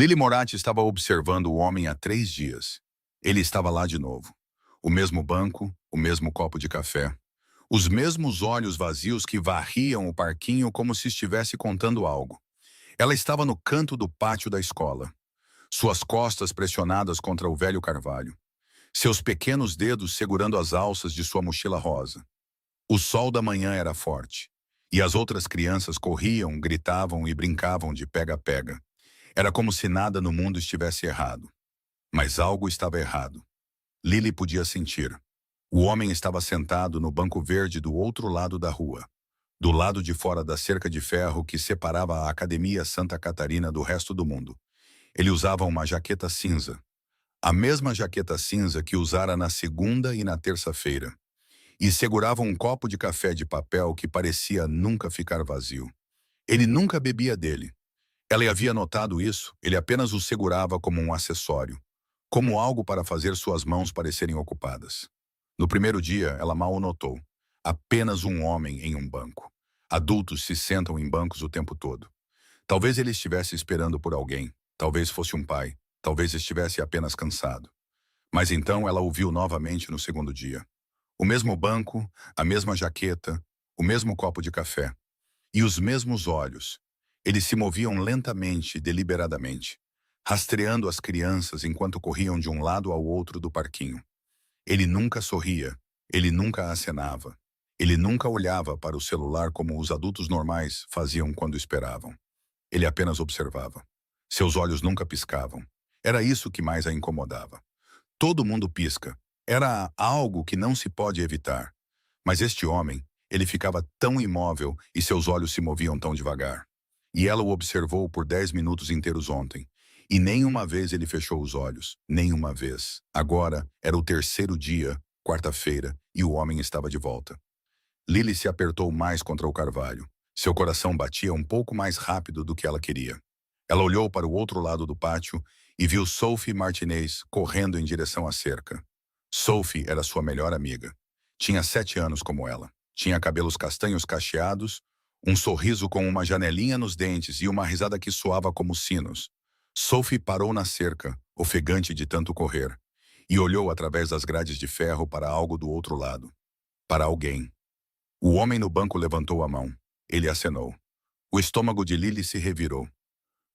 Lily Moratti estava observando o homem há 3 dias. Ele estava lá de novo. O mesmo banco, o mesmo copo de café. Os mesmos olhos vazios que varriam o parquinho como se estivesse contando algo. Ela estava no canto do pátio da escola. Suas costas pressionadas contra o velho carvalho. Seus pequenos dedos segurando as alças de sua mochila rosa. O sol da manhã era forte. E as outras crianças corriam, gritavam e brincavam de pega-pega. Era como se nada no mundo estivesse errado. Mas algo estava errado. Lily podia sentir. O homem estava sentado no banco verde do outro lado da rua, do lado de fora da cerca de ferro que separava a Academia Santa Catarina do resto do mundo. Ele usava uma jaqueta cinza. A mesma jaqueta cinza que usara na segunda e na terça-feira. E segurava um copo de café de papel que parecia nunca ficar vazio. Ele nunca bebia dele. Ela havia notado isso, ele apenas o segurava como um acessório, como algo para fazer suas mãos parecerem ocupadas. No primeiro dia, ela mal o notou. Apenas um homem em um banco. Adultos se sentam em bancos o tempo todo. Talvez ele estivesse esperando por alguém, talvez fosse um pai, talvez estivesse apenas cansado. Mas então ela o viu novamente no segundo dia. O mesmo banco, a mesma jaqueta, o mesmo copo de café. E os mesmos olhos. Eles se moviam lentamente, deliberadamente, rastreando as crianças enquanto corriam de um lado ao outro do parquinho. Ele nunca sorria, ele nunca acenava, ele nunca olhava para o celular como os adultos normais faziam quando esperavam. Ele apenas observava. Seus olhos nunca piscavam. Era isso que mais a incomodava. Todo mundo pisca. Era algo que não se pode evitar. Mas este homem, ele ficava tão imóvel e seus olhos se moviam tão devagar. E ela o observou por 10 minutos inteiros ontem. E nenhuma vez ele fechou os olhos. Nenhuma vez. Agora era o terceiro dia, quarta-feira, e o homem estava de volta. Lily se apertou mais contra o carvalho. Seu coração batia um pouco mais rápido do que ela queria. Ela olhou para o outro lado do pátio e viu Sophie Martinez correndo em direção à cerca. Sophie era sua melhor amiga. Tinha 7 anos como ela. Tinha cabelos castanhos cacheados, um sorriso com uma janelinha nos dentes e uma risada que soava como sinos. Sophie parou na cerca, ofegante de tanto correr, e olhou através das grades de ferro para algo do outro lado. Para alguém. O homem no banco levantou a mão. Ele acenou. O estômago de Lily se revirou.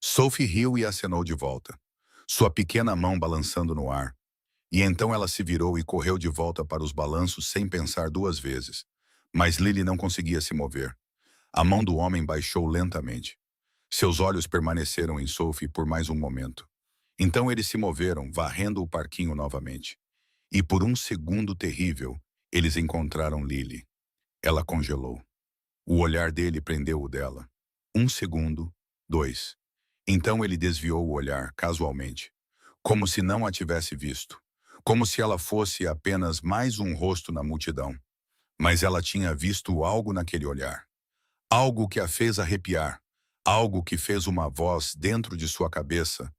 Sophie riu e acenou de volta, sua pequena mão balançando no ar. E então ela se virou e correu de volta para os balanços sem pensar 2 vezes. Mas Lily não conseguia se mover. A mão do homem baixou lentamente. Seus olhos permaneceram em Sophie por mais um momento. Então eles se moveram, varrendo o parquinho novamente. E por um segundo terrível, eles encontraram Lily. Ela congelou. O olhar dele prendeu o dela. 1 segundo, 2. Então ele desviou o olhar, casualmente. Como se não a tivesse visto. Como se ela fosse apenas mais um rosto na multidão. Mas ela tinha visto algo naquele olhar. Algo que a fez arrepiar. Algo que fez uma voz dentro de sua cabeça.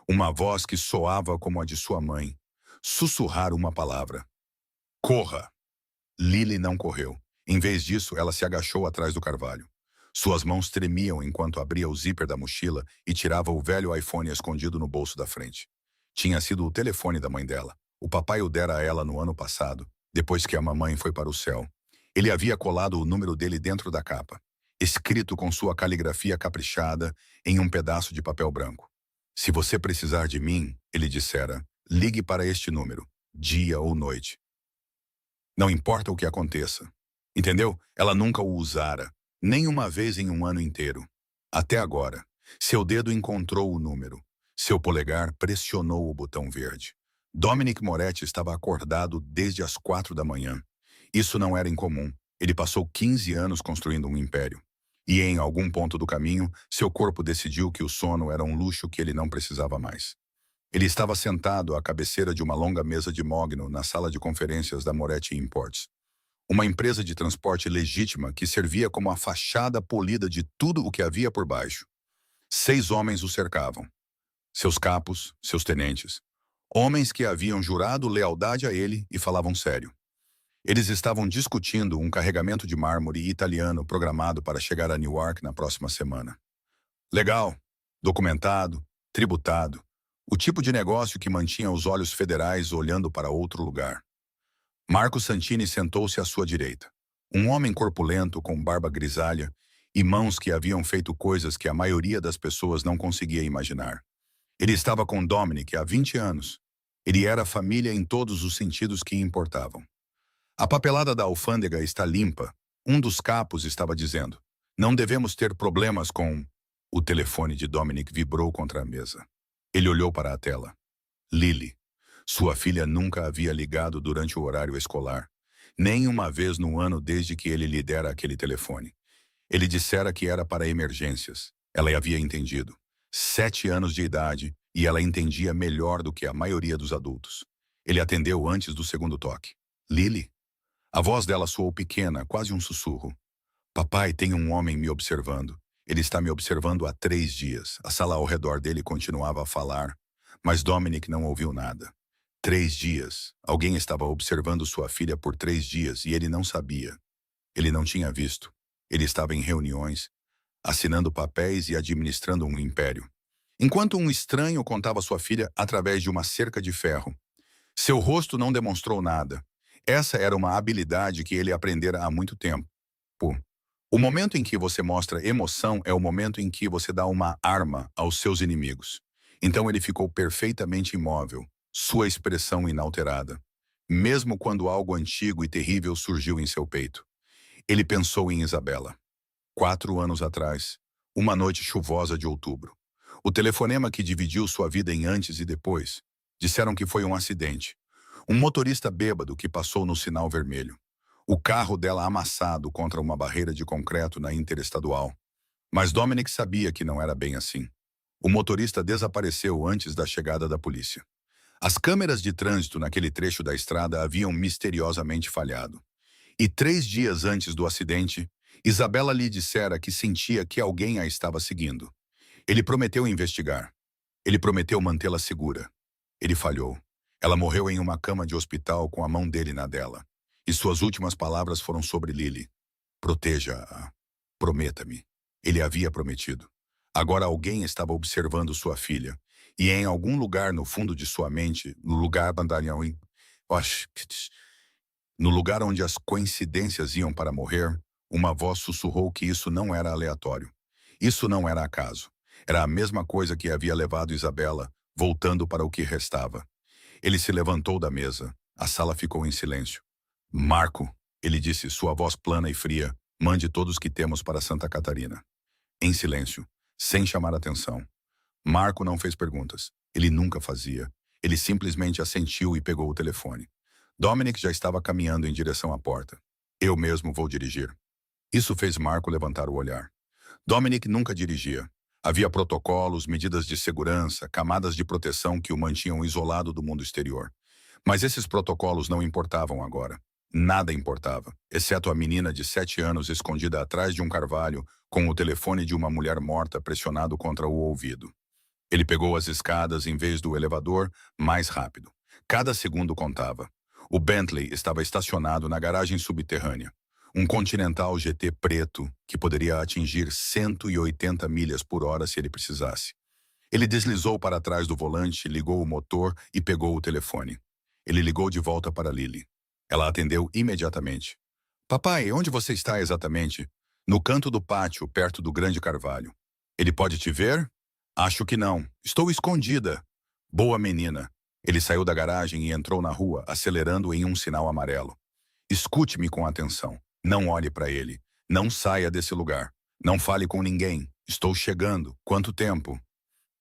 Uma voz que soava como a de sua mãe. Sussurrar uma palavra. Corra! Lily não correu. Em vez disso, ela se agachou atrás do carvalho. Suas mãos tremiam enquanto abria o zíper da mochila e tirava o velho iPhone escondido no bolso da frente. Tinha sido o telefone da mãe dela. O papai o dera a ela no ano passado, depois que a mamãe foi para o céu. Ele havia colado o número dele dentro da capa, escrito com sua caligrafia caprichada em um pedaço de papel branco. Se você precisar de mim, ele dissera, ligue para este número, dia ou noite. Não importa o que aconteça. Entendeu? Ela nunca o usara, nem uma vez em um ano inteiro. Até agora, seu dedo encontrou o número. Seu polegar pressionou o botão verde. Dominic Moretti estava acordado desde as 4 da manhã. Isso não era incomum. Ele passou 15 anos construindo um império. E em algum ponto do caminho, seu corpo decidiu que o sono era um luxo que ele não precisava mais. Ele estava sentado à cabeceira de uma longa mesa de mogno na sala de conferências da Moretti Imports. Uma empresa de transporte legítima que servia como a fachada polida de tudo o que havia por baixo. 6 homens o cercavam. Seus capos, seus tenentes. Homens que haviam jurado lealdade a ele e falavam sério. Eles estavam discutindo um carregamento de mármore italiano programado para chegar a Newark na próxima semana. Legal, documentado, tributado, o tipo de negócio que mantinha os olhos federais olhando para outro lugar. Marco Santini sentou-se à sua direita. Um homem corpulento com barba grisalha e mãos que haviam feito coisas que a maioria das pessoas não conseguia imaginar. Ele estava com Dominic há 20 anos. Ele era família em todos os sentidos que importavam. A papelada da alfândega está limpa. Um dos capos estava dizendo: não devemos ter problemas com... O telefone de Dominic vibrou contra a mesa. Ele olhou para a tela. Lily. Sua filha nunca havia ligado durante o horário escolar. Nem uma vez no ano desde que ele lhe dera aquele telefone. Ele dissera que era para emergências. Ela havia entendido. 7 anos de idade, e ela entendia melhor do que a maioria dos adultos. Ele atendeu antes do segundo toque. Lily? A voz dela soou pequena, quase um sussurro. Papai, tem um homem me observando. Ele está me observando há 3 dias. A sala ao redor dele continuava a falar, mas Dominic não ouviu nada. 3 dias. Alguém estava observando sua filha por 3 dias e ele não sabia. Ele não tinha visto. Ele estava em reuniões, assinando papéis e administrando um império. Enquanto um estranho contava sua filha através de uma cerca de ferro. Seu rosto não demonstrou nada. Essa era uma habilidade que ele aprendera há muito tempo. O momento em que você mostra emoção é o momento em que você dá uma arma aos seus inimigos. Então ele ficou perfeitamente imóvel, sua expressão inalterada, mesmo quando algo antigo e terrível surgiu em seu peito. Ele pensou em Isabela. 4 anos atrás, uma noite chuvosa de outubro. O telefonema que dividiu sua vida em antes e depois. Disseram que foi um acidente. Um motorista bêbado que passou no sinal vermelho. O carro dela amassado contra uma barreira de concreto na interestadual. Mas Dominic sabia que não era bem assim. O motorista desapareceu antes da chegada da polícia. As câmeras de trânsito naquele trecho da estrada haviam misteriosamente falhado. E 3 dias antes do acidente, Isabela lhe dissera que sentia que alguém a estava seguindo. Ele prometeu investigar. Ele prometeu mantê-la segura. Ele falhou. Ela morreu em uma cama de hospital com a mão dele na dela. E suas últimas palavras foram sobre Lily. Proteja-a. Prometa-me. Ele havia prometido. Agora alguém estava observando sua filha. E em algum lugar no fundo de sua mente, no lugar onde as coincidências iam para morrer, uma voz sussurrou que isso não era aleatório. Isso não era acaso. Era a mesma coisa que havia levado Isabela, voltando para o que restava. Ele se levantou da mesa. A sala ficou em silêncio. Marco, ele disse, sua voz plana e fria, mande todos que temos para Santa Catarina. Em silêncio, sem chamar atenção. Marco não fez perguntas. Ele nunca fazia. Ele simplesmente assentiu e pegou o telefone. Dominic já estava caminhando em direção à porta. Eu mesmo vou dirigir. Isso fez Marco levantar o olhar. Dominic nunca dirigia. Havia protocolos, medidas de segurança, camadas de proteção que o mantinham isolado do mundo exterior. Mas esses protocolos não importavam agora. Nada importava, exceto a menina de 7 anos escondida atrás de um carvalho com o telefone de uma mulher morta pressionado contra o ouvido. Ele pegou as escadas em vez do elevador, mais rápido. Cada segundo contava. O Bentley estava estacionado na garagem subterrânea. Um Continental GT preto que poderia atingir 180 milhas por hora se ele precisasse. Ele deslizou para trás do volante, ligou o motor e pegou o telefone. Ele ligou de volta para Lily. Ela atendeu imediatamente. Papai, onde você está exatamente? No canto do pátio, perto do grande carvalho. Ele pode te ver? Acho que não. Estou escondida. Boa menina. Ele saiu da garagem e entrou na rua, acelerando em um sinal amarelo. Escute-me com atenção. Não olhe para ele. Não saia desse lugar. Não fale com ninguém. Estou chegando. Quanto tempo?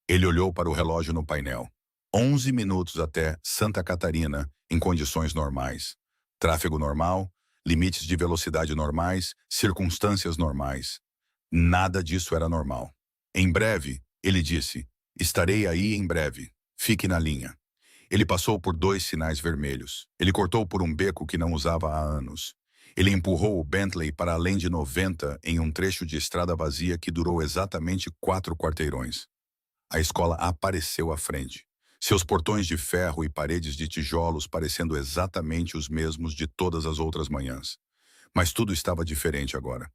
Ele olhou para o relógio no painel. 11 minutos até Santa Catarina, em condições normais. Tráfego normal, limites de velocidade normais, circunstâncias normais. Nada disso era normal. Em breve, ele disse, estarei aí em breve. Fique na linha. Ele passou por 2 sinais vermelhos. Ele cortou por um beco que não usava há anos. Ele empurrou o Bentley para além de 90 em um trecho de estrada vazia que durou exatamente 4 quarteirões. A escola apareceu à frente. Seus portões de ferro e paredes de tijolos parecendo exatamente os mesmos de todas as outras manhãs. Mas tudo estava diferente agora.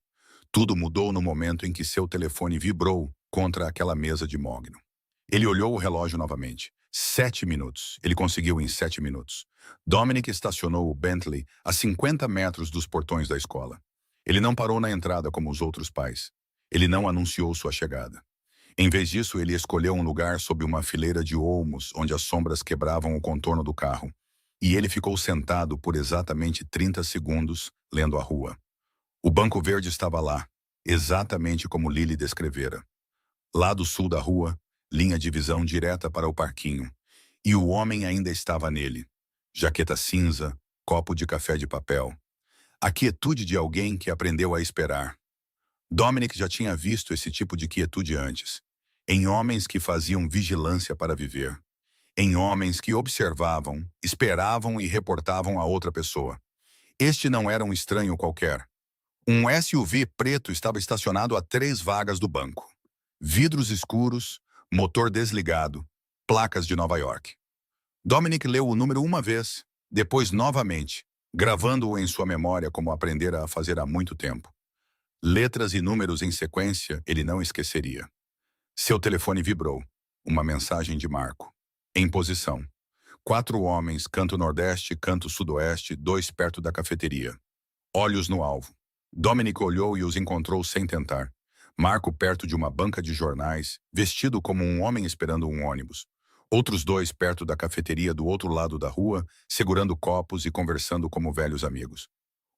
Tudo mudou no momento em que seu telefone vibrou contra aquela mesa de mogno. Ele olhou o relógio novamente. 7 minutos. Ele conseguiu em 7 minutos. Dominic estacionou o Bentley a 50 metros dos portões da escola. Ele não parou na entrada como os outros pais. Ele não anunciou sua chegada. Em vez disso, ele escolheu um lugar sob uma fileira de olmos onde as sombras quebravam o contorno do carro. E ele ficou sentado por exatamente 30 segundos, lendo a rua. O banco verde estava lá, exatamente como Lily descrevera. Lá do sul da rua, linha de visão direta para o parquinho. E o homem ainda estava nele. Jaqueta cinza, copo de café de papel. A quietude de alguém que aprendeu a esperar. Dominic já tinha visto esse tipo de quietude antes. Em homens que faziam vigilância para viver. Em homens que observavam, esperavam e reportavam a outra pessoa. Este não era um estranho qualquer. Um SUV preto estava estacionado a 3 vagas do banco. Vidros escuros, motor desligado, placas de Nova York. Dominic leu o número uma vez, depois novamente, gravando-o em sua memória como aprendera a fazer há muito tempo. Letras e números em sequência ele não esqueceria. Seu telefone vibrou. Uma mensagem de Marco. Em posição. 4 homens, canto nordeste, canto sudoeste, 2 perto da cafeteria. Olhos no alvo. Dominic olhou e os encontrou sem tentar. Marco perto de uma banca de jornais, vestido como um homem esperando um ônibus. Outros 2 perto da cafeteria do outro lado da rua, segurando copos e conversando como velhos amigos.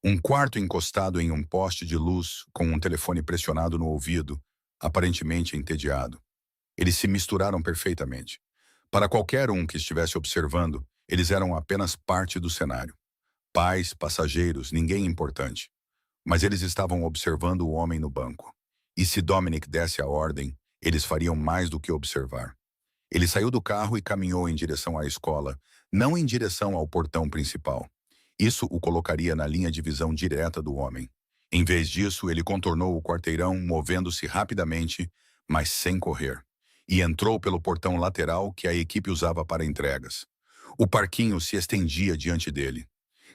Um quarto encostado em um poste de luz, com um telefone pressionado no ouvido, aparentemente entediado. Eles se misturaram perfeitamente. Para qualquer um que estivesse observando, eles eram apenas parte do cenário. Pais, passageiros, ninguém importante. Mas eles estavam observando o homem no banco. E se Dominic desse a ordem, eles fariam mais do que observar. Ele saiu do carro e caminhou em direção à escola, não em direção ao portão principal. Isso o colocaria na linha de visão direta do homem. Em vez disso, ele contornou o quarteirão, movendo-se rapidamente, mas sem correr. E entrou pelo portão lateral que a equipe usava para entregas. O parquinho se estendia diante dele.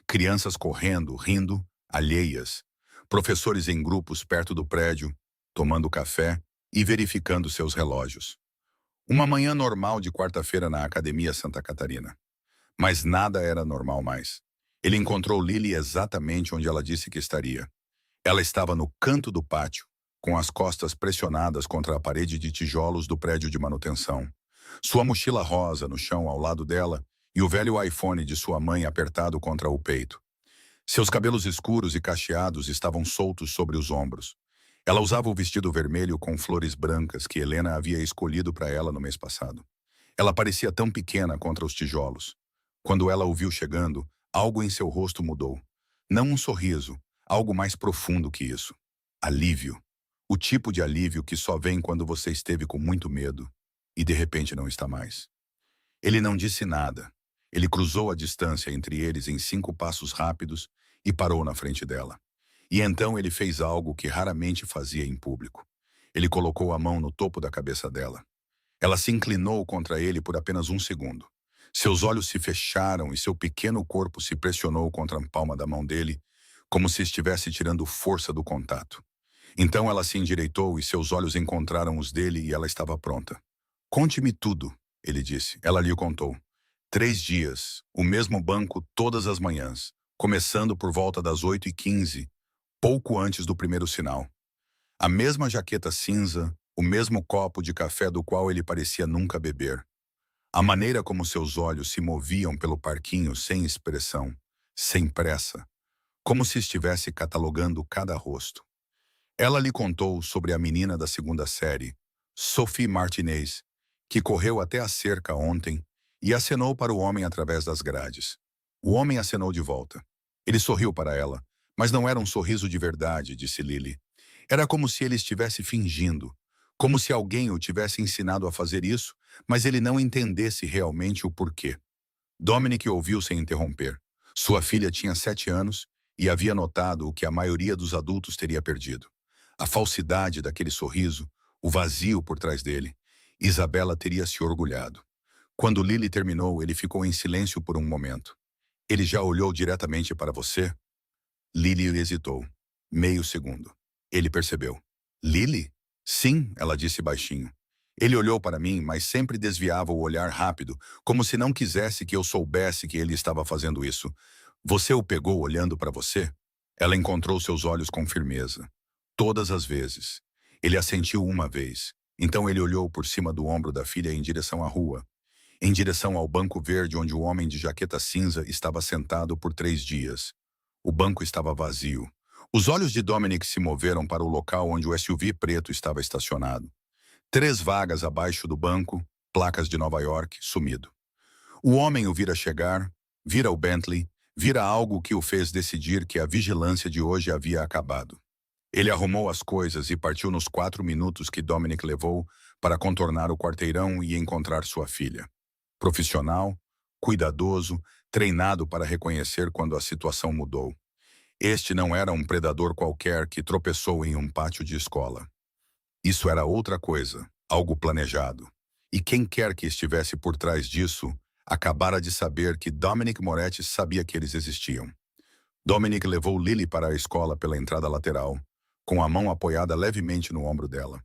Crianças correndo, rindo, alheias. Professores em grupos perto do prédio, tomando café e verificando seus relógios. Uma manhã normal de quarta-feira na Academia Santa Catarina. Mas nada era normal mais. Ele encontrou Lily exatamente onde ela disse que estaria. Ela estava no canto do pátio, com as costas pressionadas contra a parede de tijolos do prédio de manutenção. Sua mochila rosa no chão ao lado dela e o velho iPhone de sua mãe apertado contra o peito. Seus cabelos escuros e cacheados estavam soltos sobre os ombros. Ela usava o vestido vermelho com flores brancas que Helena havia escolhido para ela no mês passado. Ela parecia tão pequena contra os tijolos. Quando ela o viu chegando, algo em seu rosto mudou. Não um sorriso, algo mais profundo que isso. Alívio. O tipo de alívio que só vem quando você esteve com muito medo e de repente não está mais. Ele não disse nada. Ele cruzou a distância entre eles em 5 passos rápidos e parou na frente dela. E então ele fez algo que raramente fazia em público. Ele colocou a mão no topo da cabeça dela. Ela se inclinou contra ele por apenas 1 segundo. Seus olhos se fecharam e seu pequeno corpo se pressionou contra a palma da mão dele, como se estivesse tirando força do contato. Então ela se endireitou e seus olhos encontraram os dele e ela estava pronta. "Conte-me tudo", ele disse. Ela lhe contou. 3 dias, o mesmo banco todas as manhãs, começando por volta das 8h15, pouco antes do primeiro sinal. A mesma jaqueta cinza, o mesmo copo de café do qual ele parecia nunca beber. A maneira como seus olhos se moviam pelo parquinho sem expressão, sem pressa, como se estivesse catalogando cada rosto. Ela lhe contou sobre a menina da 2ª série, Sophie Martinez, que correu até a cerca ontem e acenou para o homem através das grades. O homem acenou de volta. Ele sorriu para ela, mas não era um sorriso de verdade, disse Lily. Era como se ele estivesse fingindo, como se alguém o tivesse ensinado a fazer isso, mas ele não entendesse realmente o porquê. Dominic ouviu sem interromper. Sua filha tinha 7 anos e havia notado o que a maioria dos adultos teria perdido. A falsidade daquele sorriso, o vazio por trás dele. Isabela teria se orgulhado. Quando Lily terminou, ele ficou em silêncio por um momento. "Ele já olhou diretamente para você?" Lily hesitou. Meio segundo. Ele percebeu. "Lily?" "Sim", ela disse baixinho. Ele olhou para mim, mas sempre desviava o olhar rápido, como se não quisesse que eu soubesse que ele estava fazendo isso. Você o pegou olhando para você? Ela encontrou seus olhos com firmeza. Todas as vezes. Ele assentiu uma vez. Então ele olhou por cima do ombro da filha em direção à rua, em direção ao banco verde onde o homem de jaqueta cinza estava sentado por 3 dias. O banco estava vazio. Os olhos de Dominic se moveram para o local onde o SUV preto estava estacionado. 3 vagas abaixo do banco, placas de Nova York, sumido. O homem o vira chegar, vira o Bentley, vira algo que o fez decidir que a vigilância de hoje havia acabado. Ele arrumou as coisas e partiu nos 4 minutos que Dominic levou para contornar o quarteirão e encontrar sua filha. Profissional, cuidadoso, treinado para reconhecer quando a situação mudou. Este não era um predador qualquer que tropeçou em um pátio de escola. Isso era outra coisa, algo planejado. E quem quer que estivesse por trás disso, acabara de saber que Dominic Moretti sabia que eles existiam. Dominic levou Lily para a escola pela entrada lateral, com a mão apoiada levemente no ombro dela.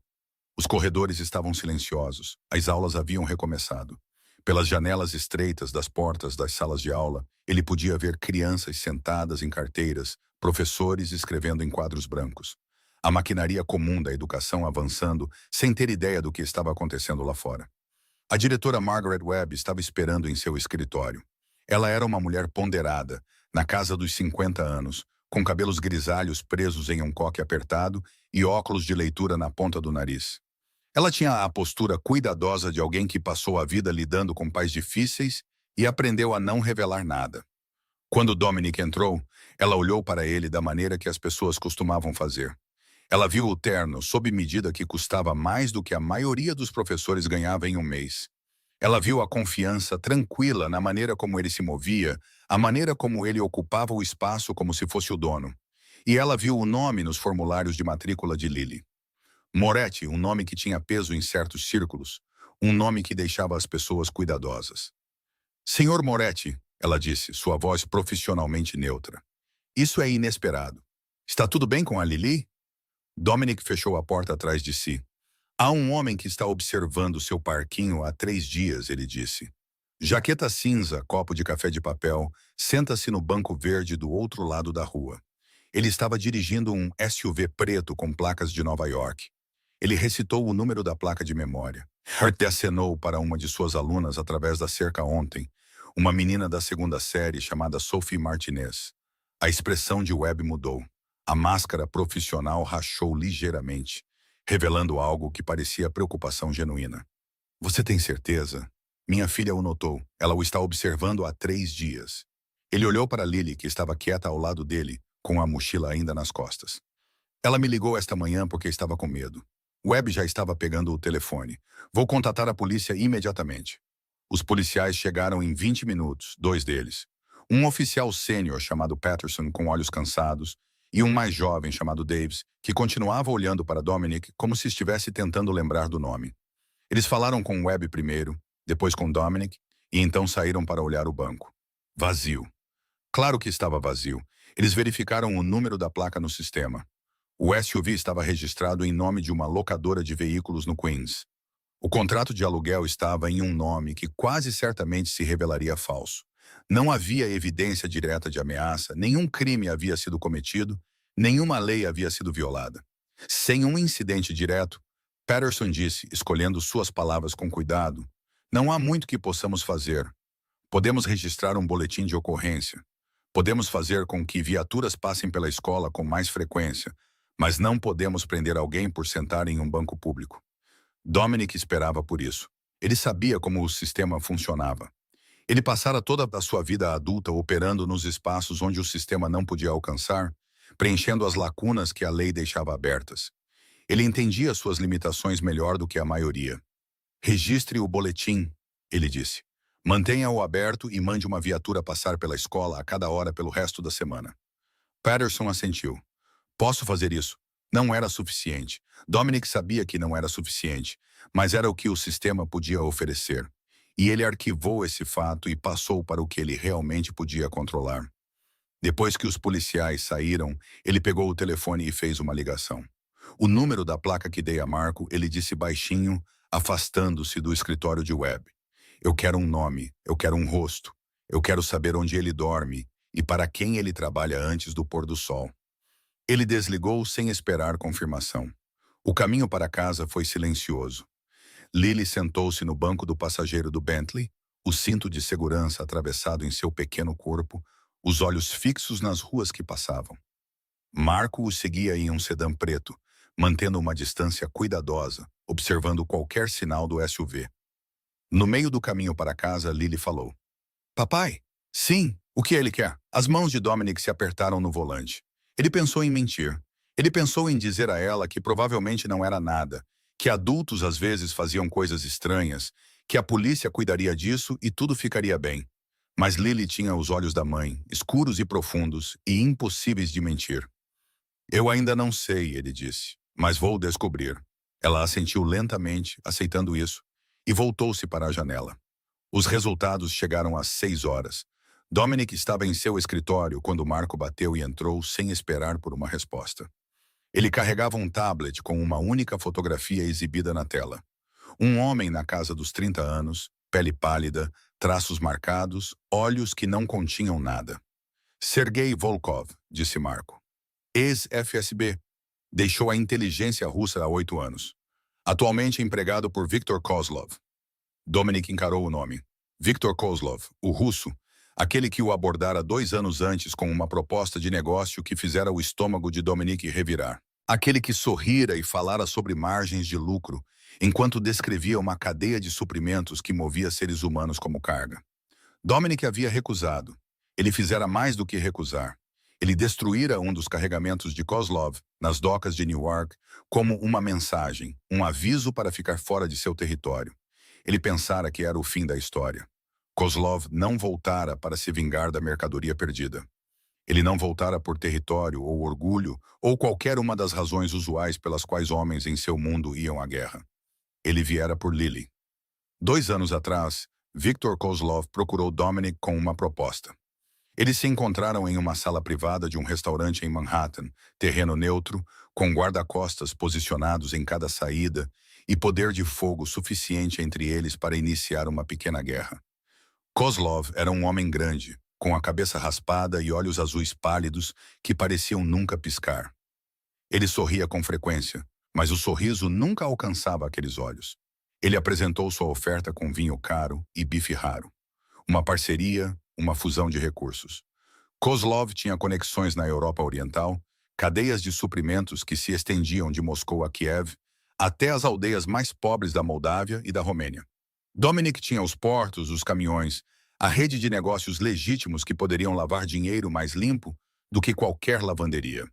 Os corredores estavam silenciosos, as aulas haviam recomeçado. Pelas janelas estreitas das portas das salas de aula, ele podia ver crianças sentadas em carteiras, professores escrevendo em quadros brancos. A maquinaria comum da educação avançando, sem ter ideia do que estava acontecendo lá fora. A diretora Margaret Webb estava esperando em seu escritório. Ela era uma mulher ponderada, na casa dos 50 anos, com cabelos grisalhos presos em um coque apertado e óculos de leitura na ponta do nariz. Ela tinha a postura cuidadosa de alguém que passou a vida lidando com pais difíceis e aprendeu a não revelar nada. Quando Dominic entrou, ela olhou para ele da maneira que as pessoas costumavam fazer. Ela viu o terno sob medida que custava mais do que a maioria dos professores ganhava em um mês. Ela viu a confiança tranquila na maneira como ele se movia, a maneira como ele ocupava o espaço como se fosse o dono. E ela viu o nome nos formulários de matrícula de Lily. Moretti, um nome que tinha peso em certos círculos, um nome que deixava as pessoas cuidadosas. Senhor Moretti, ela disse, sua voz profissionalmente neutra. Isso é inesperado. Está tudo bem com a Lily? Dominic fechou a porta atrás de si. Há um homem que está observando seu parquinho há 3 dias, ele disse. Jaqueta cinza, copo de café de papel, senta-se no banco verde do outro lado da rua. Ele estava dirigindo um SUV preto com placas de Nova York. Ele recitou o número da placa de memória. Hurt acenou para uma de suas alunas através da cerca ontem, uma menina da 2ª série chamada Sophie Martinez. A expressão de Webb mudou. A máscara profissional rachou ligeiramente, revelando algo que parecia preocupação genuína. Você tem certeza? Minha filha o notou. Ela o está observando há 3 dias. Ele olhou para Lily, que estava quieta ao lado dele, com a mochila ainda nas costas. Ela me ligou esta manhã porque estava com medo. Webb já estava pegando o telefone. Vou contatar a polícia imediatamente. Os policiais chegaram em 20 minutos, 2 deles. Um oficial sênior chamado Patterson, com olhos cansados, e um mais jovem chamado Davis, que continuava olhando para Dominic como se estivesse tentando lembrar do nome. Eles falaram com Webb primeiro, depois com Dominic, e então saíram para olhar o banco. Vazio. Claro que estava vazio. Eles verificaram o número da placa no sistema. O SUV estava registrado em nome de uma locadora de veículos no Queens. O contrato de aluguel estava em um nome que quase certamente se revelaria falso. Não havia evidência direta de ameaça, nenhum crime havia sido cometido, nenhuma lei havia sido violada. Sem um incidente direto, Patterson disse, escolhendo suas palavras com cuidado, não há muito que possamos fazer. Podemos registrar um boletim de ocorrência. Podemos fazer com que viaturas passem pela escola com mais frequência, mas não podemos prender alguém por sentar em um banco público. Dominic esperava por isso. Ele sabia como o sistema funcionava. Ele passara toda a sua vida adulta operando nos espaços onde o sistema não podia alcançar, preenchendo as lacunas que a lei deixava abertas. Ele entendia suas limitações melhor do que a maioria. Registre o boletim, ele disse. Mantenha-o aberto e mande uma viatura passar pela escola a cada hora pelo resto da semana. Patterson assentiu. Posso fazer isso. Não era suficiente. Dominic sabia que não era suficiente, mas era o que o sistema podia oferecer. E ele arquivou esse fato e passou para o que ele realmente podia controlar. Depois que os policiais saíram, ele pegou o telefone e fez uma ligação. O número da placa que dei a Marco, ele disse baixinho, afastando-se do escritório de Webb. Eu quero um nome, eu quero um rosto, eu quero saber onde ele dorme e para quem ele trabalha antes do pôr do sol. Ele desligou sem esperar confirmação. O caminho para casa foi silencioso. Lily sentou-se no banco do passageiro do Bentley, o cinto de segurança atravessado em seu pequeno corpo, os olhos fixos nas ruas que passavam. Marco o seguia em um sedã preto, mantendo uma distância cuidadosa, observando qualquer sinal do SUV. No meio do caminho para casa, Lily falou. Papai? Sim, o que ele quer? As mãos de Dominic se apertaram no volante. Ele pensou em mentir. Ele pensou em dizer a ela que provavelmente não era nada, que adultos às vezes faziam coisas estranhas, que a polícia cuidaria disso e tudo ficaria bem. Mas Lily tinha os olhos da mãe, escuros e profundos, e impossíveis de mentir. Eu ainda não sei, ele disse, mas vou descobrir. Ela assentiu lentamente, aceitando isso, e voltou-se para a janela. Os resultados chegaram às 6 horas. Dominic estava em seu escritório quando Marco bateu e entrou sem esperar por uma resposta. Ele carregava um tablet com uma única fotografia exibida na tela. Um homem na casa dos 30 anos, pele pálida, traços marcados, olhos que não continham nada. Sergei Volkov, disse Marco. Ex-FSB. Deixou a inteligência russa há 8 anos. Atualmente empregado por Viktor Kozlov. Dominic encarou o nome. Viktor Kozlov, o russo, aquele que o abordara 2 anos antes com uma proposta de negócio que fizera o estômago de Dominic revirar. Aquele que sorrira e falara sobre margens de lucro, enquanto descrevia uma cadeia de suprimentos que movia seres humanos como carga. Dominic havia recusado. Ele fizera mais do que recusar. Ele destruíra um dos carregamentos de Kozlov, nas docas de Newark, como uma mensagem, um aviso para ficar fora de seu território. Ele pensara que era o fim da história. Kozlov não voltara para se vingar da mercadoria perdida. Ele não voltara por território ou orgulho ou qualquer uma das razões usuais pelas quais homens em seu mundo iam à guerra. Ele viera por Lily. 2 anos atrás, Viktor Kozlov procurou Dominic com uma proposta. Eles se encontraram em uma sala privada de um restaurante em Manhattan, terreno neutro, com guarda-costas posicionados em cada saída e poder de fogo suficiente entre eles para iniciar uma pequena guerra. Kozlov era um homem grande, com a cabeça raspada e olhos azuis pálidos que pareciam nunca piscar. Ele sorria com frequência, mas o sorriso nunca alcançava aqueles olhos. Ele apresentou sua oferta com vinho caro e bife raro. Uma parceria, uma fusão de recursos. Kozlov tinha conexões na Europa Oriental, cadeias de suprimentos que se estendiam de Moscou a Kiev, até as aldeias mais pobres da Moldávia e da Romênia. Dominic tinha os portos, os caminhões, a rede de negócios legítimos que poderiam lavar dinheiro mais limpo do que qualquer lavanderia.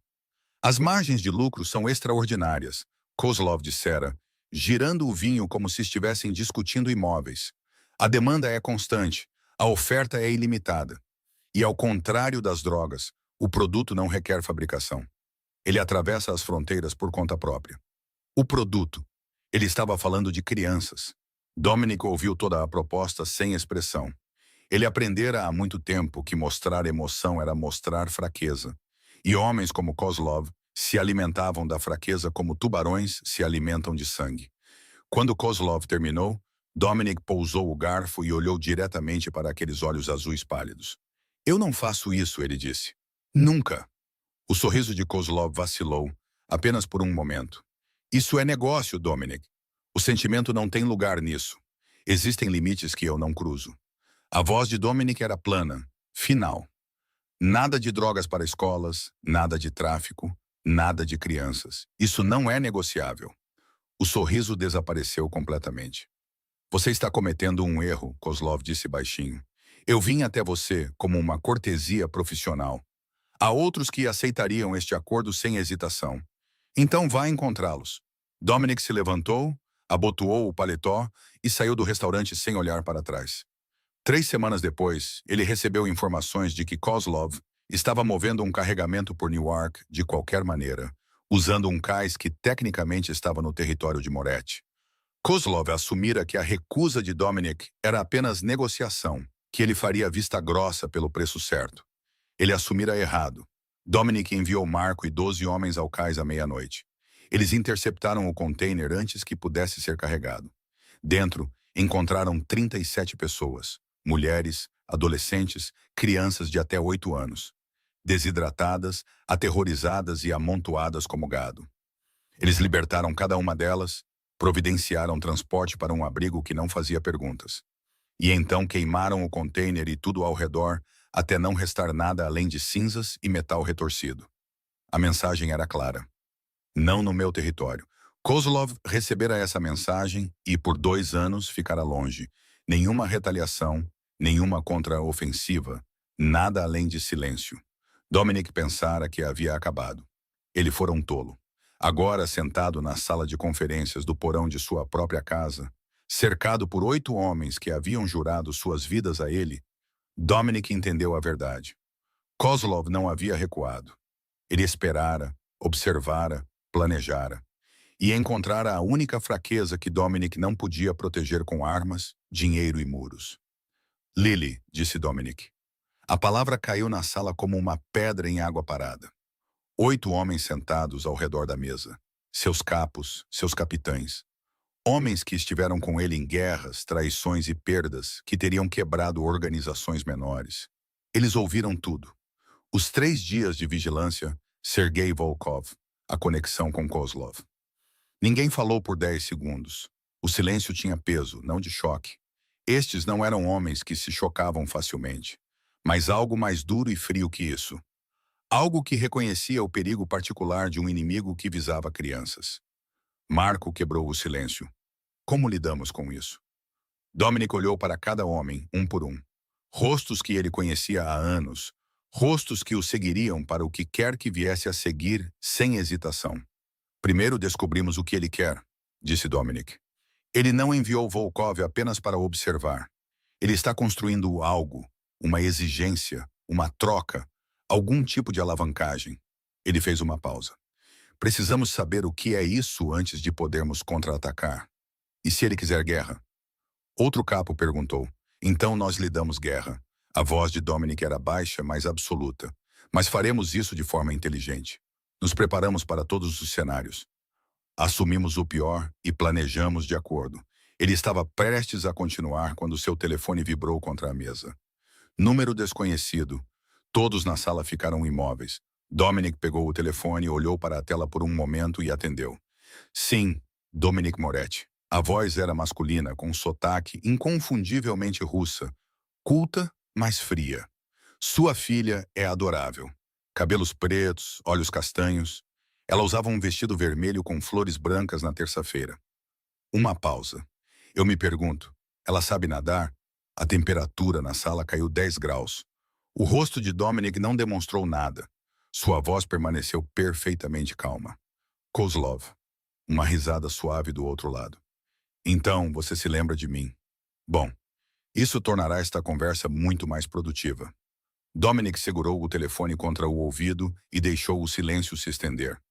As margens de lucro são extraordinárias, Kozlov dissera, girando o vinho como se estivessem discutindo imóveis. A demanda é constante, a oferta é ilimitada. E ao contrário das drogas, o produto não requer fabricação. Ele atravessa as fronteiras por conta própria. O produto. Ele estava falando de crianças. Dominic ouviu toda a proposta sem expressão. Ele aprendera há muito tempo que mostrar emoção era mostrar fraqueza. E homens como Kozlov se alimentavam da fraqueza como tubarões se alimentam de sangue. Quando Kozlov terminou, Dominic pousou o garfo e olhou diretamente para aqueles olhos azuis pálidos. Eu não faço isso, ele disse. Nunca. O sorriso de Kozlov vacilou, apenas por um momento. Isso é negócio, Dominic. O sentimento não tem lugar nisso. Existem limites que eu não cruzo. A voz de Dominic era plana, final. Nada de drogas para escolas, nada de tráfico, nada de crianças. Isso não é negociável. O sorriso desapareceu completamente. Você está cometendo um erro, Kozlov disse baixinho. Eu vim até você como uma cortesia profissional. Há outros que aceitariam este acordo sem hesitação. Então vá encontrá-los. Dominic se levantou, abotoou o paletó e saiu do restaurante sem olhar para trás. 3 semanas depois, ele recebeu informações de que Kozlov estava movendo um carregamento por Newark de qualquer maneira, usando um cais que tecnicamente estava no território de Moretti. Kozlov assumira que a recusa de Dominic era apenas negociação, que ele faria vista grossa pelo preço certo. Ele assumira errado. Dominic enviou Marco e 12 homens ao cais à meia-noite. Eles interceptaram o container antes que pudesse ser carregado. Dentro, encontraram 37 pessoas, mulheres, adolescentes, crianças de até 8 anos, desidratadas, aterrorizadas e amontoadas como gado. Eles libertaram cada uma delas, providenciaram transporte para um abrigo que não fazia perguntas. E então queimaram o container e tudo ao redor, até não restar nada além de cinzas e metal retorcido. A mensagem era clara. Não no meu território. Kozlov recebera essa mensagem e por 2 anos ficara longe. Nenhuma retaliação, nenhuma contraofensiva, nada além de silêncio. Dominic pensara que havia acabado. Ele fora um tolo. Agora, sentado na sala de conferências do porão de sua própria casa, cercado por 8 homens que haviam jurado suas vidas a ele, Dominic entendeu a verdade. Kozlov não havia recuado. Ele esperara, observara, planejara. E encontrara a única fraqueza que Dominic não podia proteger com armas, dinheiro e muros. Lily, disse Dominic. A palavra caiu na sala como uma pedra em água parada. 8 homens sentados ao redor da mesa. Seus capos, seus capitães. Homens que estiveram com ele em guerras, traições e perdas que teriam quebrado organizações menores. Eles ouviram tudo. Os 3 dias de vigilância, Sergei Volkov, a conexão com Kozlov. Ninguém falou por 10 segundos. O silêncio tinha peso, não de choque. Estes não eram homens que se chocavam facilmente, mas algo mais duro e frio que isso. Algo que reconhecia o perigo particular de um inimigo que visava crianças. Marco quebrou o silêncio. Como lidamos com isso? Dominic olhou para cada homem, um por um. Rostos que ele conhecia há anos. Rostos que o seguiriam para o que quer que viesse a seguir, sem hesitação. Primeiro descobrimos o que ele quer, disse Dominic. Ele não enviou Volkov apenas para observar. Ele está construindo algo, uma exigência, uma troca, algum tipo de alavancagem. Ele fez uma pausa. Precisamos saber o que é isso antes de podermos contra-atacar. E se ele quiser guerra? Outro capo perguntou. Então nós lhe damos guerra. A voz de Dominic era baixa, mas absoluta. Mas faremos isso de forma inteligente. Nos preparamos para todos os cenários. Assumimos o pior e planejamos de acordo. Ele estava prestes a continuar quando seu telefone vibrou contra a mesa. Número desconhecido. Todos na sala ficaram imóveis. Dominic pegou o telefone, olhou para a tela por um momento e atendeu. Sim, Dominic Moretti. A voz era masculina, com um sotaque inconfundivelmente russa. Culta, mas fria. Sua filha é adorável. Cabelos pretos, olhos castanhos. Ela usava um vestido vermelho com flores brancas na terça-feira. Uma pausa. Eu me pergunto, ela sabe nadar? A temperatura na sala caiu 10 graus. O rosto de Dominic não demonstrou nada. Sua voz permaneceu perfeitamente calma. Kozlov. Uma risada suave do outro lado. Então, você se lembra de mim. Bom, isso tornará esta conversa muito mais produtiva. Dominic segurou o telefone contra o ouvido e deixou o silêncio se estender.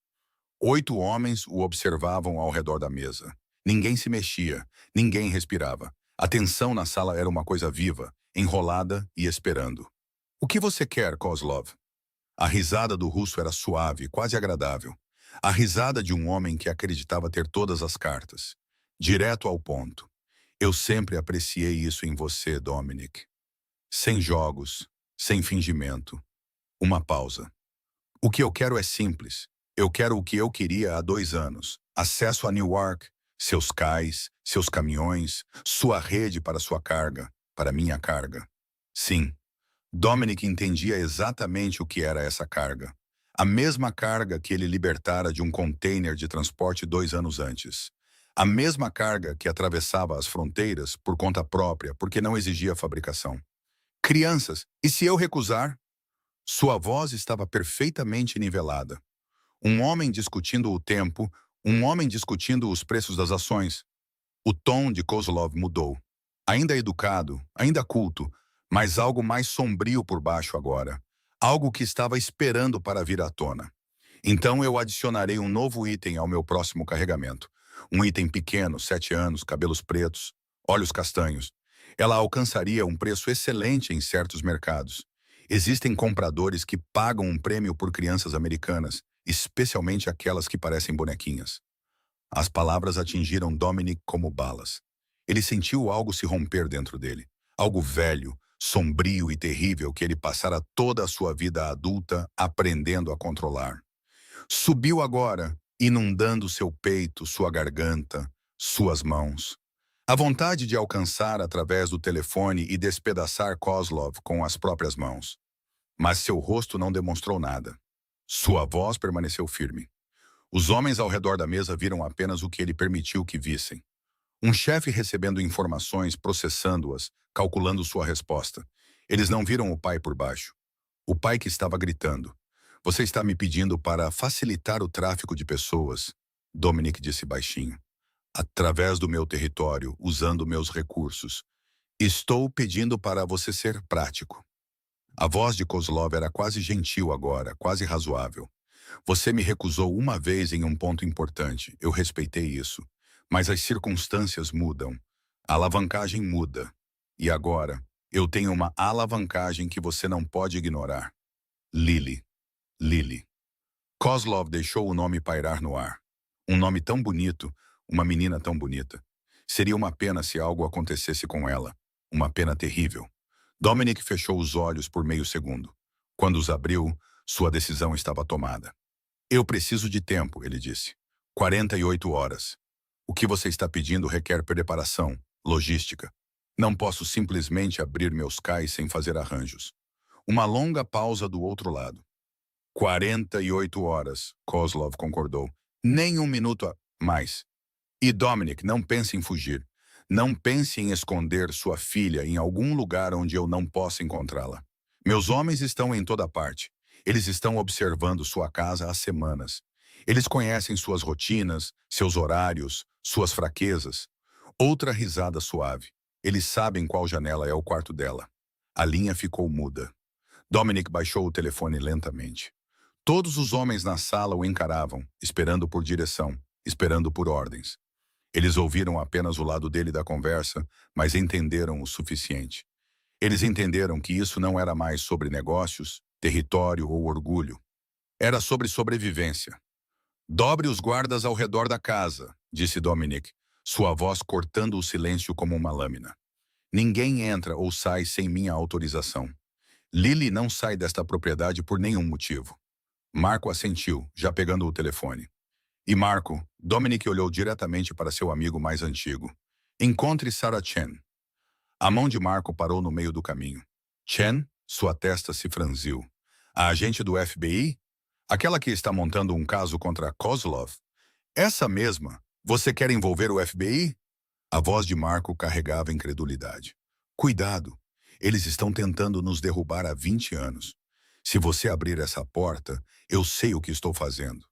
8 homens o observavam ao redor da mesa. Ninguém se mexia, ninguém respirava. A tensão na sala era uma coisa viva, enrolada e esperando. O que você quer, Kozlov? A risada do russo era suave, quase agradável. A risada de um homem que acreditava ter todas as cartas. Direto ao ponto. Eu sempre apreciei isso em você, Dominic. Sem jogos, sem fingimento. Uma pausa. O que eu quero é simples. Eu quero o que eu queria há 2 anos. Acesso a Newark, seus cais, seus caminhões, sua rede para sua carga, para minha carga. Sim, Dominic entendia exatamente o que era essa carga. A mesma carga que ele libertara de um container de transporte 2 anos antes. A mesma carga que atravessava as fronteiras por conta própria, porque não exigia fabricação. Crianças, e se eu recusar? Sua voz estava perfeitamente nivelada. Um homem discutindo o tempo, um homem discutindo os preços das ações. O tom de Kozlov mudou. Ainda educado, ainda culto, mas algo mais sombrio por baixo agora. Algo que estava esperando para vir à tona. Então eu adicionarei um novo item ao meu próximo carregamento. Um item pequeno, 7 anos, cabelos pretos, olhos castanhos. Ela alcançaria um preço excelente em certos mercados. Existem compradores que pagam um prêmio por crianças americanas, especialmente aquelas que parecem bonequinhas. As palavras atingiram Dominic como balas. Ele sentiu algo se romper dentro dele. Algo velho, sombrio e terrível que ele passara toda a sua vida adulta aprendendo a controlar. Subiu agora, inundando seu peito, sua garganta, suas mãos. A vontade de alcançar através do telefone e despedaçar Kozlov com as próprias mãos. Mas seu rosto não demonstrou nada. Sua voz permaneceu firme. Os homens ao redor da mesa viram apenas o que ele permitiu que vissem. Um chefe recebendo informações, processando-as, calculando sua resposta. Eles não viram o pai por baixo. O pai que estava gritando. Você está me pedindo para facilitar o tráfico de pessoas, Dominic disse baixinho. Através do meu território, usando meus recursos. Estou pedindo para você ser prático. A voz de Kozlov era quase gentil agora, quase razoável. Você me recusou uma vez em um ponto importante. Eu respeitei isso. Mas as circunstâncias mudam. A alavancagem muda. E agora, eu tenho uma alavancagem que você não pode ignorar. Lily. Lily. Kozlov deixou o nome pairar no ar. Um nome tão bonito, uma menina tão bonita. Seria uma pena se algo acontecesse com ela. Uma pena terrível. Dominic fechou os olhos por meio segundo. Quando os abriu, sua decisão estava tomada. Eu preciso de tempo, ele disse. 48 horas. O que você está pedindo requer preparação, logística. Não posso simplesmente abrir meus cais sem fazer arranjos. Uma longa pausa do outro lado. 48 horas, Kozlov concordou. Nem um minuto a mais. E Dominic, não pense em fugir. Não pense em esconder sua filha em algum lugar onde eu não possa encontrá-la. Meus homens estão em toda parte. Eles estão observando sua casa há semanas. Eles conhecem suas rotinas, seus horários, suas fraquezas. Outra risada suave. Eles sabem qual janela é o quarto dela. A linha ficou muda. Dominic baixou o telefone lentamente. Todos os homens na sala o encaravam, esperando por direção, esperando por ordens. Eles ouviram apenas o lado dele da conversa, mas entenderam o suficiente. Eles entenderam que isso não era mais sobre negócios, território ou orgulho. Era sobre sobrevivência. Dobre os guardas ao redor da casa, disse Dominic, sua voz cortando o silêncio como uma lâmina. Ninguém entra ou sai sem minha autorização. Lily não sai desta propriedade por nenhum motivo. Marco assentiu, já pegando o telefone. E Marco, Dominic olhou diretamente para seu amigo mais antigo. Encontre Sarah Chen. A mão de Marco parou no meio do caminho. Chen, sua testa se franziu. A agente do FBI? Aquela que está montando um caso contra Kozlov? Essa mesma. Você quer envolver o FBI? A voz de Marco carregava incredulidade. Cuidado. Eles estão tentando nos derrubar há 20 anos. Se você abrir essa porta, eu sei o que estou fazendo.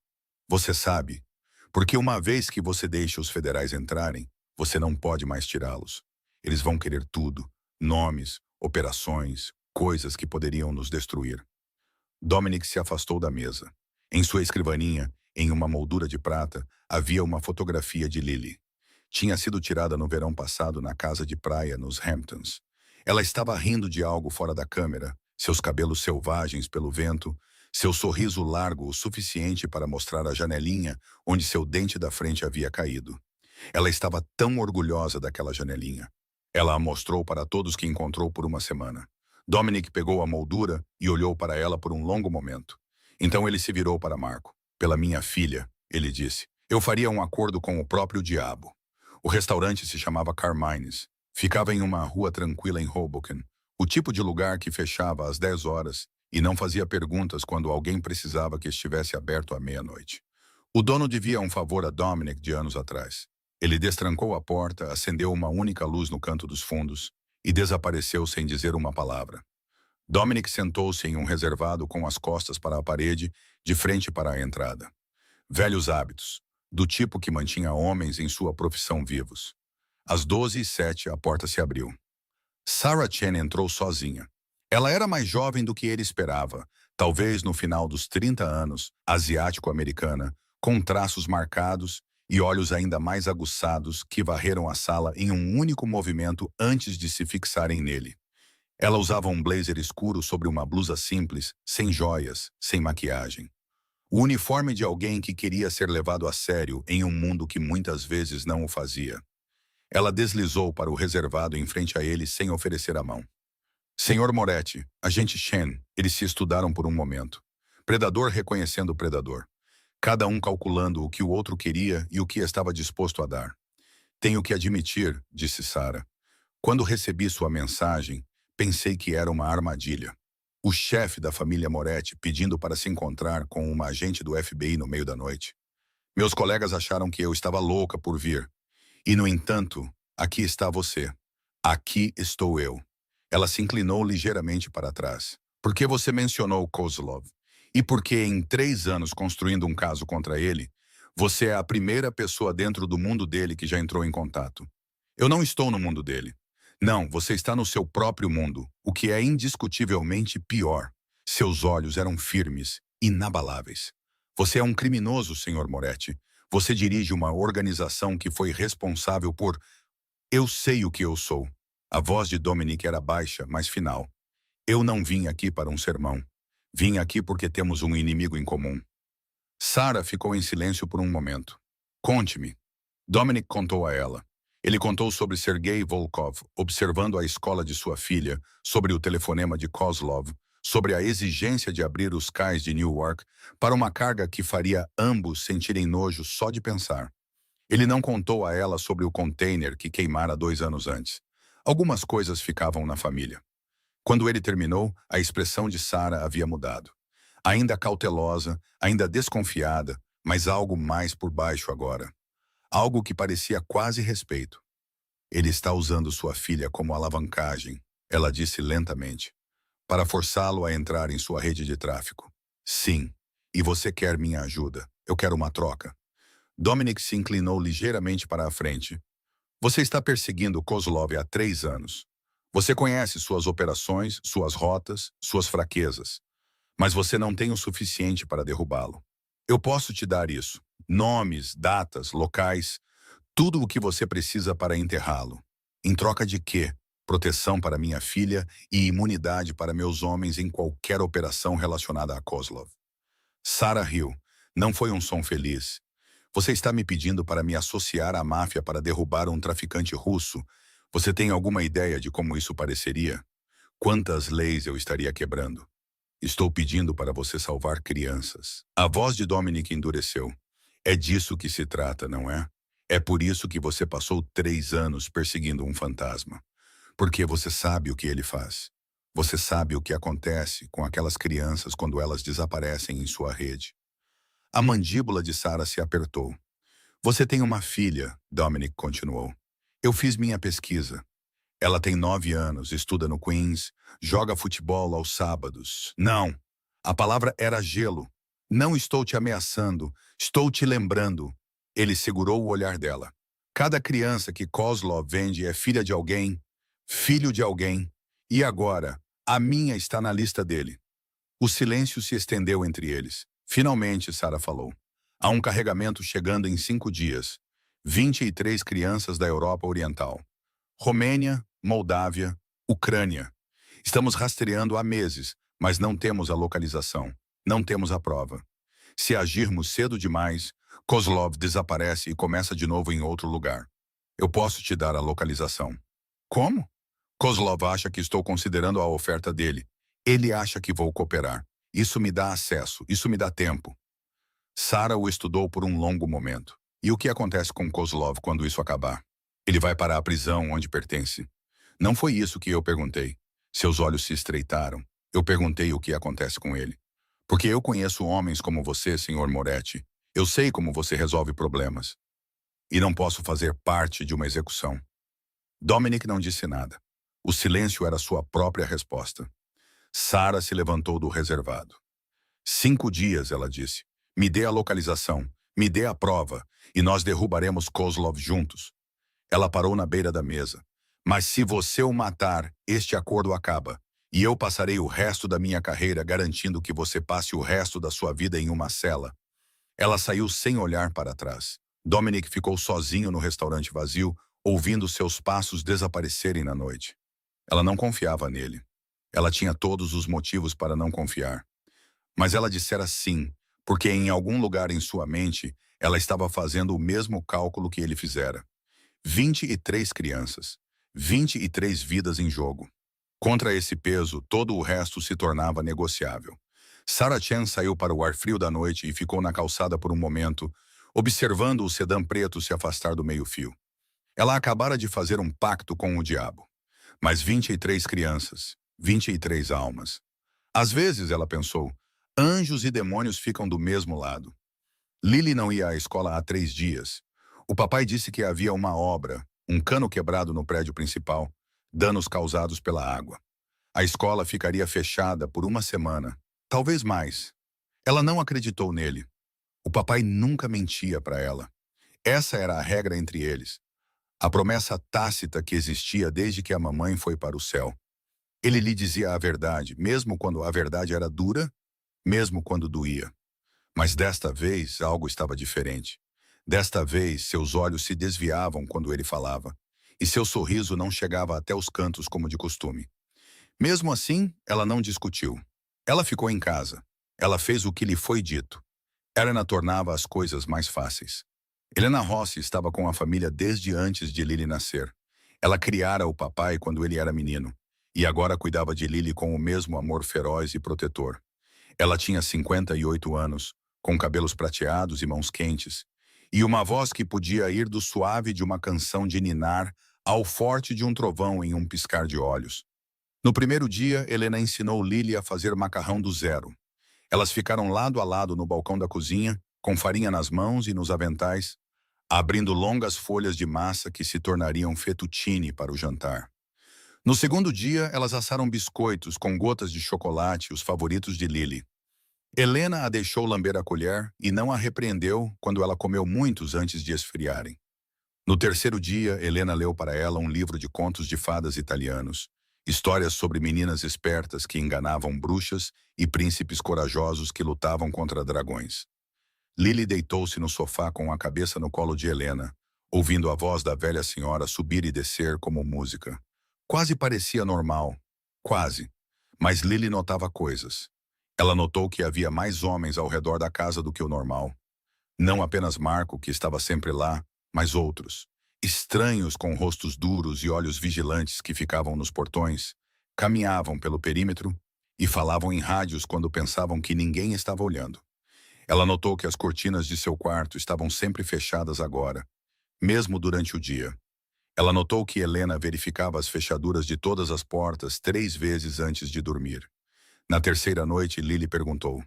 Você sabe, porque uma vez que você deixa os federais entrarem, você não pode mais tirá-los. Eles vão querer tudo, nomes, operações, coisas que poderiam nos destruir. Dominic se afastou da mesa. Em sua escrivaninha, em uma moldura de prata, havia uma fotografia de Lily. Tinha sido tirada no verão passado na casa de praia nos Hamptons. Ela estava rindo de algo fora da câmera, seus cabelos selvagens pelo vento, seu sorriso largo o suficiente para mostrar a janelinha onde seu dente da frente havia caído. Ela estava tão orgulhosa daquela janelinha. Ela a mostrou para todos que encontrou por uma semana. Dominic pegou a moldura e olhou para ela por um longo momento. Então ele se virou para Marco. Pela minha filha, ele disse, eu faria um acordo com o próprio diabo. O restaurante se chamava Carmine's. Ficava em uma rua tranquila em Hoboken, o tipo de lugar que fechava às 10 horas e não fazia perguntas quando alguém precisava que estivesse aberto à meia-noite. O dono devia um favor a Dominic de anos atrás. Ele destrancou a porta, acendeu uma única luz no canto dos fundos e desapareceu sem dizer uma palavra. Dominic sentou-se em um reservado com as costas para a parede, de frente para a entrada. Velhos hábitos, do tipo que mantinha homens em sua profissão vivos. Às 12h07, a porta se abriu. Sarah Chen entrou sozinha. Ela era mais jovem do que ele esperava, talvez no final dos 30 anos, asiático-americana, com traços marcados e olhos ainda mais aguçados que varreram a sala em um único movimento antes de se fixarem nele. Ela usava um blazer escuro sobre uma blusa simples, sem joias, sem maquiagem. O uniforme de alguém que queria ser levado a sério em um mundo que muitas vezes não o fazia. Ela deslizou para o reservado em frente a ele sem oferecer a mão. Senhor Moretti, agente Shen, eles se estudaram por um momento. Predador reconhecendo o predador. Cada um calculando o que o outro queria e o que estava disposto a dar. Tenho que admitir, disse Sarah. Quando recebi sua mensagem, pensei que era uma armadilha. O chefe da família Moretti pedindo para se encontrar com uma agente do FBI no meio da noite. Meus colegas acharam que eu estava louca por vir. E, no entanto, aqui está você. Aqui estou eu. Ela se inclinou ligeiramente para trás. Por que você mencionou Kozlov? E por que, em 3 anos construindo um caso contra ele, você é a primeira pessoa dentro do mundo dele que já entrou em contato? Eu não estou no mundo dele. Não, você está no seu próprio mundo, o que é indiscutivelmente pior. Seus olhos eram firmes, inabaláveis. Você é um criminoso, Sr. Moretti. Você dirige uma organização que foi responsável por... Eu sei o que eu sou. A voz de Dominic era baixa, mas final. Eu não vim aqui para um sermão. Vim aqui porque temos um inimigo em comum. Sarah ficou em silêncio por um momento. Conte-me. Dominic contou a ela. Ele contou sobre Sergei Volkov, observando a escola de sua filha, sobre o telefonema de Kozlov, sobre a exigência de abrir os cais de Newark para uma carga que faria ambos sentirem nojo só de pensar. Ele não contou a ela sobre o container que queimara 2 anos antes. Algumas coisas ficavam na família. Quando ele terminou, a expressão de Sarah havia mudado. Ainda cautelosa, ainda desconfiada, mas algo mais por baixo agora. Algo que parecia quase respeito. Ele está usando sua filha como alavancagem, ela disse lentamente, para forçá-lo a entrar em sua rede de tráfico. Sim, e você quer minha ajuda. Eu quero uma troca. Dominic se inclinou ligeiramente para a frente. Você está perseguindo Kozlov há 3 anos. Você conhece suas operações, suas rotas, suas fraquezas. Mas você não tem o suficiente para derrubá-lo. Eu posso te dar isso. Nomes, datas, locais, tudo o que você precisa para enterrá-lo. Em troca de quê? Proteção para minha filha e imunidade para meus homens em qualquer operação relacionada a Kozlov. Sarah riu. Não foi um som feliz. Você está me pedindo para me associar à máfia para derrubar um traficante russo? Você tem alguma ideia de como isso pareceria? Quantas leis eu estaria quebrando? Estou pedindo para você salvar crianças. A voz de Dominic endureceu. É disso que se trata, não é? É por isso que você passou 3 anos perseguindo um fantasma. Porque você sabe o que ele faz. Você sabe o que acontece com aquelas crianças quando elas desaparecem em sua rede. A mandíbula de Sarah se apertou. Você tem uma filha, Dominic continuou. Eu fiz minha pesquisa. Ela tem 9 anos, estuda no Queens, joga futebol aos sábados. Não, a palavra era gelo. Não estou te ameaçando, estou te lembrando. Ele segurou o olhar dela. Cada criança que Kozlov vende é filha de alguém, filho de alguém. E agora, a minha está na lista dele. O silêncio se estendeu entre eles. Finalmente, Sarah falou. Há um carregamento chegando em 5 dias. 23 crianças da Europa Oriental. Romênia, Moldávia, Ucrânia. Estamos rastreando há meses, mas não temos a localização. Não temos a prova. Se agirmos cedo demais, Kozlov desaparece e começa de novo em outro lugar. Eu posso te dar a localização. Como? Kozlov acha que estou considerando a oferta dele. Ele acha que vou cooperar. Isso me dá acesso, isso me dá tempo. Sarah o estudou por um longo momento. E o que acontece com Kozlov quando isso acabar? Ele vai para a prisão onde pertence. Não foi isso que eu perguntei. Seus olhos se estreitaram. Eu perguntei o que acontece com ele. Porque eu conheço homens como você, Sr. Moretti. Eu sei como você resolve problemas. E não posso fazer parte de uma execução. Dominic não disse nada. O silêncio era sua própria resposta. Sarah se levantou do reservado. 5 dias, ela disse. Me dê a localização, me dê a prova, e nós derrubaremos Kozlov juntos. Ela parou na beira da mesa. Mas se você o matar, este acordo acaba. E eu passarei o resto da minha carreira garantindo que você passe o resto da sua vida em uma cela. Ela saiu sem olhar para trás. Dominic ficou sozinho no restaurante vazio, ouvindo seus passos desaparecerem na noite. Ela não confiava nele. Ela tinha todos os motivos para não confiar. Mas ela dissera sim, porque em algum lugar em sua mente, ela estava fazendo o mesmo cálculo que ele fizera. 23 crianças, 23 vidas em jogo. Contra esse peso, todo o resto se tornava negociável. Sarah Chen saiu para o ar frio da noite e ficou na calçada por um momento, observando o sedã preto se afastar do meio-fio. Ela acabara de fazer um pacto com o diabo. Mas 23 crianças, 23 almas. Às vezes, ela pensou, anjos e demônios ficam do mesmo lado. Lily não ia à escola há 3 dias. O papai disse que havia uma obra, um cano quebrado no prédio principal, danos causados pela água. A escola ficaria fechada por uma semana, talvez mais. Ela não acreditou nele. O papai nunca mentia para ela. Essa era a regra entre eles. A promessa tácita que existia desde que a mamãe foi para o céu. Ele lhe dizia a verdade, mesmo quando a verdade era dura, mesmo quando doía. Mas desta vez algo estava diferente. Desta vez seus olhos se desviavam quando ele falava, e seu sorriso não chegava até os cantos como de costume. Mesmo assim, ela não discutiu. Ela ficou em casa. Ela fez o que lhe foi dito. Helena tornava as coisas mais fáceis. Helena Rossi estava com a família desde antes de Lily nascer. Ela criara o papai quando ele era menino, e agora cuidava de Lily com o mesmo amor feroz e protetor. Ela tinha 58 anos, com cabelos prateados e mãos quentes, e uma voz que podia ir do suave de uma canção de ninar ao forte de um trovão em um piscar de olhos. No primeiro dia, Helena ensinou Lily a fazer macarrão do zero. Elas ficaram lado a lado no balcão da cozinha, com farinha nas mãos e nos aventais, abrindo longas folhas de massa que se tornariam fettuccine para o jantar. No segundo dia, elas assaram biscoitos com gotas de chocolate, os favoritos de Lily. Helena a deixou lamber a colher e não a repreendeu quando ela comeu muitos antes de esfriarem. No terceiro dia, Helena leu para ela um livro de contos de fadas italianos, histórias sobre meninas espertas que enganavam bruxas e príncipes corajosos que lutavam contra dragões. Lily deitou-se no sofá com a cabeça no colo de Helena, ouvindo a voz da velha senhora subir e descer como música. Quase parecia normal, quase, mas Lily notava coisas. Ela notou que havia mais homens ao redor da casa do que o normal. Não apenas Marco, que estava sempre lá, mas outros. Estranhos com rostos duros e olhos vigilantes que ficavam nos portões, caminhavam pelo perímetro e falavam em rádios quando pensavam que ninguém estava olhando. Ela notou que as cortinas de seu quarto estavam sempre fechadas agora, mesmo durante o dia. Ela notou que Helena verificava as fechaduras de todas as portas 3 vezes antes de dormir. Na terceira noite, Lily perguntou,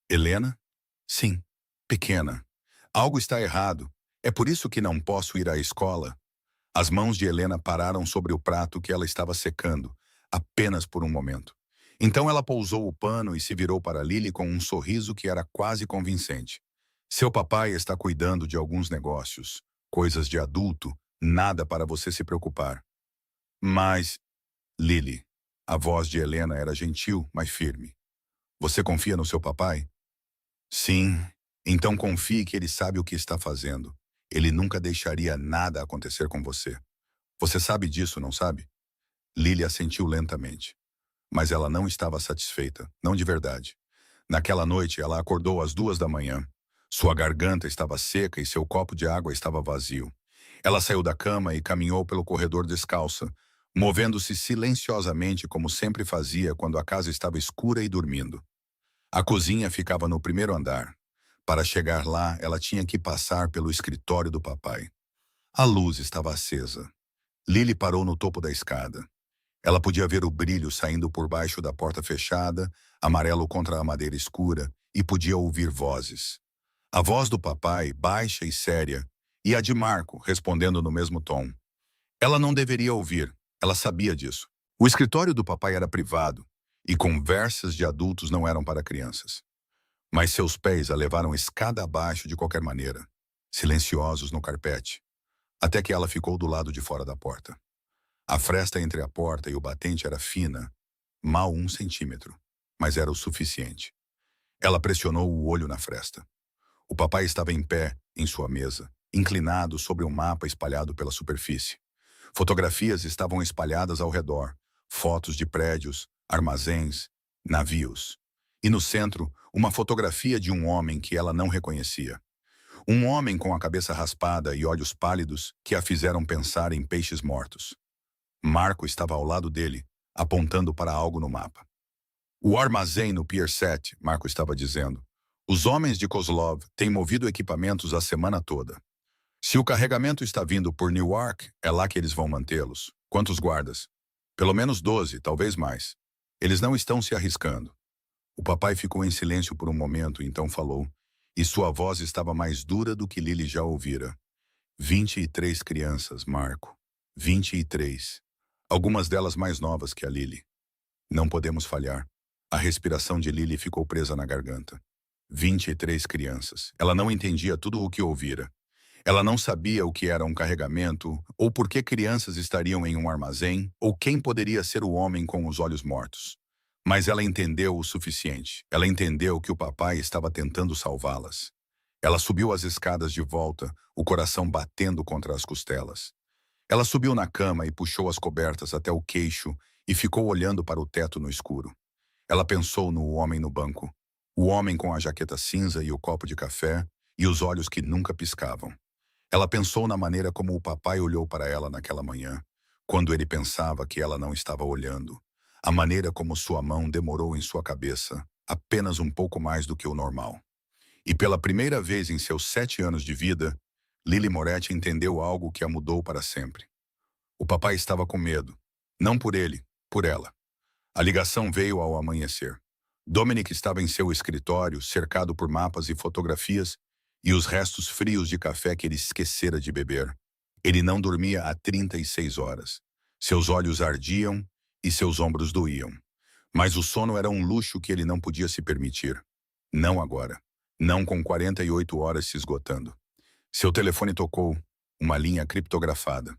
Helena? Sim, pequena. Algo está errado. É por isso que não posso ir à escola. As mãos de Helena pararam sobre o prato que ela estava secando, apenas por um momento. Então ela pousou o pano e se virou para Lily com um sorriso que era quase convincente. Seu papai está cuidando de alguns negócios, coisas de adulto, nada para você se preocupar. Mas, Lily, a voz de Helena era gentil, mas firme. Você confia no seu papai? Sim, então confie que ele sabe o que está fazendo. Ele nunca deixaria nada acontecer com você. Você sabe disso, não sabe? Lily assentiu lentamente. Mas ela não estava satisfeita, não de verdade. Naquela noite, ela acordou às 2 da manhã. Sua garganta estava seca e seu copo de água estava vazio. Ela saiu da cama e caminhou pelo corredor descalça, movendo-se silenciosamente como sempre fazia quando a casa estava escura e dormindo. A cozinha ficava no primeiro andar. Para chegar lá, ela tinha que passar pelo escritório do papai. A luz estava acesa. Lily parou no topo da escada. Ela podia ver o brilho saindo por baixo da porta fechada, amarelo contra a madeira escura, e podia ouvir vozes. A voz do papai, baixa e séria, e a de Marco, respondendo no mesmo tom. Ela não deveria ouvir, ela sabia disso. O escritório do papai era privado, e conversas de adultos não eram para crianças. Mas seus pés a levaram escada abaixo de qualquer maneira, silenciosos no carpete, até que ela ficou do lado de fora da porta. A fresta entre a porta e o batente era fina, mal 1 centímetro, mas era o suficiente. Ela pressionou o olho na fresta. O papai estava em pé, em sua mesa, inclinado sobre um mapa espalhado pela superfície. Fotografias estavam espalhadas ao redor, fotos de prédios, armazéns, navios. E no centro, uma fotografia de um homem que ela não reconhecia. Um homem com a cabeça raspada e olhos pálidos que a fizeram pensar em peixes mortos. Marco estava ao lado dele, apontando para algo no mapa. O armazém no Pier 7, Marco estava dizendo. Os homens de Kozlov têm movido equipamentos a semana toda. Se o carregamento está vindo por Newark, é lá que eles vão mantê-los. Quantos guardas? Pelo menos 12, talvez mais. Eles não estão se arriscando. O papai ficou em silêncio por um momento, então falou, e sua voz estava mais dura do que Lily já ouvira. 23 crianças, Marco. 23. Algumas delas mais novas que a Lily. Não podemos falhar. A respiração de Lily ficou presa na garganta. 23 crianças. Ela não entendia tudo o que ouvira. Ela não sabia o que era um carregamento, ou por que crianças estariam em um armazém, ou quem poderia ser o homem com os olhos mortos. Mas ela entendeu o suficiente. Ela entendeu que o papai estava tentando salvá-las. Ela subiu as escadas de volta, o coração batendo contra as costelas. Ela subiu na cama e puxou as cobertas até o queixo e ficou olhando para o teto no escuro. Ela pensou no homem no banco, o homem com a jaqueta cinza e o copo de café e os olhos que nunca piscavam. Ela pensou na maneira como o papai olhou para ela naquela manhã, quando ele pensava que ela não estava olhando. A maneira como sua mão demorou em sua cabeça, apenas um pouco mais do que o normal. E pela primeira vez em seus 7 anos de vida, Lily Moretti entendeu algo que a mudou para sempre. O papai estava com medo. Não por ele, por ela. A ligação veio ao amanhecer. Dominic estava em seu escritório, cercado por mapas e fotografias, e os restos frios de café que ele esquecera de beber. Ele não dormia há 36 horas. Seus olhos ardiam e seus ombros doíam. Mas o sono era um luxo que ele não podia se permitir. Não agora. Não com 48 horas se esgotando. Seu telefone tocou, uma linha criptografada.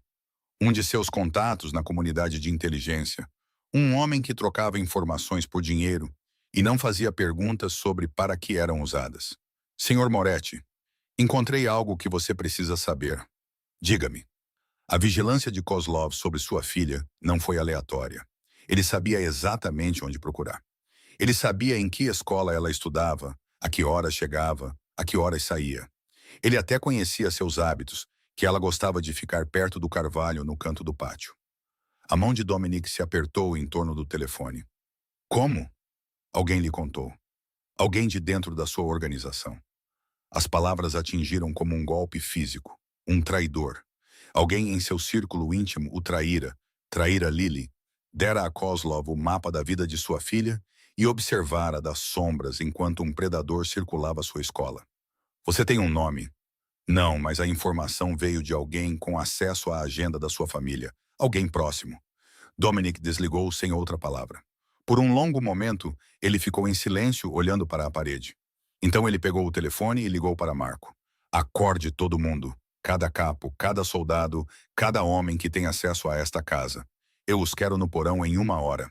Um de seus contatos na comunidade de inteligência. Um homem que trocava informações por dinheiro e não fazia perguntas sobre para que eram usadas. Senhor Moretti, encontrei algo que você precisa saber. Diga-me. A vigilância de Kozlov sobre sua filha não foi aleatória. Ele sabia exatamente onde procurar. Ele sabia em que escola ela estudava, a que horas chegava, a que horas saía. Ele até conhecia seus hábitos, que ela gostava de ficar perto do carvalho no canto do pátio. A mão de Dominic se apertou em torno do telefone. Como? Alguém lhe contou. Alguém de dentro da sua organização. As palavras atingiram como um golpe físico. Um traidor. Alguém em seu círculo íntimo o traíra Lily, dera a Kozlov o mapa da vida de sua filha e observara das sombras enquanto um predador circulava sua escola. Você tem um nome? Não, mas a informação veio de alguém com acesso à agenda da sua família. Alguém próximo. Dominic desligou sem outra palavra. Por um longo momento, ele ficou em silêncio olhando para a parede. Então ele pegou o telefone e ligou para Marco. Acorde todo mundo. Cada capo, cada soldado, cada homem que tem acesso a esta casa. Eu os quero no porão em 1 hora.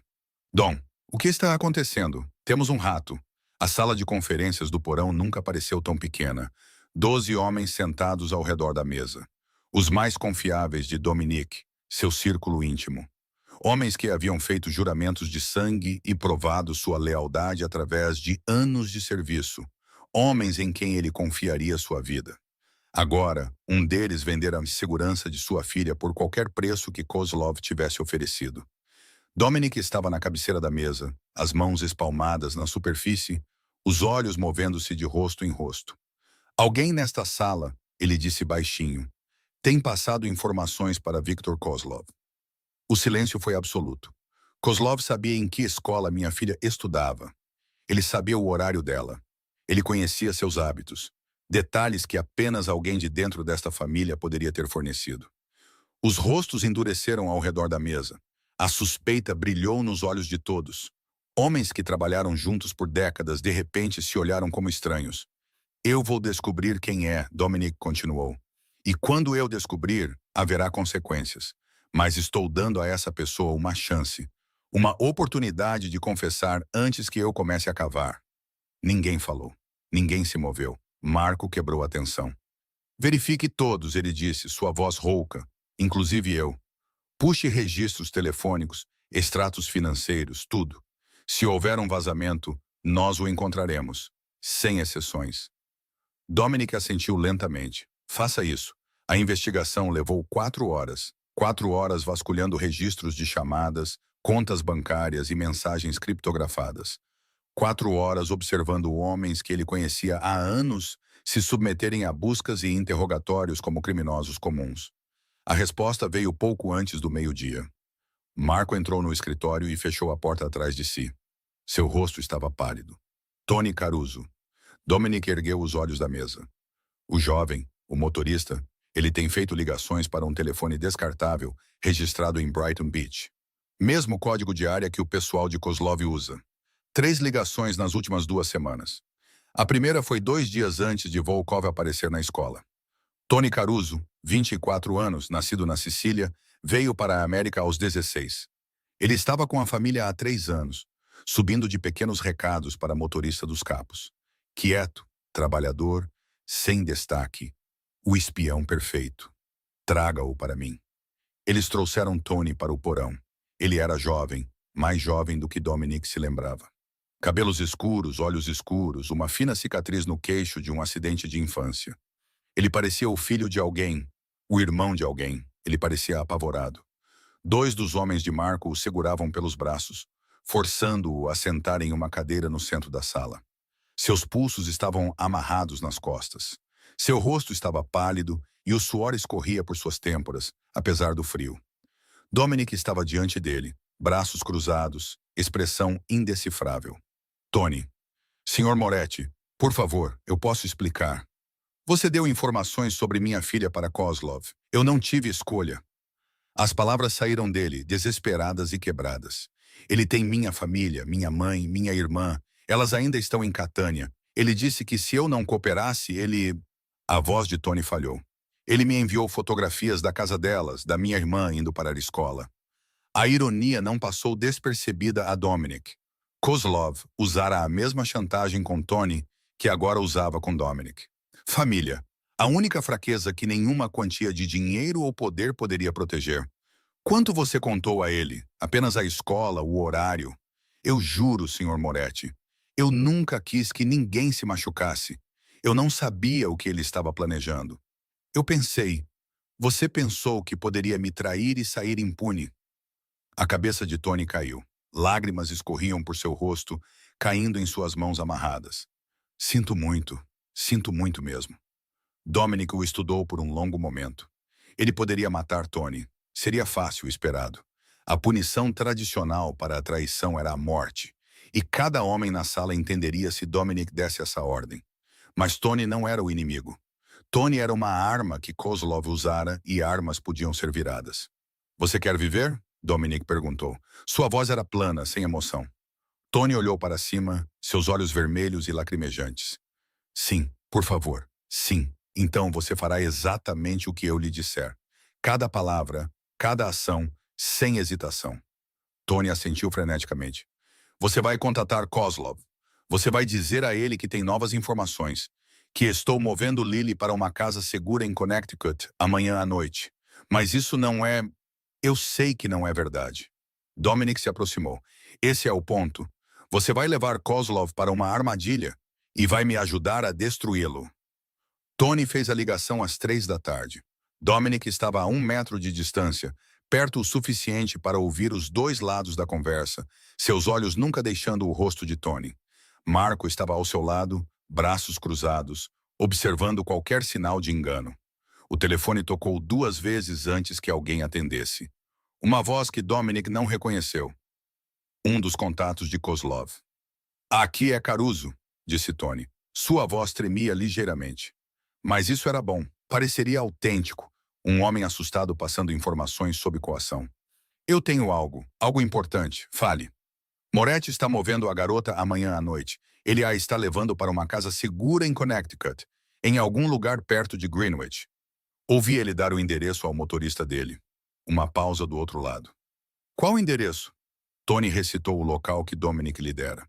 Dom, o que está acontecendo? Temos um rato. A sala de conferências do porão nunca pareceu tão pequena. 12 homens sentados ao redor da mesa. Os mais confiáveis de Dominic, seu círculo íntimo. Homens que haviam feito juramentos de sangue e provado sua lealdade através de anos de serviço. Homens em quem ele confiaria sua vida. Agora, um deles vendera a segurança de sua filha por qualquer preço que Kozlov tivesse oferecido. Dominic estava na cabeceira da mesa, as mãos espalmadas na superfície, os olhos movendo-se de rosto em rosto. Alguém nesta sala, ele disse baixinho, tem passado informações para Viktor Kozlov. O silêncio foi absoluto. Kozlov sabia em que escola minha filha estudava. Ele sabia o horário dela. Ele conhecia seus hábitos. Detalhes que apenas alguém de dentro desta família poderia ter fornecido. Os rostos endureceram ao redor da mesa. A suspeita brilhou nos olhos de todos. Homens que trabalharam juntos por décadas de repente se olharam como estranhos. Eu vou descobrir quem é, Dominic continuou. E quando eu descobrir, haverá consequências. Mas estou dando a essa pessoa uma chance. Uma oportunidade de confessar antes que eu comece a cavar. Ninguém falou. Ninguém se moveu. Marco quebrou a tensão. Verifique todos, ele disse, sua voz rouca, inclusive eu. Puxe registros telefônicos, extratos financeiros, tudo. Se houver um vazamento, nós o encontraremos, sem exceções. Dominic assentiu lentamente. Faça isso. A investigação levou 4 horas. 4 horas vasculhando registros de chamadas, contas bancárias e mensagens criptografadas. 4 horas observando homens que ele conhecia há anos se submeterem a buscas e interrogatórios como criminosos comuns. A resposta veio pouco antes do meio-dia. Marco entrou no escritório e fechou a porta atrás de si. Seu rosto estava pálido. Tony Caruso. Dominic ergueu os olhos da mesa. O jovem, o motorista, ele tem feito ligações para um telefone descartável registrado em Brighton Beach. Mesmo código de área que o pessoal de Kozlov usa. 3 ligações nas últimas 2 semanas. A primeira foi 2 dias antes de Volkov aparecer na escola. Tony Caruso, 24 anos, nascido na Sicília, veio para a América aos 16. Ele estava com a família há 3 anos, subindo de pequenos recados para motorista dos capos. Quieto, trabalhador, sem destaque. O espião perfeito. Traga-o para mim. Eles trouxeram Tony para o porão. Ele era jovem, mais jovem do que Dominic se lembrava. Cabelos escuros, olhos escuros, uma fina cicatriz no queixo de um acidente de infância. Ele parecia o filho de alguém, o irmão de alguém. Ele parecia apavorado. 2 dos homens de Marco o seguravam pelos braços, forçando-o a sentar em uma cadeira no centro da sala. Seus pulsos estavam amarrados nas costas. Seu rosto estava pálido e o suor escorria por suas têmporas, apesar do frio. Dominic estava diante dele, braços cruzados, expressão indecifrável. Tony. Senhor Moretti, por favor, eu posso explicar. Você deu informações sobre minha filha para Kozlov. Eu não tive escolha. As palavras saíram dele, desesperadas e quebradas. Ele tem minha família, minha mãe, minha irmã. Elas ainda estão em Catânia. Ele disse que se eu não cooperasse, ele... A voz de Tony falhou. Ele me enviou fotografias da casa delas, da minha irmã indo para a escola. A ironia não passou despercebida a Dominic. Kozlov usara a mesma chantagem com Tony que agora usava com Dominic. Família. A única fraqueza que nenhuma quantia de dinheiro ou poder poderia proteger. Quanto você contou a ele? Apenas a escola, o horário? Eu juro, Sr. Moretti, eu nunca quis que ninguém se machucasse. Eu não sabia o que ele estava planejando. Eu pensei, você pensou que poderia me trair e sair impune. A cabeça de Tony caiu. Lágrimas escorriam por seu rosto, caindo em suas mãos amarradas. Sinto muito mesmo. Dominic o estudou por um longo momento. Ele poderia matar Tony. Seria fácil o esperado. A punição tradicional para a traição era a morte, e cada homem na sala entenderia se Dominic desse essa ordem. Mas Tony não era o inimigo. Tony era uma arma que Kozlov usara e armas podiam ser viradas. Você quer viver? Dominic perguntou. Sua voz era plana, sem emoção. Tony olhou para cima, seus olhos vermelhos e lacrimejantes. Sim, por favor, sim. Então você fará exatamente o que eu lhe disser. Cada palavra, cada ação, sem hesitação. Tony assentiu freneticamente. Você vai contatar Kozlov. Você vai dizer a ele que tem novas informações, que estou movendo Lily para uma casa segura em Connecticut amanhã à noite. Mas isso não é... Eu sei que não é verdade. Dominic se aproximou. Esse é o ponto. Você vai levar Kozlov para uma armadilha e vai me ajudar a destruí-lo. Tony fez a ligação às 3 da tarde. Dominic estava a 1 metro de distância, perto o suficiente para ouvir os 2 lados da conversa, seus olhos nunca deixando o rosto de Tony. Marco estava ao seu lado, braços cruzados, observando qualquer sinal de engano. O telefone tocou 2 vezes antes que alguém atendesse. Uma voz que Dominic não reconheceu. Um dos contatos de Kozlov. Aqui é Caruso, disse Tony. Sua voz tremia ligeiramente. Mas isso era bom. Pareceria autêntico. Um homem assustado passando informações sob coação. Eu tenho algo importante. Fale. Moretti está movendo a garota amanhã à noite. Ele a está levando para uma casa segura em Connecticut, em algum lugar perto de Greenwich. Ouvi ele dar o endereço ao motorista dele. Uma pausa do outro lado. Qual endereço? Tony recitou o local que Dominic lhe dera.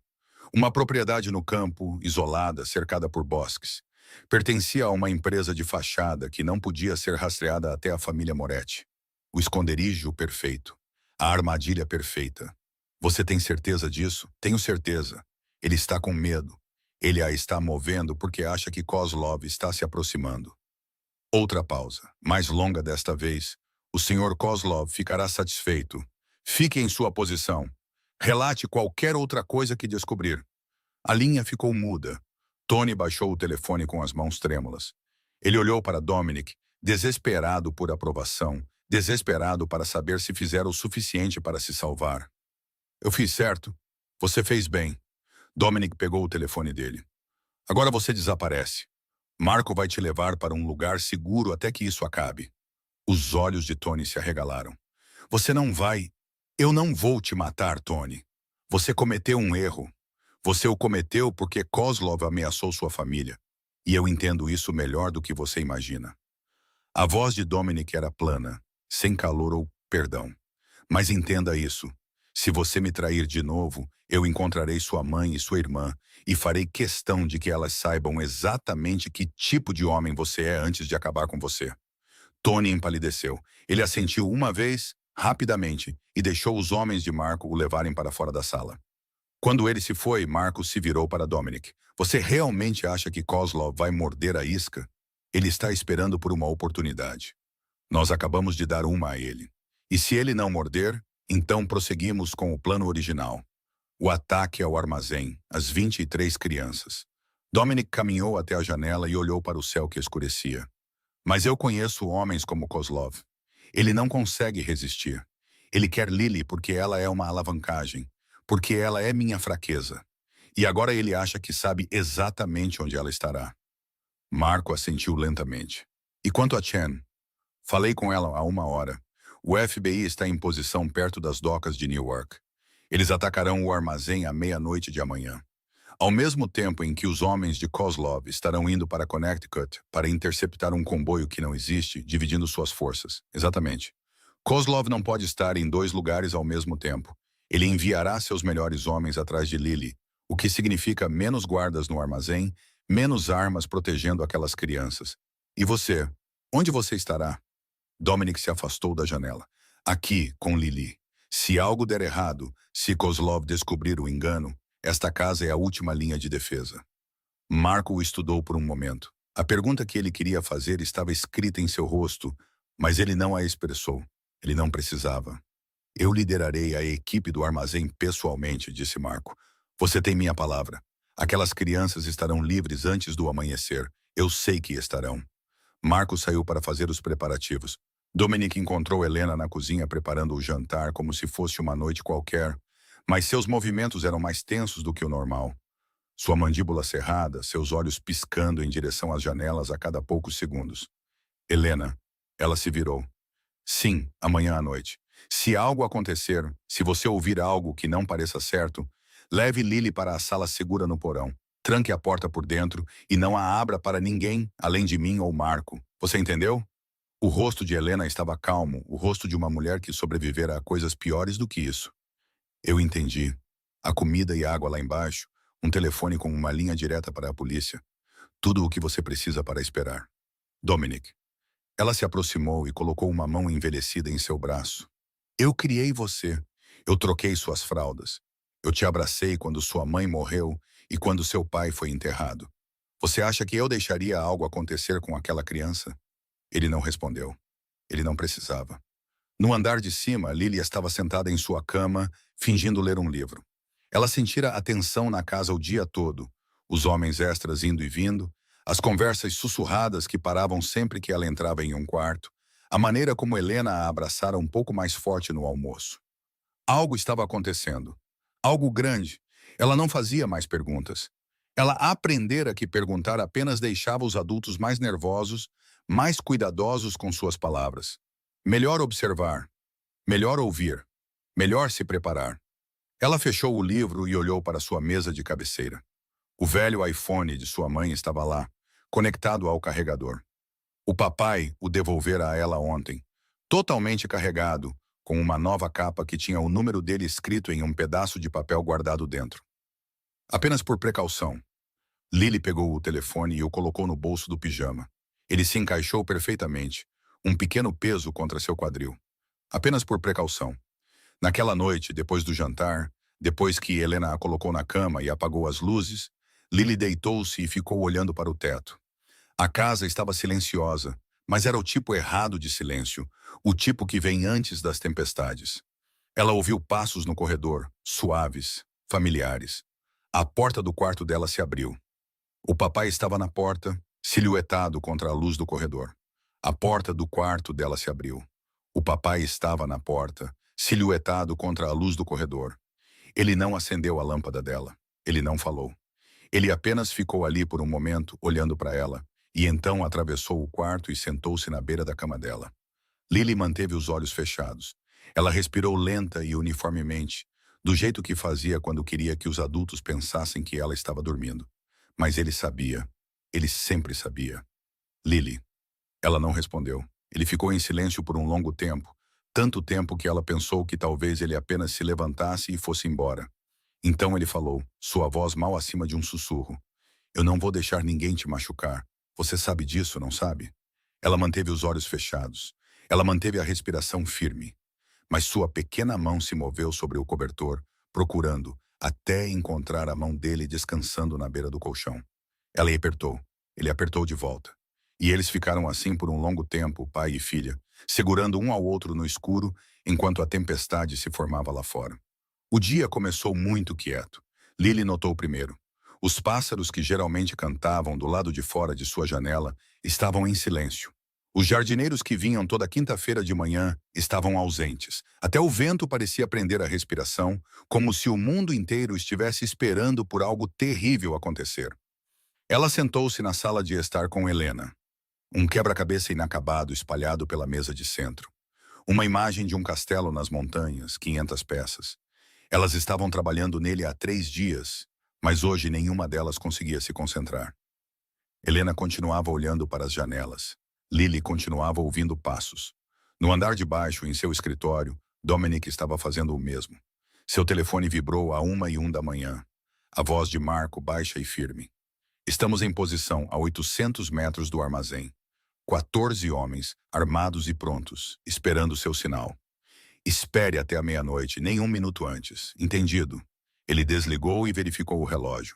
Uma propriedade no campo, isolada, cercada por bosques. Pertencia a uma empresa de fachada que não podia ser rastreada até a família Moretti. O esconderijo perfeito. A armadilha perfeita. Você tem certeza disso? Tenho certeza. Ele está com medo. Ele a está movendo porque acha que Kozlov está se aproximando. Outra pausa, mais longa desta vez. O Sr. Kozlov ficará satisfeito. Fique em sua posição. Relate qualquer outra coisa que descobrir. A linha ficou muda. Tony baixou o telefone com as mãos trêmulas. Ele olhou para Dominic, desesperado por aprovação, desesperado para saber se fizera o suficiente para se salvar. Eu fiz certo. Você fez bem. Dominic pegou o telefone dele. Agora você desaparece. Marco vai te levar para um lugar seguro até que isso acabe. Os olhos de Tony se arregalaram. Você não vai... Eu não vou te matar, Tony. Você cometeu um erro. Você o cometeu porque Kozlov ameaçou sua família. E eu entendo isso melhor do que você imagina. A voz de Dominic era plana, sem calor ou perdão. Mas entenda isso. Se você me trair de novo, eu encontrarei sua mãe e sua irmã e farei questão de que elas saibam exatamente que tipo de homem você é antes de acabar com você. Tony empalideceu. Ele assentiu uma vez, rapidamente, e deixou os homens de Marco o levarem para fora da sala. Quando ele se foi, Marco se virou para Dominic. Você realmente acha que Kozlov vai morder a isca? Ele está esperando por uma oportunidade. Nós acabamos de dar uma a ele. E se ele não morder, então prosseguimos com o plano original. O ataque ao armazém, as 23 crianças. Dominic caminhou até a janela e olhou para o céu que escurecia. Mas eu conheço homens como Kozlov. Ele não consegue resistir. Ele quer Lily porque ela é uma alavancagem, porque ela é minha fraqueza. E agora ele acha que sabe exatamente onde ela estará. Marco assentiu lentamente. E quanto a Chen? Falei com ela há 1 hora. O FBI está em posição perto das docas de Newark. Eles atacarão o armazém à meia-noite de amanhã. Ao mesmo tempo em que os homens de Kozlov estarão indo para Connecticut para interceptar um comboio que não existe, dividindo suas forças. Exatamente. Kozlov não pode estar em 2 lugares ao mesmo tempo. Ele enviará seus melhores homens atrás de Lily, o que significa menos guardas no armazém, menos armas protegendo aquelas crianças. E você? Onde você estará? Dominic se afastou da janela. Aqui, com Lily. Se algo der errado, se Kozlov descobrir o engano, esta casa é a última linha de defesa. Marco o estudou por um momento. A pergunta que ele queria fazer estava escrita em seu rosto, mas ele não a expressou. Ele não precisava. Eu liderarei a equipe do armazém pessoalmente, disse Marco. Você tem minha palavra. Aquelas crianças estarão livres antes do amanhecer. Eu sei que estarão. Marco saiu para fazer os preparativos. Dominic encontrou Helena na cozinha preparando o jantar como se fosse uma noite qualquer, mas seus movimentos eram mais tensos do que o normal. Sua mandíbula cerrada, seus olhos piscando em direção às janelas a cada poucos segundos. Helena. Ela se virou. Sim, amanhã à noite. Se algo acontecer, se você ouvir algo que não pareça certo, leve Lily para a sala segura no porão. Tranque a porta por dentro e não a abra para ninguém, além de mim ou Marco. Você entendeu? O rosto de Helena estava calmo, o rosto de uma mulher que sobrevivera a coisas piores do que isso. Eu entendi. A comida e água lá embaixo, um telefone com uma linha direta para a polícia. Tudo o que você precisa para esperar. Dominic. Ela se aproximou e colocou uma mão envelhecida em seu braço. Eu criei você. Eu troquei suas fraldas. Eu te abracei quando sua mãe morreu e quando seu pai foi enterrado. Você acha que eu deixaria algo acontecer com aquela criança? Ele não respondeu. Ele não precisava. No andar de cima, Lily estava sentada em sua cama, fingindo ler um livro. Ela sentira a tensão na casa o dia todo. Os homens extras indo e vindo, as conversas sussurradas que paravam sempre que ela entrava em um quarto, a maneira como Helena a abraçara um pouco mais forte no almoço. Algo estava acontecendo. Algo grande. Ela não fazia mais perguntas. Ela aprendera que perguntar apenas deixava os adultos mais nervosos, mais cuidadosos com suas palavras. Melhor observar. Melhor ouvir. Melhor se preparar. Ela fechou o livro e olhou para sua mesa de cabeceira. O velho iPhone de sua mãe estava lá, conectado ao carregador. O papai o devolvera a ela ontem, totalmente carregado, com uma nova capa que tinha o número dele escrito em um pedaço de papel guardado dentro. Apenas por precaução. Lily pegou o telefone e o colocou no bolso do pijama. Ele se encaixou perfeitamente, um pequeno peso contra seu quadril. Apenas por precaução. Naquela noite, depois do jantar, depois que Helena a colocou na cama e apagou as luzes, Lily deitou-se e ficou olhando para o teto. A casa estava silenciosa, mas era o tipo errado de silêncio, o tipo que vem antes das tempestades. Ela ouviu passos no corredor, suaves, familiares. A porta do quarto dela se abriu. O papai estava na porta, silhuetado contra a luz do corredor. A porta do quarto dela se abriu. O papai estava na porta, silhuetado contra a luz do corredor. Ele não acendeu a lâmpada dela. Ele não falou. Ele apenas ficou ali por um momento, olhando para ela, e então atravessou o quarto e sentou-se na beira da cama dela. Lily manteve os olhos fechados. Ela respirou lenta e uniformemente, do jeito que fazia quando queria que os adultos pensassem que ela estava dormindo. Mas ele sabia. Ele sempre sabia. Lily. Ela não respondeu. Ele ficou em silêncio por um longo tempo, tanto tempo que ela pensou que talvez ele apenas se levantasse e fosse embora. Então ele falou, sua voz mal acima de um sussurro. Eu não vou deixar ninguém te machucar. Você sabe disso, não sabe? Ela manteve os olhos fechados. Ela manteve a respiração firme. Mas sua pequena mão se moveu sobre o cobertor, procurando, até encontrar a mão dele descansando na beira do colchão. Ela apertou. Ele apertou de volta. E eles ficaram assim por um longo tempo, pai e filha, segurando um ao outro no escuro, enquanto a tempestade se formava lá fora. O dia começou muito quieto. Lily notou primeiro. Os pássaros que geralmente cantavam do lado de fora de sua janela estavam em silêncio. Os jardineiros que vinham toda quinta-feira de manhã estavam ausentes. Até o vento parecia prender a respiração, como se o mundo inteiro estivesse esperando por algo terrível acontecer. Ela sentou-se na sala de estar com Helena. Um quebra-cabeça inacabado espalhado pela mesa de centro. Uma imagem de um castelo nas montanhas, 500 peças. Elas estavam trabalhando nele há 3 dias, mas hoje nenhuma delas conseguia se concentrar. Helena continuava olhando para as janelas. Lily continuava ouvindo passos. No andar de baixo, em seu escritório, Dominic estava fazendo o mesmo. Seu telefone vibrou a 1h01 da manhã. A voz de Marco baixa e firme. Estamos em posição a 800 metros do armazém. 14 homens, armados e prontos, esperando seu sinal. Espere até a meia-noite, nem 1 minuto antes. Entendido? Ele desligou e verificou o relógio.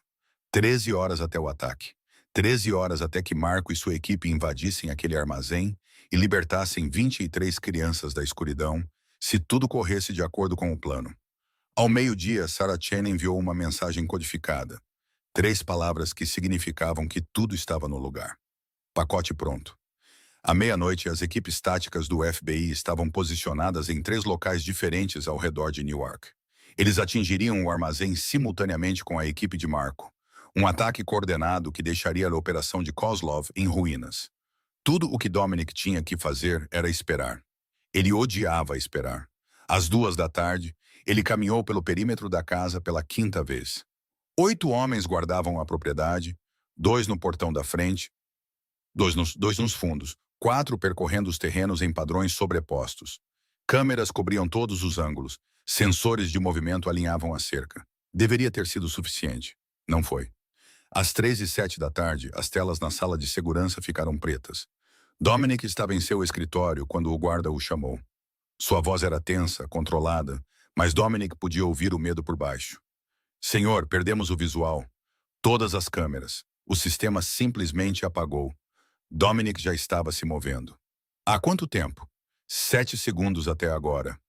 13 horas até o ataque. 13 horas até que Marco e sua equipe invadissem aquele armazém e libertassem 23 crianças da escuridão, se tudo corresse de acordo com o plano. Ao meio-dia, Sarah Chen enviou uma mensagem codificada. 3 palavras que significavam que tudo estava no lugar. Pacote pronto. À meia-noite, as equipes táticas do FBI estavam posicionadas em 3 locais diferentes ao redor de Newark. Eles atingiriam o armazém simultaneamente com a equipe de Marco. Um ataque coordenado que deixaria a operação de Kozlov em ruínas. Tudo o que Dominic tinha que fazer era esperar. Ele odiava esperar. Às 2 da tarde, ele caminhou pelo perímetro da casa pela 5ª vez. 8 homens guardavam a propriedade, 2 no portão da frente, 2 nos fundos, 4 percorrendo os terrenos em padrões sobrepostos. Câmeras cobriam todos os ângulos, sensores de movimento alinhavam a cerca. Deveria ter sido suficiente. Não foi. Às 3h07 da tarde, as telas na sala de segurança ficaram pretas. Dominic estava em seu escritório quando o guarda o chamou. Sua voz era tensa, controlada, mas Dominic podia ouvir o medo por baixo. Senhor, perdemos o visual. Todas as câmeras. O sistema simplesmente apagou. Dominic já estava se movendo. Há quanto tempo? 7 segundos até agora.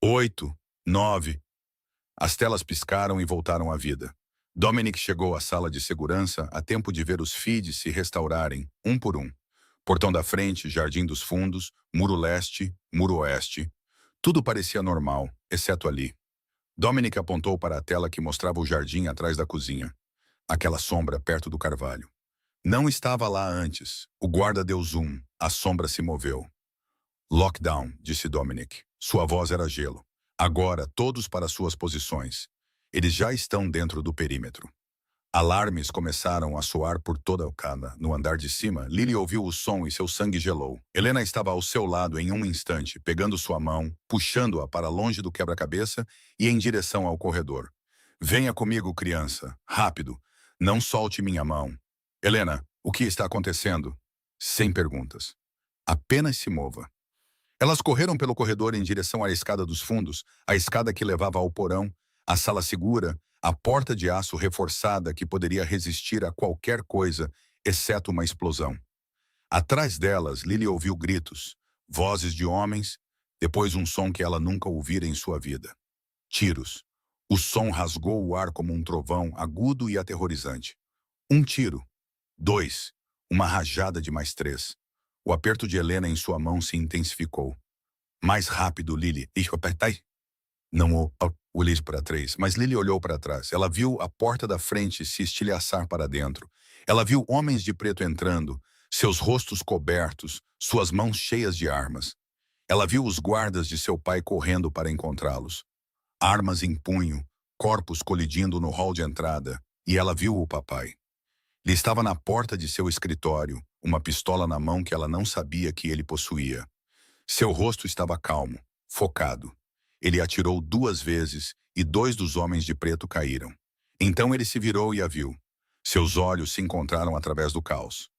8, 9. As telas piscaram e voltaram à vida. Dominic chegou à sala de segurança a tempo de ver os feeds se restaurarem, um por um. Portão da frente, jardim dos fundos, muro leste, muro oeste. Tudo parecia normal, exceto ali. Dominic apontou para a tela que mostrava o jardim atrás da cozinha. Aquela sombra perto do carvalho. Não estava lá antes. O guarda deu zoom. A sombra se moveu. Lockdown, disse Dominic. Sua voz era gelo. Agora, todos para suas posições. Eles já estão dentro do perímetro. Alarmes começaram a soar por toda a casa. No andar de cima, Lily ouviu o som e seu sangue gelou. Helena estava ao seu lado em um instante, pegando sua mão, puxando-a para longe do quebra-cabeça e em direção ao corredor. Venha comigo, criança. Rápido. Não solte minha mão. Helena, o que está acontecendo? Sem perguntas. Apenas se mova. Elas correram pelo corredor em direção à escada dos fundos, a escada que levava ao porão, a sala segura, A porta de aço reforçada que poderia resistir a qualquer coisa, exceto uma explosão. Atrás delas, Lily ouviu gritos, vozes de homens, depois um som que ela nunca ouvira em sua vida. Tiros. O som rasgou o ar como um trovão agudo e aterrorizante. Um tiro. Dois. Uma rajada de mais três. O aperto de Helena em sua mão se intensificou. Mais rápido, Lily. Ich apertai. Não olhei para trás, mas Lily olhou para trás. Ela viu a porta da frente se estilhaçar para dentro. Ela viu homens de preto entrando, seus rostos cobertos, suas mãos cheias de armas. Ela viu os guardas de seu pai correndo para encontrá-los. Armas em punho, corpos colidindo no hall de entrada, e ela viu o papai. Ele estava na porta de seu escritório, uma pistola na mão que ela não sabia que ele possuía. Seu rosto estava calmo, focado. Ele atirou 2 vezes e 2 dos homens de preto caíram. Então ele se virou e a viu. Seus olhos se encontraram através do caos.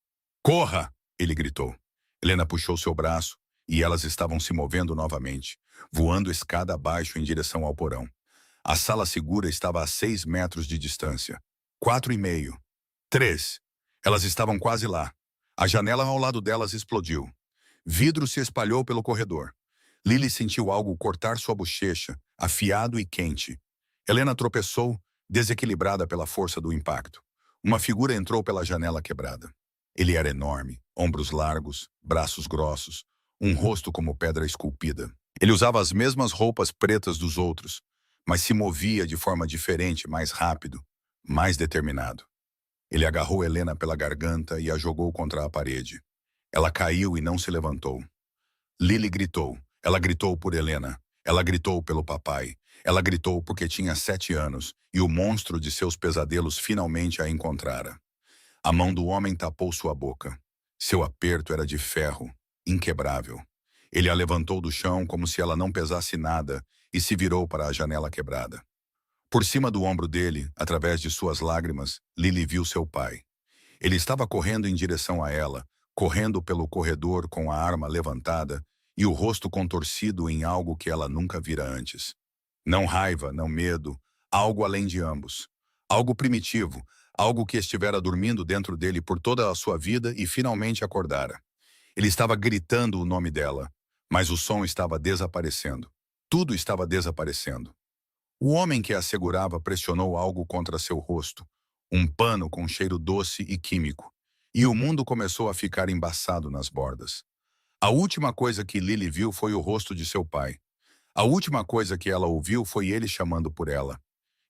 Corra! Ele gritou. Helena puxou seu braço e elas estavam se movendo novamente, voando escada abaixo em direção ao porão. A sala segura estava a 6 metros de distância. 4,5. 3. Elas estavam quase lá. A janela ao lado delas explodiu. Vidro se espalhou pelo corredor. Lily sentiu algo cortar sua bochecha, afiado e quente. Helena tropeçou, desequilibrada pela força do impacto. Uma figura entrou pela janela quebrada. Ele era enorme, ombros largos, braços grossos, um rosto como pedra esculpida. Ele usava as mesmas roupas pretas dos outros, mas se movia de forma diferente, mais rápido, mais determinado. Ele agarrou Helena pela garganta e a jogou contra a parede. Ela caiu e não se levantou. Lily gritou. Ela gritou por Helena. Ela gritou pelo papai. Ela gritou porque tinha 7 anos e o monstro de seus pesadelos finalmente a encontrara. A mão do homem tapou sua boca. Seu aperto era de ferro, inquebrável. Ele a levantou do chão como se ela não pesasse nada e se virou para a janela quebrada. Por cima do ombro dele, através de suas lágrimas, Lily viu seu pai. Ele estava correndo em direção a ela, correndo pelo corredor com a arma levantada e o rosto contorcido em algo que ela nunca vira antes. Não raiva, não medo, algo além de ambos. Algo primitivo, algo que estivera dormindo dentro dele por toda a sua vida e finalmente acordara. Ele estava gritando o nome dela, mas o som estava desaparecendo. Tudo estava desaparecendo. O homem que a segurava pressionou algo contra seu rosto, um pano com cheiro doce e químico, e o mundo começou a ficar embaçado nas bordas. A última coisa que Lily viu foi o rosto de seu pai. A última coisa que ela ouviu foi ele chamando por ela.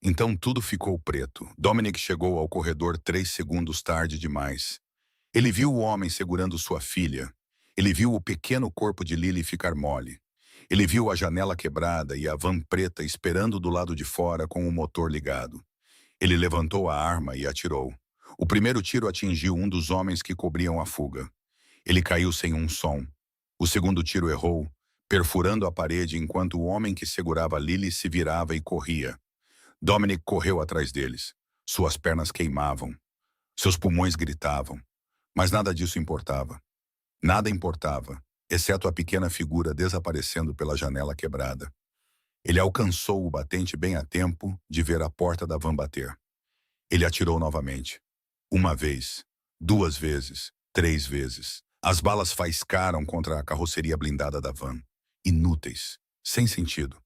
Então tudo ficou preto. Dominic chegou ao corredor 3 segundos tarde demais. Ele viu o homem segurando sua filha. Ele viu o pequeno corpo de Lily ficar mole. Ele viu a janela quebrada e a van preta esperando do lado de fora com o motor ligado. Ele levantou a arma e atirou. O primeiro tiro atingiu um dos homens que cobriam a fuga. Ele caiu sem um som. O segundo tiro errou, perfurando a parede enquanto o homem que segurava Lily se virava e corria. Dominic correu atrás deles. Suas pernas queimavam. Seus pulmões gritavam. Mas nada disso importava. Nada importava, exceto a pequena figura desaparecendo pela janela quebrada. Ele alcançou o batente bem a tempo de ver a porta da van bater. Ele atirou novamente. 1 vez, 2 vezes, 3 vezes. As balas faiscaram contra a carroceria blindada da van. Inúteis, sem sentido.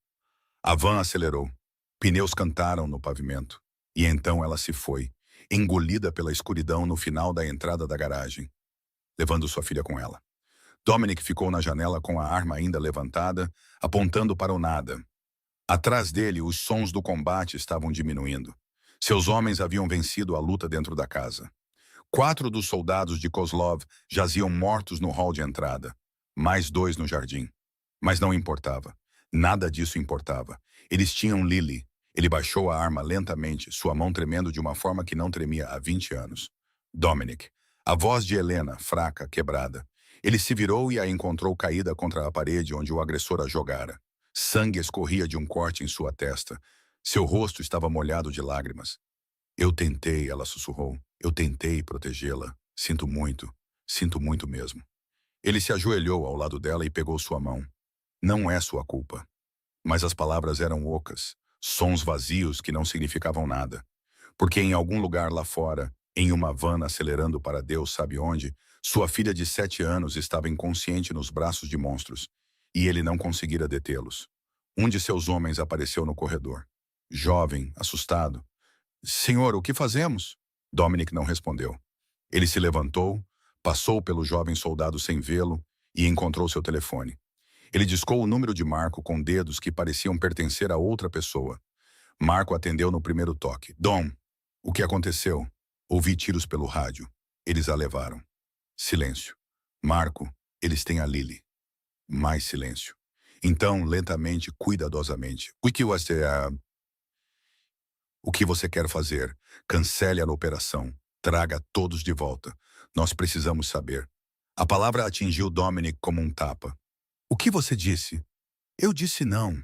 A van acelerou. Pneus cantaram no pavimento. E então ela se foi, engolida pela escuridão no final da entrada da garagem, levando sua filha com ela. Dominic ficou na janela com a arma ainda levantada, apontando para o nada. Atrás dele, os sons do combate estavam diminuindo. Seus homens haviam vencido a luta dentro da casa. 4 dos soldados de Kozlov jaziam mortos no hall de entrada. Mais 2 no jardim. Mas não importava. Nada disso importava. Eles tinham Lily. Ele baixou a arma lentamente, sua mão tremendo de uma forma que não tremia há 20 anos. Dominic. A voz de Helena, fraca, quebrada. Ele se virou e a encontrou caída contra a parede onde o agressor a jogara. Sangue escorria de um corte em sua testa. Seu rosto estava molhado de lágrimas. Eu tentei, ela sussurrou. Eu tentei protegê-la. Sinto muito mesmo. Ele se ajoelhou ao lado dela e pegou sua mão. Não é sua culpa. Mas as palavras eram ocas. Sons vazios que não significavam nada. Porque em algum lugar lá fora, em uma van acelerando para Deus sabe onde, sua filha de 7 anos estava inconsciente nos braços de monstros, e ele não conseguira detê-los. Um de seus homens apareceu no corredor. Jovem, assustado. Senhor, o que fazemos? Dominic não respondeu. Ele se levantou, passou pelo jovem soldado sem vê-lo e encontrou seu telefone. Ele discou o número de Marco com dedos que pareciam pertencer a outra pessoa. Marco atendeu no primeiro toque. Dom, o que aconteceu? Ouvi tiros pelo rádio. Eles a levaram. Silêncio. Marco, eles têm a Lily. Mais silêncio. Então, lentamente, cuidadosamente. O que você quer fazer? Cancele a operação. Traga todos de volta. Nós precisamos saber. A palavra atingiu Dominic como um tapa. O que você disse? Eu disse não.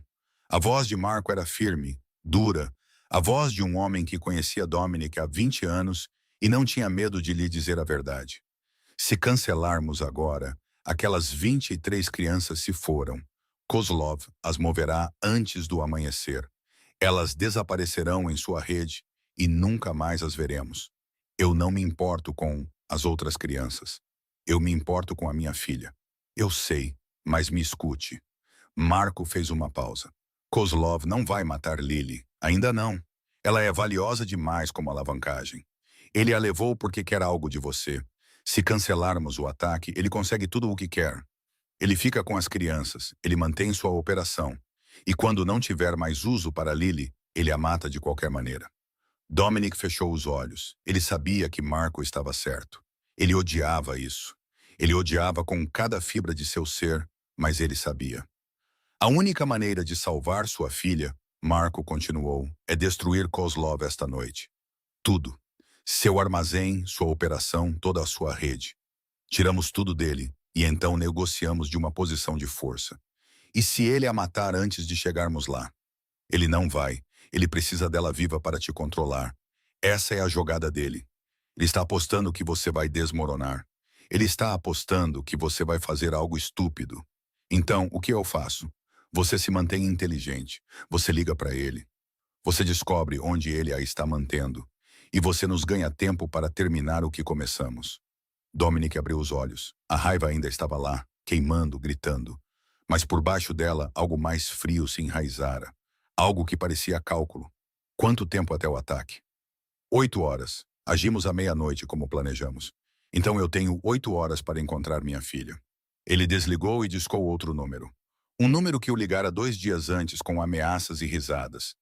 A voz de Marco era firme, dura, a voz de um homem que conhecia Dominic há 20 anos e não tinha medo de lhe dizer a verdade. Se cancelarmos agora, aquelas 23 crianças se foram. Kozlov as moverá antes do amanhecer. Elas desaparecerão em sua rede e nunca mais as veremos. Eu não me importo com as outras crianças. Eu me importo com a minha filha. Eu sei, mas me escute. Marco fez uma pausa. Kozlov não vai matar Lily. Ainda não. Ela é valiosa demais como alavancagem. Ele a levou porque quer algo de você. Se cancelarmos o ataque, ele consegue tudo o que quer. Ele fica com as crianças, ele mantém sua operação. E quando não tiver mais uso para Lily, ele a mata de qualquer maneira. Dominic fechou os olhos. Ele sabia que Marco estava certo. Ele odiava isso. Ele odiava com cada fibra de seu ser, mas ele sabia. A única maneira de salvar sua filha, Marco continuou, é destruir Kozlov esta noite. Tudo. Seu armazém, sua operação, toda a sua rede. Tiramos tudo dele e então negociamos de uma posição de força. E se ele a matar antes de chegarmos lá? Ele não vai. Ele precisa dela viva para te controlar. Essa é a jogada dele. Ele está apostando que você vai desmoronar. Ele está apostando que você vai fazer algo estúpido. Então, o que eu faço? Você se mantém inteligente. Você liga para ele. Você descobre onde ele a está mantendo. E você nos ganha tempo para terminar o que começamos. Dominic abriu os olhos. A raiva ainda estava lá, queimando, gritando. Mas por baixo dela, algo mais frio se enraizara. Algo que parecia cálculo. Quanto tempo até o ataque? 8 horas. Agimos à meia-noite, como planejamos. Então eu tenho 8 horas para encontrar minha filha. Ele desligou e discou outro número. Um número que o ligara 2 dias antes com ameaças e risadas.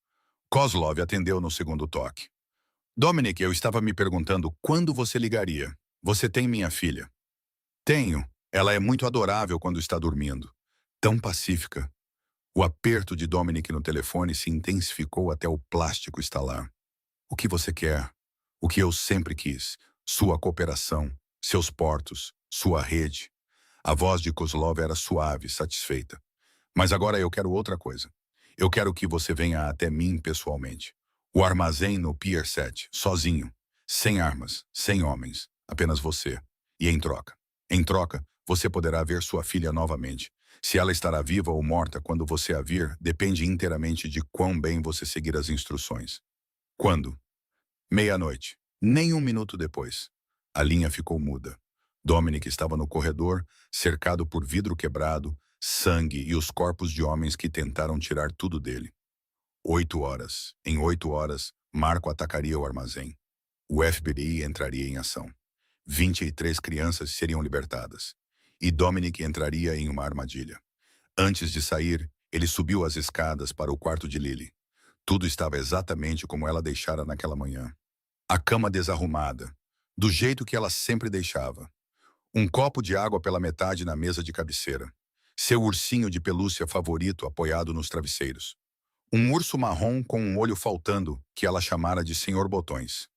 Kozlov atendeu no segundo toque. Dominic, eu estava me perguntando quando você ligaria. Você tem minha filha? Tenho. Ela é muito adorável quando está dormindo. Tão pacífica. O aperto de Dominic no telefone se intensificou até o plástico estalar. O que você quer? O que eu sempre quis. Sua cooperação, seus portos, sua rede. A voz de Kozlov era suave, satisfeita. Mas agora eu quero outra coisa. Eu quero que você venha até mim pessoalmente. O armazém no Pier 7, sozinho. Sem armas, sem homens. Apenas você. E em troca, você poderá ver sua filha novamente. Se ela estará viva ou morta quando você a vir, depende inteiramente de quão bem você seguir as instruções. Quando? Meia-noite. Nem um minuto depois. A linha ficou muda. Dominic estava no corredor, cercado por vidro quebrado, sangue e os corpos de homens que tentaram tirar tudo dele. 8 horas. Em 8 horas, Marco atacaria o armazém. O FBI entraria em ação. 23 crianças seriam libertadas. E Dominic entraria em uma armadilha. Antes de sair, ele subiu as escadas para o quarto de Lily. Tudo estava exatamente como ela deixara naquela manhã. A cama desarrumada, do jeito que ela sempre deixava. Um copo de água pela metade na mesa de cabeceira. Seu ursinho de pelúcia favorito apoiado nos travesseiros. Um urso marrom com um olho faltando, que ela chamara de Senhor Botões.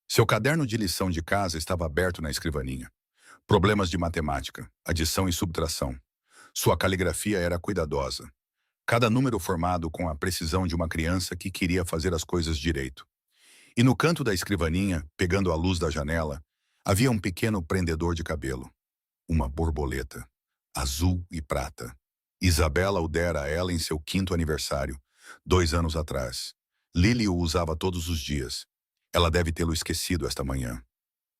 Seu caderno de lição de casa estava aberto na escrivaninha. Problemas de matemática, adição e subtração. Sua caligrafia era cuidadosa. Cada número formado com a precisão de uma criança que queria fazer as coisas direito. E no canto da escrivaninha, pegando a luz da janela, havia um pequeno prendedor de cabelo. Uma borboleta, azul e prata. Isabela o dera a ela em seu 5º aniversário, 2 anos atrás. Lily o usava todos os dias. Ela deve tê-lo esquecido esta manhã.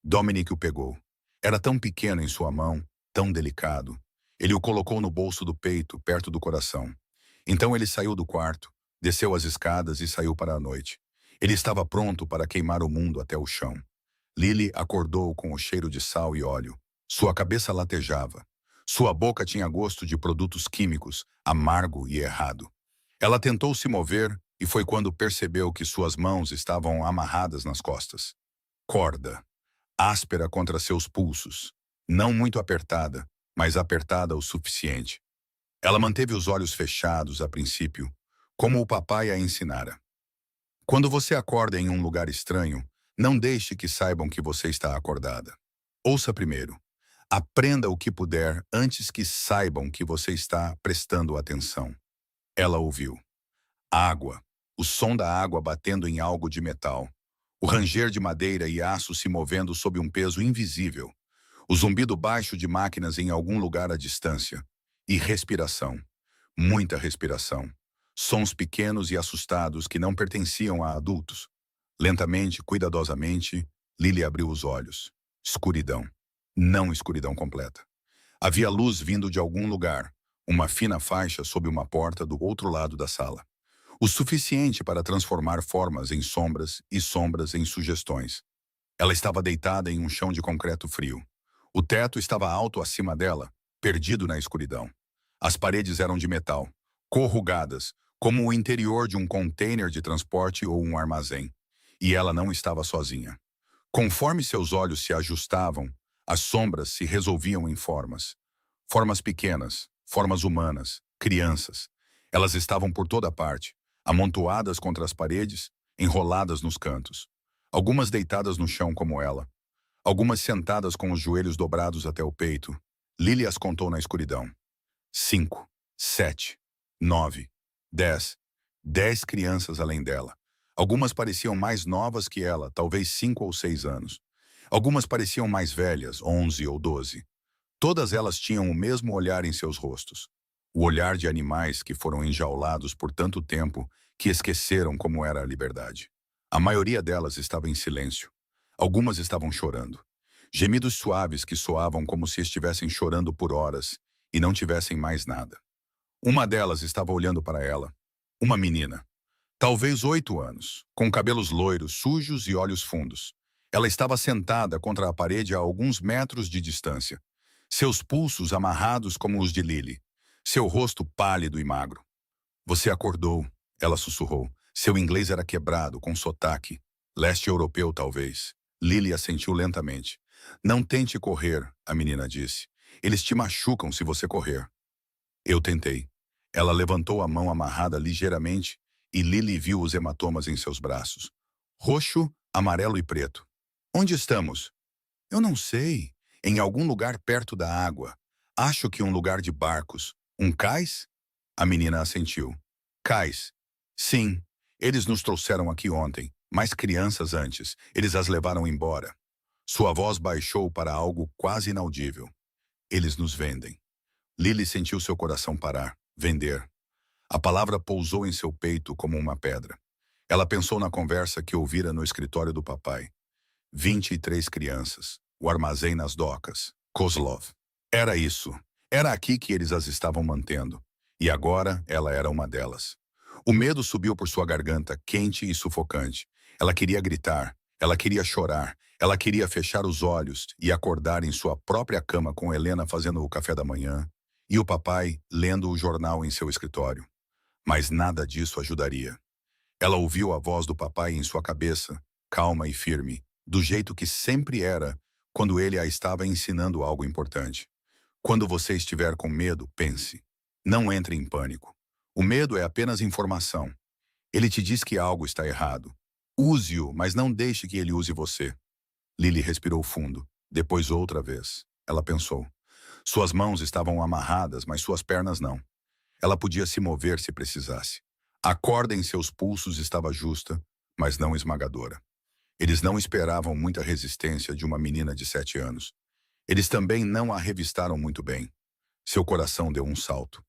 Dominic o pegou. Era tão pequeno em sua mão, tão delicado. Ele o colocou no bolso do peito, perto do coração. Então ele saiu do quarto, desceu as escadas e saiu para a noite. Ele estava pronto para queimar o mundo até o chão. Lily acordou com o cheiro de sal e óleo. Sua cabeça latejava. Sua boca tinha gosto de produtos químicos, amargo e errado. Ela tentou se mover e foi quando percebeu que suas mãos estavam amarradas nas costas. Corda, áspera contra seus pulsos. Não muito apertada, mas apertada o suficiente. Ela manteve os olhos fechados a princípio, como o papai a ensinara. Quando você acorda em um lugar estranho, não deixe que saibam que você está acordada. Ouça primeiro. Aprenda o que puder antes que saibam que você está prestando atenção. Ela ouviu. Água. O som da água batendo em algo de metal. O ranger de madeira e aço se movendo sob um peso invisível. O zumbido baixo de máquinas em algum lugar à distância. E respiração. Muita respiração. Sons pequenos e assustados que não pertenciam a adultos. Lentamente, cuidadosamente, Lily abriu os olhos. Escuridão. Não escuridão completa. Havia luz vindo de algum lugar, uma fina faixa sob uma porta do outro lado da sala. O suficiente para transformar formas em sombras e sombras em sugestões. Ela estava deitada em um chão de concreto frio. O teto estava alto acima dela, perdido na escuridão. As paredes eram de metal, corrugadas, como o interior de um container de transporte ou um armazém. E ela não estava sozinha. Conforme seus olhos se ajustavam, as sombras se resolviam em formas. Formas pequenas, formas humanas, crianças. Elas estavam por toda parte, amontoadas contra as paredes, enroladas nos cantos. Algumas deitadas no chão como ela. Algumas sentadas com os joelhos dobrados até o peito. Lily as contou na escuridão. 5, 7, 9, 10. 10 crianças além dela. Algumas pareciam mais novas que ela, talvez 5 ou 6 anos. Algumas pareciam mais velhas, 11 ou 12. Todas elas tinham o mesmo olhar em seus rostos. O olhar de animais que foram enjaulados por tanto tempo que esqueceram como era a liberdade. A maioria delas estava em silêncio. Algumas estavam chorando. Gemidos suaves que soavam como se estivessem chorando por horas e não tivessem mais nada. Uma delas estava olhando para ela. Uma menina. Talvez 8 anos, com cabelos loiros, sujos e olhos fundos. Ela estava sentada contra a parede a alguns metros de distância. Seus pulsos amarrados como os de Lily. Seu rosto pálido e magro. Você acordou, ela sussurrou. Seu inglês era quebrado, com sotaque. Leste europeu, talvez. Lily assentiu lentamente. Não tente correr, a menina disse. Eles te machucam se você correr. Eu tentei. Ela levantou a mão amarrada ligeiramente e Lily viu os hematomas em seus braços. Roxo, amarelo e preto. Onde estamos? Eu não sei. Em algum lugar perto da água. Acho que um lugar de barcos. Um cais? A menina assentiu. Cais. Sim. Eles nos trouxeram aqui ontem. Mais crianças antes. Eles as levaram embora. Sua voz baixou para algo quase inaudível. Eles nos vendem. Lily sentiu seu coração parar. Vender. A palavra pousou em seu peito como uma pedra. Ela pensou na conversa que ouvira no escritório do papai. 23 crianças. O armazém nas docas. Kozlov. Era isso. Era aqui que eles as estavam mantendo. E agora ela era uma delas. O medo subiu por sua garganta, quente e sufocante. Ela queria gritar. Ela queria chorar. Ela queria fechar os olhos e acordar em sua própria cama com Helena fazendo o café da manhã e o papai lendo o jornal em seu escritório. Mas nada disso ajudaria. Ela ouviu a voz do papai em sua cabeça, calma e firme, do jeito que sempre era quando ele a estava ensinando algo importante. Quando você estiver com medo, pense. Não entre em pânico. O medo é apenas informação. Ele te diz que algo está errado. Use-o, mas não deixe que ele use você. Lily respirou fundo. Depois outra vez. Ela pensou. Suas mãos estavam amarradas, mas suas pernas não. Ela podia se mover se precisasse. A corda em seus pulsos estava justa, mas não esmagadora. Eles não esperavam muita resistência de uma menina de 7 anos. Eles também não a revistaram muito bem. Seu coração deu um salto.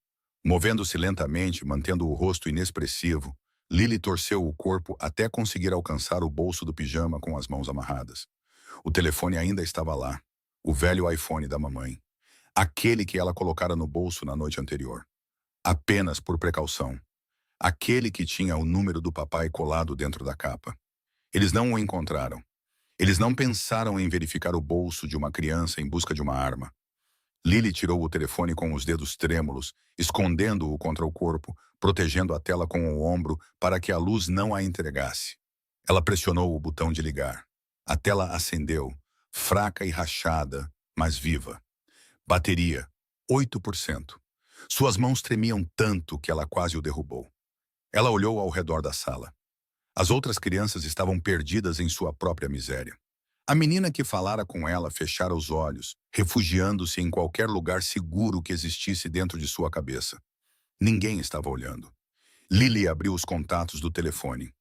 Movendo-se lentamente, mantendo o rosto inexpressivo, Lily torceu o corpo até conseguir alcançar o bolso do pijama com as mãos amarradas. O telefone ainda estava lá. O velho iPhone da mamãe. Aquele que ela colocara no bolso na noite anterior. Apenas por precaução. Aquele que tinha o número do papai colado dentro da capa. Eles não o encontraram. Eles não pensaram em verificar o bolso de uma criança em busca de uma arma. Lily tirou o telefone com os dedos trêmulos, escondendo-o contra o corpo, protegendo a tela com o ombro para que a luz não a entregasse. Ela pressionou o botão de ligar. A tela acendeu, fraca e rachada, mas viva. Bateria, 8%. Suas mãos tremiam tanto que ela quase o derrubou. Ela olhou ao redor da sala. As outras crianças estavam perdidas em sua própria miséria. A menina que falara com ela fechara os olhos, refugiando-se em qualquer lugar seguro que existisse dentro de sua cabeça. Ninguém estava olhando. Lily abriu os contatos do telefone.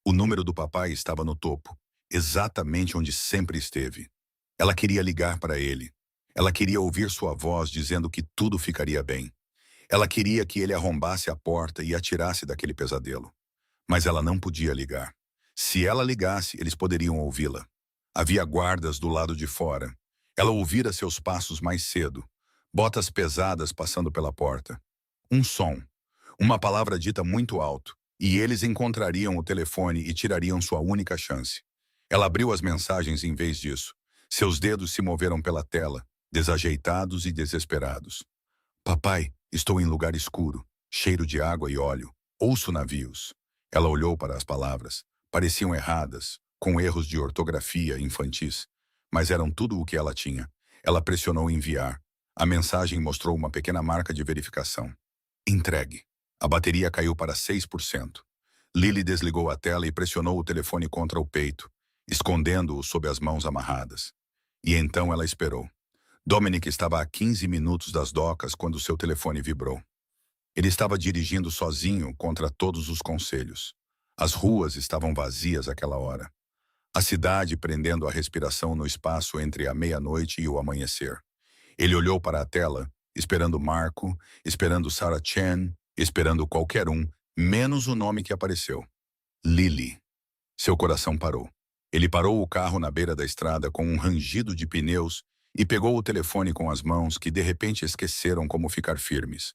O número do papai estava no topo, exatamente onde sempre esteve. Ela queria ligar para ele. Ela queria ouvir sua voz dizendo que tudo ficaria bem. Ela queria que ele arrombasse a porta e a tirasse daquele pesadelo. Mas ela não podia ligar. Se ela ligasse, eles poderiam ouvi-la. Havia guardas do lado de fora. Ela ouvira seus passos mais cedo. Botas pesadas passando pela porta. Um som. Uma palavra dita muito alto. E eles encontrariam o telefone e tirariam sua única chance. Ela abriu as mensagens em vez disso. Seus dedos se moveram pela tela, desajeitados e desesperados. Papai, estou em lugar escuro, cheiro de água e óleo. Ouço navios. Ela olhou para as palavras. Pareciam erradas, com erros de ortografia infantis. Mas eram tudo o que ela tinha. Ela pressionou enviar. A mensagem mostrou uma pequena marca de verificação. Entregue. A bateria caiu para 6%. Lily desligou a tela e pressionou o telefone contra o peito, escondendo-o sob as mãos amarradas. E então ela esperou. Dominic estava a 15 minutos das docas quando seu telefone vibrou. Ele estava dirigindo sozinho contra todos os conselhos. As ruas estavam vazias àquela hora. A cidade prendendo a respiração no espaço entre a meia-noite e o amanhecer. Ele olhou para a tela, esperando Marco, esperando Sarah Chen, esperando qualquer um, menos o nome que apareceu. Lily. Seu coração parou. Ele parou o carro na beira da estrada com um rangido de pneus e pegou o telefone com as mãos que de repente esqueceram como ficar firmes.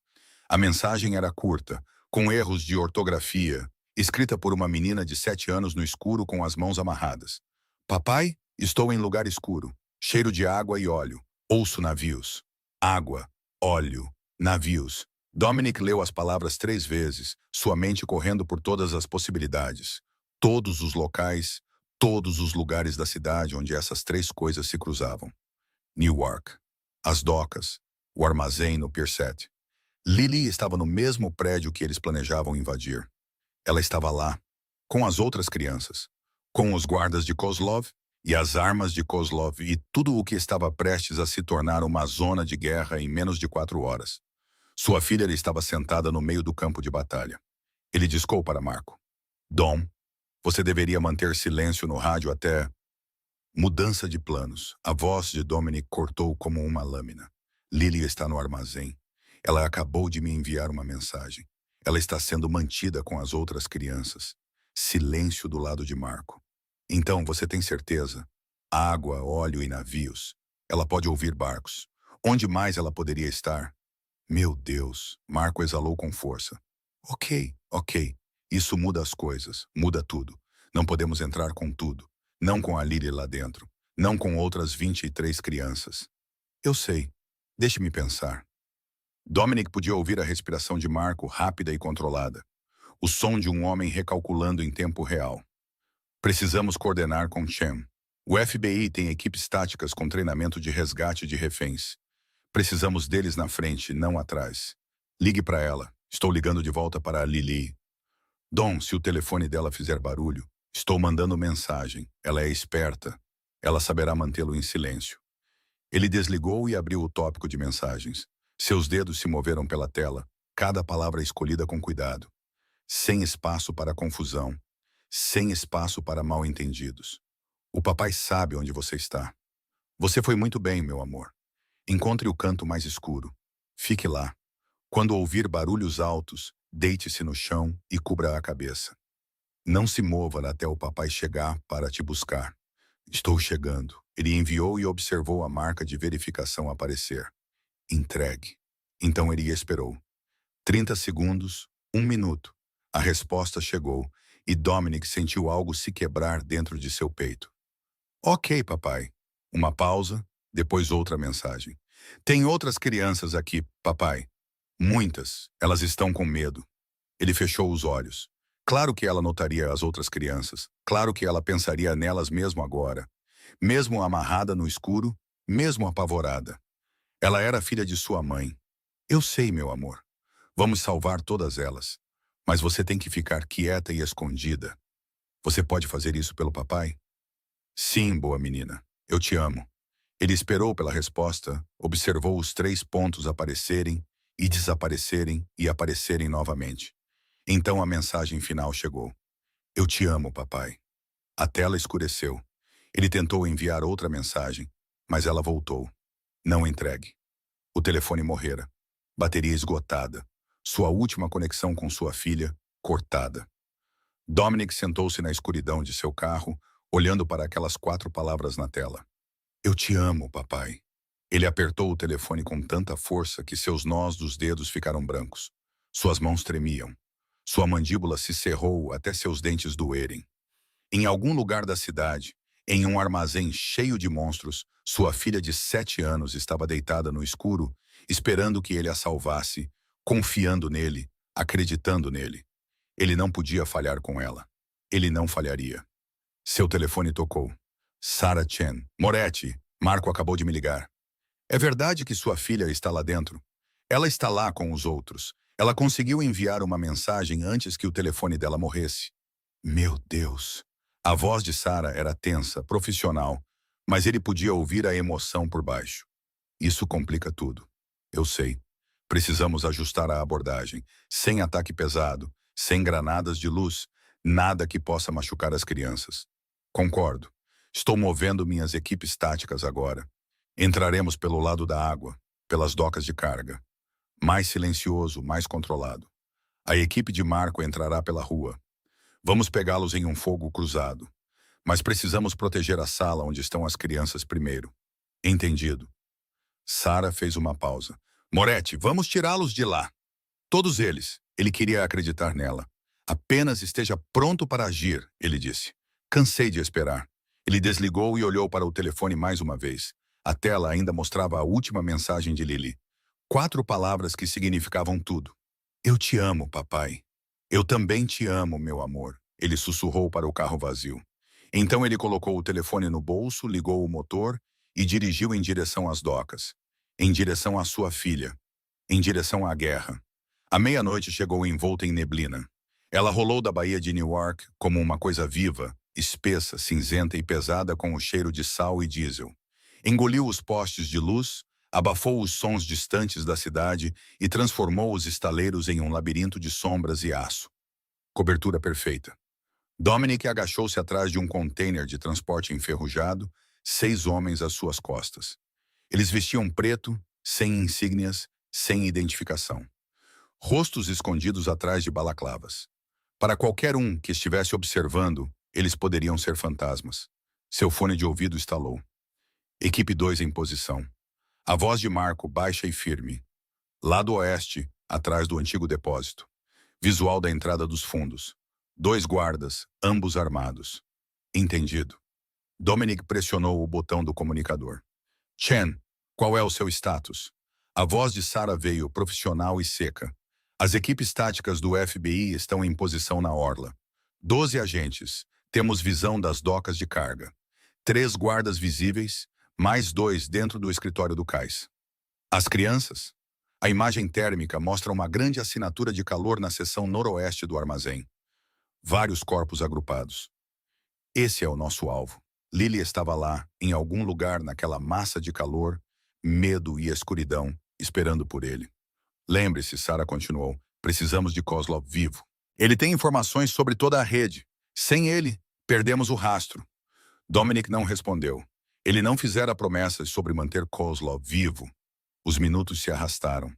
A mensagem era curta, com erros de ortografia, escrita por uma menina de 7 anos no escuro com as mãos amarradas. Papai, estou em lugar escuro, cheiro de água e óleo. Ouço navios. Água, óleo, navios. Dominic leu as palavras 3 vezes, sua mente correndo por todas as possibilidades. Todos os locais, todos os lugares da cidade onde essas 3 coisas se cruzavam. Newark, as docas, o armazém no Pier 7. Lily estava no mesmo prédio que eles planejavam invadir. Ela estava lá, com as outras crianças, com os guardas de Kozlov e as armas de Kozlov e tudo o que estava prestes a se tornar uma zona de guerra em menos de 4 horas. Sua filha estava sentada no meio do campo de batalha. Ele discou para Marco. Dom, você deveria manter silêncio no rádio até... Mudança de planos. A voz de Dominic cortou como uma lâmina. Lily está no armazém. Ela acabou de me enviar uma mensagem. Ela está sendo mantida com as outras crianças. Silêncio do lado de Marco. Então, você tem certeza? Água, óleo e navios. Ela pode ouvir barcos. Onde mais ela poderia estar? Meu Deus, Marco exalou com força. Ok. Isso muda as coisas, muda tudo. Não podemos entrar com tudo. Não com a Lily lá dentro. Não com outras 23 crianças. Eu sei. Deixe-me pensar. Dominic podia ouvir a respiração de Marco rápida e controlada. O som de um homem recalculando em tempo real. Precisamos coordenar com Chen. O FBI tem equipes táticas com treinamento de resgate de reféns. Precisamos deles na frente, não atrás. Ligue para ela. Estou ligando de volta para a Lily. Dom, se o telefone dela fizer barulho, estou mandando mensagem. Ela é esperta. Ela saberá mantê-lo em silêncio. Ele desligou e abriu o tópico de mensagens. Seus dedos se moveram pela tela, cada palavra escolhida com cuidado. Sem espaço para confusão. Sem espaço para mal-entendidos. O papai sabe onde você está. Você foi muito bem, meu amor. Encontre o canto mais escuro. Fique lá. Quando ouvir barulhos altos, deite-se no chão e cubra a cabeça. Não se mova até o papai chegar para te buscar. Estou chegando. Ele enviou e observou a marca de verificação aparecer. Entregue. Então ele esperou. 30 segundos, 1 minuto. A resposta chegou e Dominic sentiu algo se quebrar dentro de seu peito. Ok, papai. Uma pausa, depois outra mensagem. Tem outras crianças aqui, papai. Muitas. Elas estão com medo. Ele fechou os olhos. Claro que ela notaria as outras crianças. Claro que ela pensaria nelas mesmo agora. Mesmo amarrada no escuro, mesmo apavorada. Ela era filha de sua mãe. Eu sei, meu amor. Vamos salvar todas elas. Mas você tem que ficar quieta e escondida. Você pode fazer isso pelo papai? Sim, boa menina. Eu te amo. Ele esperou pela resposta, observou os 3 pontos aparecerem e desaparecerem e aparecerem novamente. Então a mensagem final chegou. Eu te amo, papai. A tela escureceu. Ele tentou enviar outra mensagem, mas ela voltou. Não entregue. O telefone morrera. Bateria esgotada. Sua última conexão com sua filha, cortada. Dominic sentou-se na escuridão de seu carro, olhando para aquelas 4 palavras na tela. Eu te amo, papai. Ele apertou o telefone com tanta força que seus nós dos dedos ficaram brancos. Suas mãos tremiam. Sua mandíbula se cerrou até seus dentes doerem. Em algum lugar da cidade, em um armazém cheio de monstros, sua filha de 7 anos estava deitada no escuro, esperando que ele a salvasse, confiando nele, acreditando nele. Ele não podia falhar com ela. Ele não falharia. Seu telefone tocou. Sarah Chen. Moretti, Marco acabou de me ligar. É verdade que sua filha está lá dentro? Ela está lá com os outros. Ela conseguiu enviar uma mensagem antes que o telefone dela morresse. Meu Deus! A voz de Sarah era tensa, profissional, mas ele podia ouvir a emoção por baixo. Isso complica tudo. Eu sei. Precisamos ajustar a abordagem, sem ataque pesado, sem granadas de luz, nada que possa machucar as crianças. Concordo. Estou movendo minhas equipes táticas agora. Entraremos pelo lado da água, pelas docas de carga. Mais silencioso, mais controlado. A equipe de Marco entrará pela rua. Vamos pegá-los em um fogo cruzado. Mas precisamos proteger a sala onde estão as crianças primeiro. Entendido. Sarah fez uma pausa. Moretti, vamos tirá-los de lá. Todos eles. Ele queria acreditar nela. Apenas esteja pronto para agir, ele disse. Cansei de esperar. Ele desligou e olhou para o telefone mais uma vez. A tela ainda mostrava a última mensagem de Lily. 4 palavras que significavam tudo. Eu te amo, papai. Eu também te amo, meu amor. Ele sussurrou para o carro vazio. Então ele colocou o telefone no bolso, ligou o motor e dirigiu em direção às docas. Em direção à sua filha. Em direção à guerra. A meia-noite chegou envolta em neblina. Ela rolou da Baía de Newark como uma coisa viva, espessa, cinzenta e pesada com o cheiro de sal e diesel. Engoliu os postes de luz, abafou os sons distantes da cidade e transformou os estaleiros em um labirinto de sombras e aço. Cobertura perfeita. Dominic agachou-se atrás de um container de transporte enferrujado, 6 homens às suas costas. Eles vestiam preto, sem insígnias, sem identificação. Rostos escondidos atrás de balaclavas. Para qualquer um que estivesse observando, eles poderiam ser fantasmas. Seu fone de ouvido estalou. Equipe 2 em posição. A voz de Marco baixa e firme. Lado oeste, atrás do antigo depósito. Visual da entrada dos fundos. 2 guardas, ambos armados. Entendido. Dominic pressionou o botão do comunicador. Chen, qual é o seu status? A voz de Sarah veio profissional e seca. As equipes táticas do FBI estão em posição na orla. 12 agentes. Temos visão das docas de carga. 3 guardas visíveis, mais 2 dentro do escritório do cais. As crianças? A imagem térmica mostra uma grande assinatura de calor na seção noroeste do armazém. Vários corpos agrupados. Esse é o nosso alvo. Lily estava lá, em algum lugar naquela massa de calor, medo e escuridão, esperando por ele. Lembre-se, Sarah continuou, precisamos de Kozlov vivo. Ele tem informações sobre toda a rede. Sem ele, perdemos o rastro. Dominic não respondeu. Ele não fizera promessas sobre manter Kozlov vivo. Os minutos se arrastaram.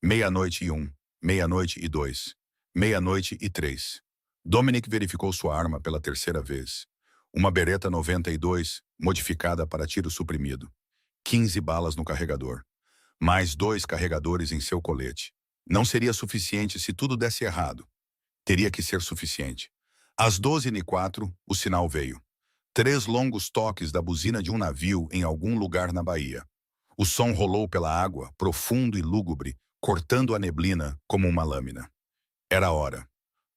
Meia-noite e 1, meia-noite e 2, meia-noite e 3. Dominic verificou sua arma pela terceira vez. Uma Beretta 92, modificada para tiro suprimido. 15 balas no carregador. Mais 2 carregadores em seu colete. Não seria suficiente se tudo desse errado. Teria que ser suficiente. Às 12h04, o sinal veio. 3 longos toques da buzina de um navio em algum lugar na Bahia. O som rolou pela água, profundo e lúgubre, cortando a neblina como uma lâmina. Era a hora.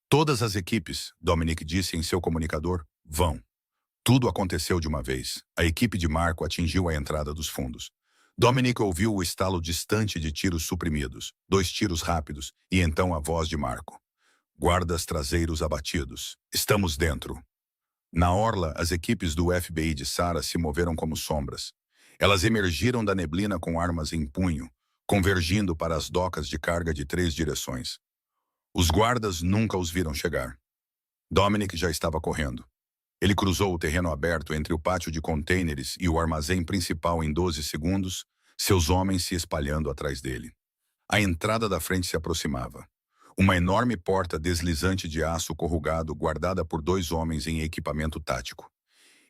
Todas as equipes, Dominic disse em seu comunicador, vão. Tudo aconteceu de uma vez. A equipe de Marco atingiu a entrada dos fundos. Dominic ouviu o estalo distante de tiros suprimidos, 2 tiros rápidos, e então a voz de Marco. Guardas traseiros abatidos. Estamos dentro. Na orla, as equipes do FBI de Sara se moveram como sombras. Elas emergiram da neblina com armas em punho, convergindo para as docas de carga de 3 direções. Os guardas nunca os viram chegar. Dominic já estava correndo. Ele cruzou o terreno aberto entre o pátio de contêineres e o armazém principal em 12 segundos, seus homens se espalhando atrás dele. A entrada da frente se aproximava. Uma enorme porta deslizante de aço corrugado guardada por 2 homens em equipamento tático.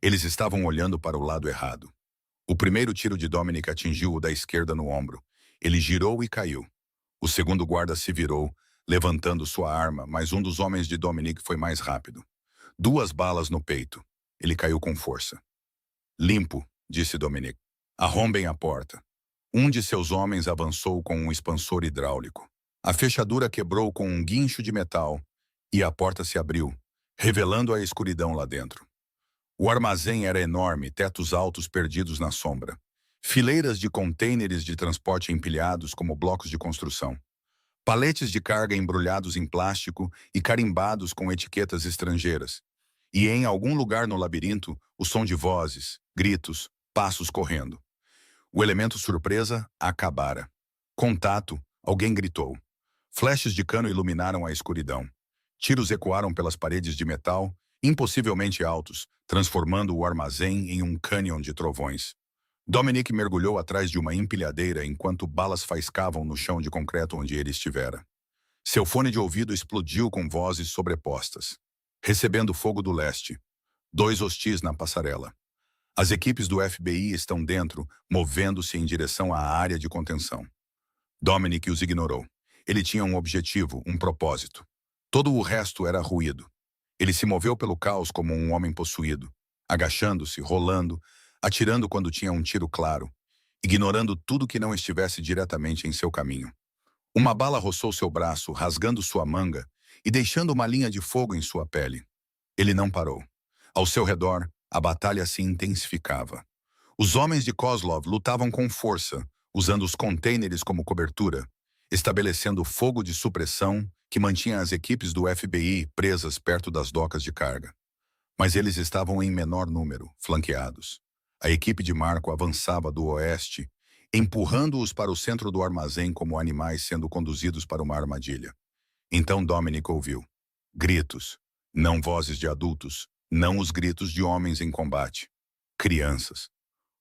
Eles estavam olhando para o lado errado. O primeiro tiro de Dominic atingiu o da esquerda no ombro. Ele girou e caiu. O segundo guarda se virou, levantando sua arma, mas um dos homens de Dominic foi mais rápido. 2 balas no peito. Ele caiu com força. Limpo, disse Dominic. Arrombem a porta. Um de seus homens avançou com um expansor hidráulico. A fechadura quebrou com um guincho de metal e a porta se abriu, revelando a escuridão lá dentro. O armazém era enorme, tetos altos perdidos na sombra. Fileiras de contêineres de transporte empilhados como blocos de construção. Paletes de carga embrulhados em plástico e carimbados com etiquetas estrangeiras. E em algum lugar no labirinto, o som de vozes, gritos, passos correndo. O elemento surpresa acabara. Contato, alguém gritou. Flashes de cano iluminaram a escuridão. Tiros ecoaram pelas paredes de metal, impossivelmente altos, transformando o armazém em um cânion de trovões. Dominic mergulhou atrás de uma empilhadeira enquanto balas faiscavam no chão de concreto onde ele estivera. Seu fone de ouvido explodiu com vozes sobrepostas. Recebendo fogo do leste. 2 hostis na passarela. As equipes do FBI estão dentro, movendo-se em direção à área de contenção. Dominic os ignorou. Ele tinha um objetivo, um propósito. Todo o resto era ruído. Ele se moveu pelo caos como um homem possuído, agachando-se, rolando, atirando quando tinha um tiro claro, ignorando tudo que não estivesse diretamente em seu caminho. Uma bala roçou seu braço, rasgando sua manga e deixando uma linha de fogo em sua pele. Ele não parou. Ao seu redor, a batalha se intensificava. Os homens de Kozlov lutavam com força, usando os contêineres como cobertura, estabelecendo fogo de supressão que mantinha as equipes do FBI presas perto das docas de carga. Mas eles estavam em menor número, flanqueados. A equipe de Marco avançava do oeste, empurrando-os para o centro do armazém como animais sendo conduzidos para uma armadilha. Então Dominic ouviu. Gritos. Não vozes de adultos, não os gritos de homens em combate. Crianças.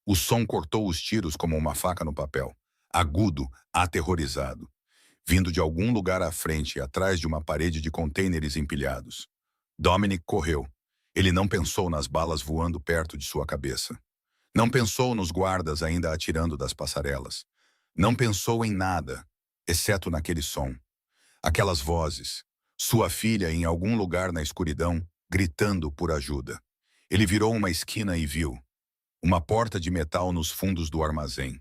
O som cortou os tiros como uma faca no papel. Agudo, aterrorizado. Vindo de algum lugar à frente, atrás de uma parede de contêineres empilhados. Dominic correu. Ele não pensou nas balas voando perto de sua cabeça. Não pensou nos guardas ainda atirando das passarelas. Não pensou em nada, exceto naquele som. Aquelas vozes. Sua filha em algum lugar na escuridão, gritando por ajuda. Ele virou uma esquina e viu uma porta de metal nos fundos do armazém.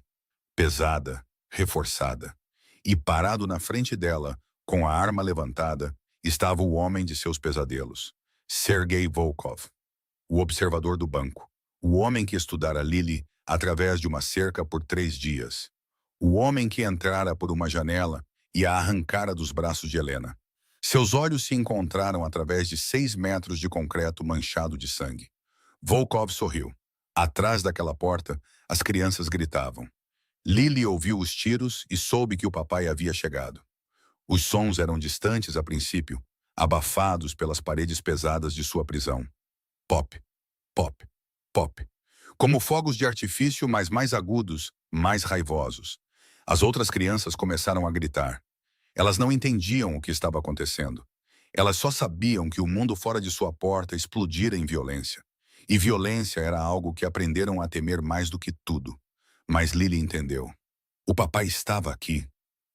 Pesada, reforçada. E parado na frente dela, com a arma levantada, estava o homem de seus pesadelos. Sergei Volkov, o observador do banco. O homem que estudara Lily através de uma cerca por 3 dias. O homem que entrara por uma janela e a arrancara dos braços de Helena. Seus olhos se encontraram através de 6 metros de concreto manchado de sangue. Volkov sorriu. Atrás daquela porta, as crianças gritavam. Lily ouviu os tiros e soube que o papai havia chegado. Os sons eram distantes a princípio, abafados pelas paredes pesadas de sua prisão. Pop, pop, pop. Como fogos de artifício, mas mais agudos, mais raivosos. As outras crianças começaram a gritar. Elas não entendiam o que estava acontecendo. Elas só sabiam que o mundo fora de sua porta explodira em violência. E violência era algo que aprenderam a temer mais do que tudo. Mas Lily entendeu. O papai estava aqui.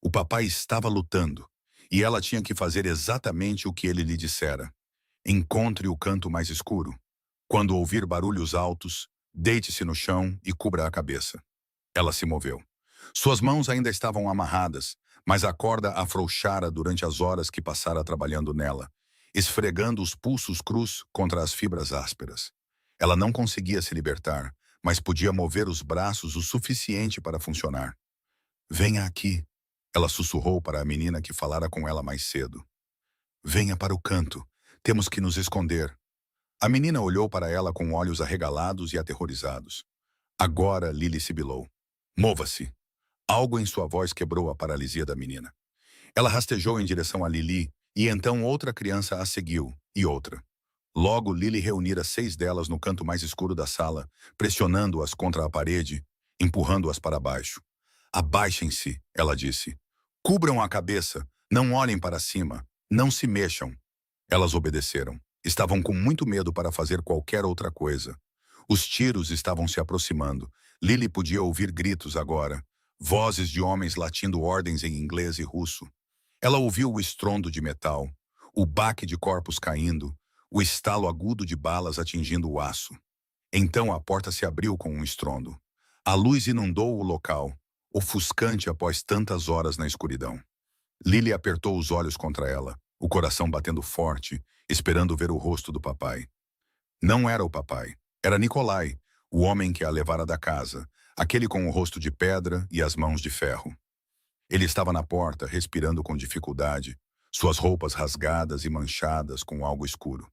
O papai estava lutando. E ela tinha que fazer exatamente o que ele lhe dissera. Encontre o canto mais escuro. Quando ouvir barulhos altos, deite-se no chão e cubra a cabeça. Ela se moveu. Suas mãos ainda estavam amarradas, mas a corda afrouxara durante as horas que passara trabalhando nela, esfregando os pulsos crus contra as fibras ásperas. Ela não conseguia se libertar, mas podia mover os braços o suficiente para funcionar. Venha aqui, ela sussurrou para a menina que falara com ela mais cedo. Venha para o canto, temos que nos esconder. A menina olhou para ela com olhos arregalados e aterrorizados. Agora Lily sibilou. Mova-se. Algo em sua voz quebrou a paralisia da menina. Ela rastejou em direção a Lily, e então outra criança a seguiu, e outra. Logo, Lily reunira 6 delas no canto mais escuro da sala, pressionando-as contra a parede, empurrando-as para baixo. Abaixem-se, ela disse. Cubram a cabeça, não olhem para cima, não se mexam. Elas obedeceram. Estavam com muito medo para fazer qualquer outra coisa. Os tiros estavam se aproximando. Lily podia ouvir gritos agora. Vozes de homens latindo ordens em inglês e russo. Ela ouviu o estrondo de metal, o baque de corpos caindo, o estalo agudo de balas atingindo o aço. Então a porta se abriu com um estrondo. A luz inundou o local, ofuscante após tantas horas na escuridão. Lily apertou os olhos contra ela, o coração batendo forte, esperando ver o rosto do papai. Não era o papai, era Nikolai, o homem que a levara da casa, aquele com o rosto de pedra e as mãos de ferro. Ele estava na porta, respirando com dificuldade, suas roupas rasgadas e manchadas com algo escuro.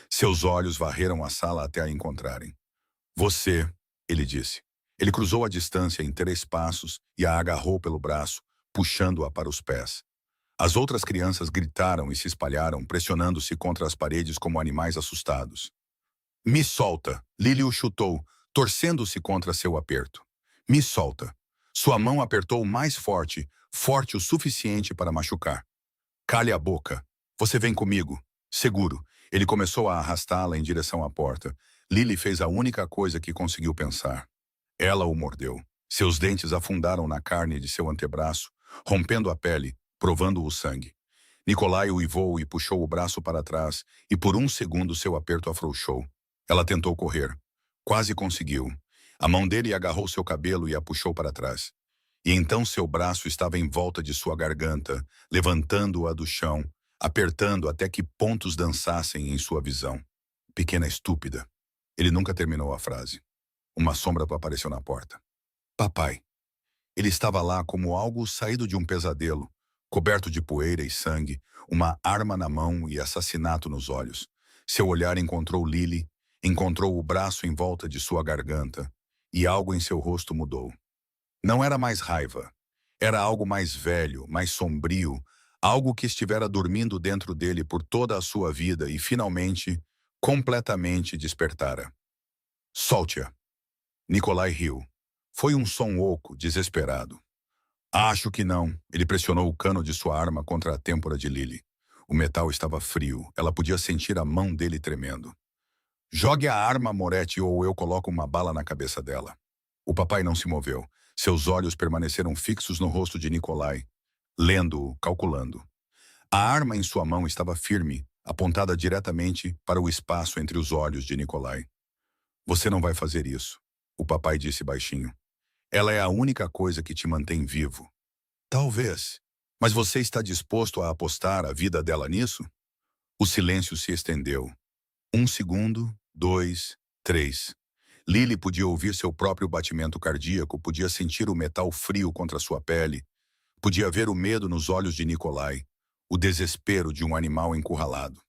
Seus olhos varreram a sala até a encontrarem. Você, ele disse. Ele cruzou a distância em 3 passos e a agarrou pelo braço, puxando-a para os pés. As outras crianças gritaram e se espalharam, pressionando-se contra as paredes como animais assustados. Me solta! Lily o chutou, torcendo-se contra seu aperto. Me solta! Sua mão apertou mais forte, forte o suficiente para machucar. Cale a boca. Você vem comigo. Seguro. Ele começou a arrastá-la em direção à porta. Lily fez a única coisa que conseguiu pensar. Ela o mordeu. Seus dentes afundaram na carne de seu antebraço, rompendo a pele, provando o sangue. Nikolai uivou e puxou o braço para trás, e por um segundo seu aperto afrouxou. Ela tentou correr. Quase conseguiu. A mão dele agarrou seu cabelo e a puxou para trás. E então seu braço estava em volta de sua garganta, levantando-a do chão, apertando até que pontos dançassem em sua visão. Pequena estúpida. Ele nunca terminou a frase. Uma sombra apareceu na porta. Papai. Ele estava lá como algo saído de um pesadelo, coberto de poeira e sangue, uma arma na mão e assassinato nos olhos. Seu olhar encontrou Lily, encontrou o braço em volta de sua garganta, e algo em seu rosto mudou. Não era mais raiva. Era algo mais velho, mais sombrio, algo que estivera dormindo dentro dele por toda a sua vida e, finalmente, completamente despertara. Solte-a. Nikolai riu. Foi um som oco, desesperado. Acho que não. Ele pressionou o cano de sua arma contra a têmpora de Lily. O metal estava frio. Ela podia sentir a mão dele tremendo. Jogue a arma, Moretti, ou eu coloco uma bala na cabeça dela. O papai não se moveu. Seus olhos permaneceram fixos no rosto de Nikolai, lendo-o, calculando. A arma em sua mão estava firme, apontada diretamente para o espaço entre os olhos de Nikolai. Você não vai fazer isso, o papai disse baixinho. Ela é a única coisa que te mantém vivo. Talvez. Mas você está disposto a apostar a vida dela nisso? O silêncio se estendeu. 1 segundo, 2, 3. Lily podia ouvir seu próprio batimento cardíaco, podia sentir o metal frio contra sua pele, podia ver o medo nos olhos de Nikolai, o desespero de um animal encurralado.